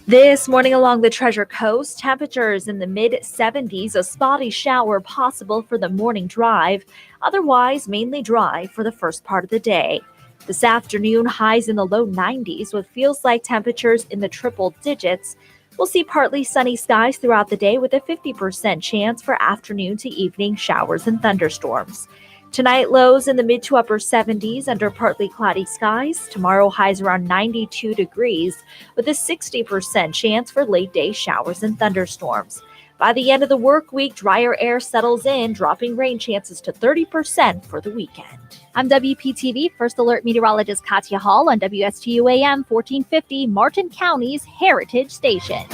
This morning along the Treasure Coast, temperatures in the mid-70s, a spotty shower possible for the morning drive, otherwise mainly dry for the first part of the day. This afternoon, highs in the low 90s with feels like temperatures in the triple digits. We'll see partly sunny skies throughout the day with a 50% chance for afternoon to evening showers and thunderstorms. Tonight, lows in the mid to upper 70s under partly cloudy skies. Tomorrow, highs around 92 degrees with a 60% chance for late day showers and thunderstorms. By the end of the work week, drier air settles in, dropping rain chances to 30% for the weekend. I'm WPTV First Alert Meteorologist Katya Hall on WSTU AM 1450, Martin County's Heritage Station.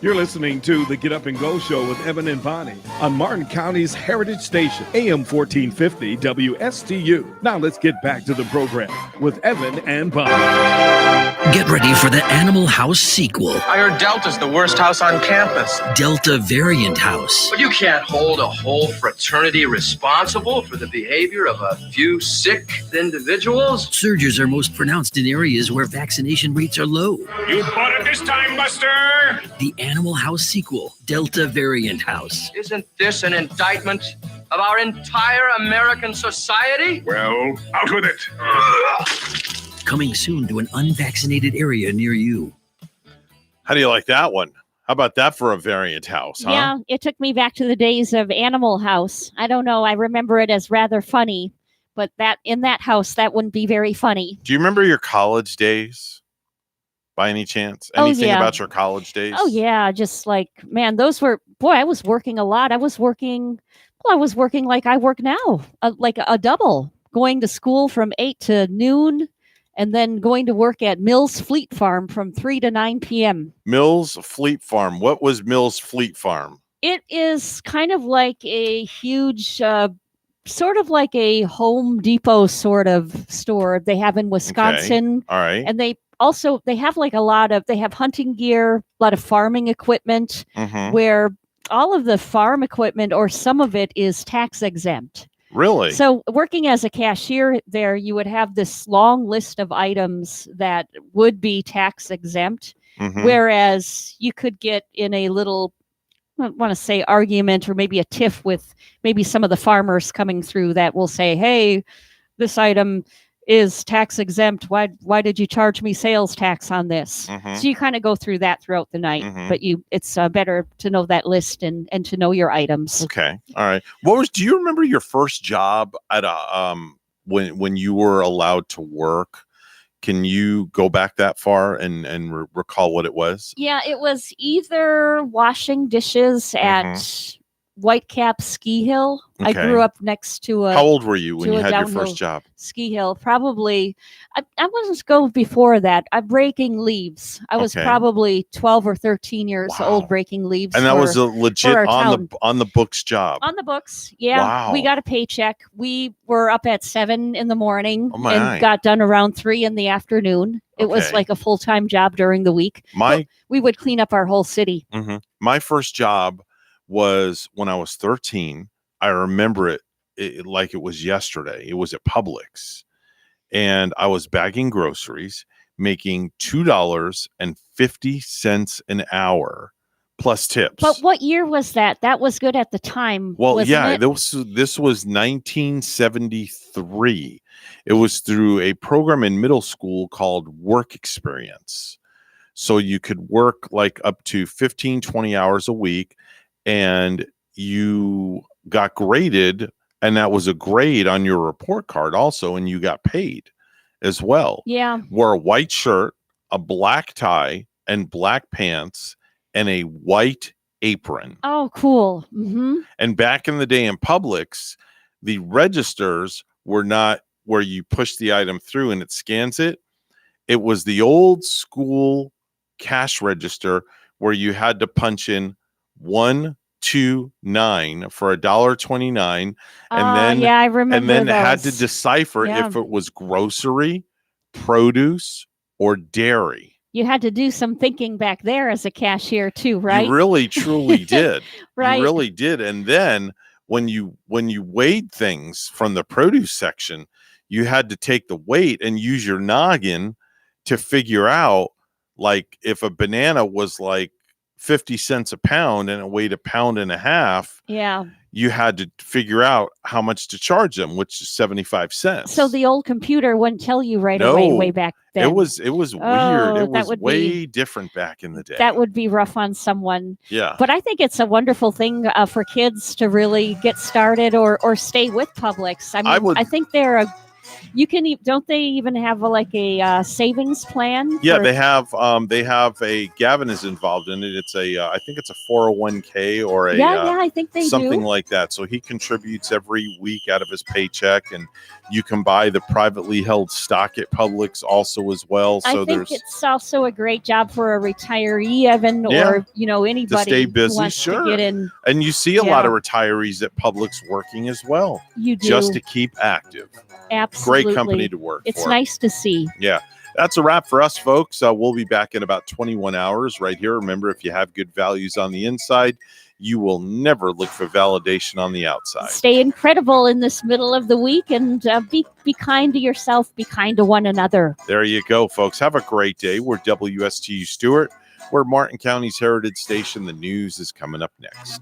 You're listening to the Get Up and Go Show with Evan and Bonnie on Martin County's Heritage Station, AM 1450 WSTU. Now let's get back to the program with Evan and Bonnie. Get ready for the Animal House sequel. I heard Delta's the worst house on campus. Delta Variant House. But you can't hold a whole fraternity responsible for the behavior of a few sick individuals. Surges are most pronounced in areas where vaccination rates are low. You bought it this time, Buster! The Animal House sequel, Delta Variant House. Isn't this an indictment of our entire American society? Well, out with it. Coming soon to an unvaccinated area near you. How do you like that one? How about that for a variant house, huh? Yeah, it took me back to the days of Animal House. I don't know. I remember it as rather funny, but that in that house, that wouldn't be very funny. Do you remember your college days? By any chance? Anything about your college days? Oh, yeah. Just like, man, those were, boy, I was working a lot. I was working like I work now, like a double, going to school from 8 to noon and then going to work at Mills Fleet Farm from 3 to 9 p.m. Mills Fleet Farm. What was Mills Fleet Farm? It is kind of like a huge, sort of like a Home Depot sort of store they have in Wisconsin. Okay. All right. And they have like they have hunting gear, a lot of farming equipment, where all of the farm equipment or some of it is tax exempt. Really? So working as a cashier there, you would have this long list of items that would be tax exempt, whereas you could get in a little, I don't want to say argument or maybe a tiff with maybe some of the farmers coming through that will say, hey, this item is tax exempt. Why did you charge me sales tax on this? So you kind of go through that throughout the night, but it's better to know that list and to know your items. Okay. All right. Do you remember your first job at when you were allowed to work? Can you go back that far and recall what it was? Yeah, it was either washing dishes at Whitecap Ski Hill. Okay. I grew up next to a. How old were you when you had your downhill first job? Ski Hill, probably. I wasn't go before that. I'm breaking leaves. I was probably 12 or 13 years old breaking leaves. And that was a legit on the books job. On the books, yeah. Wow. We got a paycheck. We were up at 7 in the morning my. and got done around 3 in the afternoon. It was like a full-time job during the week. We would clean up our whole city. My first job was when I was 13. I remember it like it was yesterday. It was at Publix, and I was bagging groceries, making $2.50 an hour plus tips. But what year was that? That was good at the time. Well, yeah, it? this was 1973. It was through a program in middle school called Work Experience. So you could work like up to 15, 20 hours a week, and you got graded, and that was a grade on your report card also, and you got paid as well. Yeah. Wore a white shirt, a black tie, and black pants, and a white apron. Oh, cool. And back in the day in Publix, the registers were not where you push the item through and it scans it. It was the old school cash register where you had to punch in 129 for $1.29, and then yeah, I remember and then had to those. decipher if it was grocery, produce, or dairy. You had to do some thinking back there as a cashier too, right? You really truly did. Right. You really did. And then when you weighed things from the produce section, you had to take the weight and use your noggin to figure out, like, if a banana was like 50 cents a pound and it weighed 1.5 pounds, Yeah. you had to figure out how much to charge them, which is 75 cents. So the old computer wouldn't tell you right away way back then. It was weird. It that was would way different back in the day. That would be rough on someone. Yeah. But I think it's a wonderful thing for kids to really get started or stay with Publix. I mean, I think they're You can, don't they even have a savings plan? Yeah, for- they have a Gavin is involved in it. It's I think it's a 401k or a Yeah, I think they something do. like that. So he contributes every week out of his paycheck, and you can buy the privately held stock at Publix also as well. So I think there's it's also a great job for a retiree, Evan, Yeah. or anybody to stay who busy, wants sure. to get in. And you see a lot Yeah. of retirees at Publix working as well, You do. just to keep active. Absolutely. Great company to work It's for. nice to see. Yeah. That's a wrap for us, folks. We'll be back in about 21 hours right here. Remember, if you have good values on the inside, you will never look for validation on the outside. Stay incredible in this middle of the week, and be kind to yourself. Be kind to one another. There you go, folks. Have a great day. We're WSTU Stewart. We're Martin County's Heritage Station. The news is coming up next.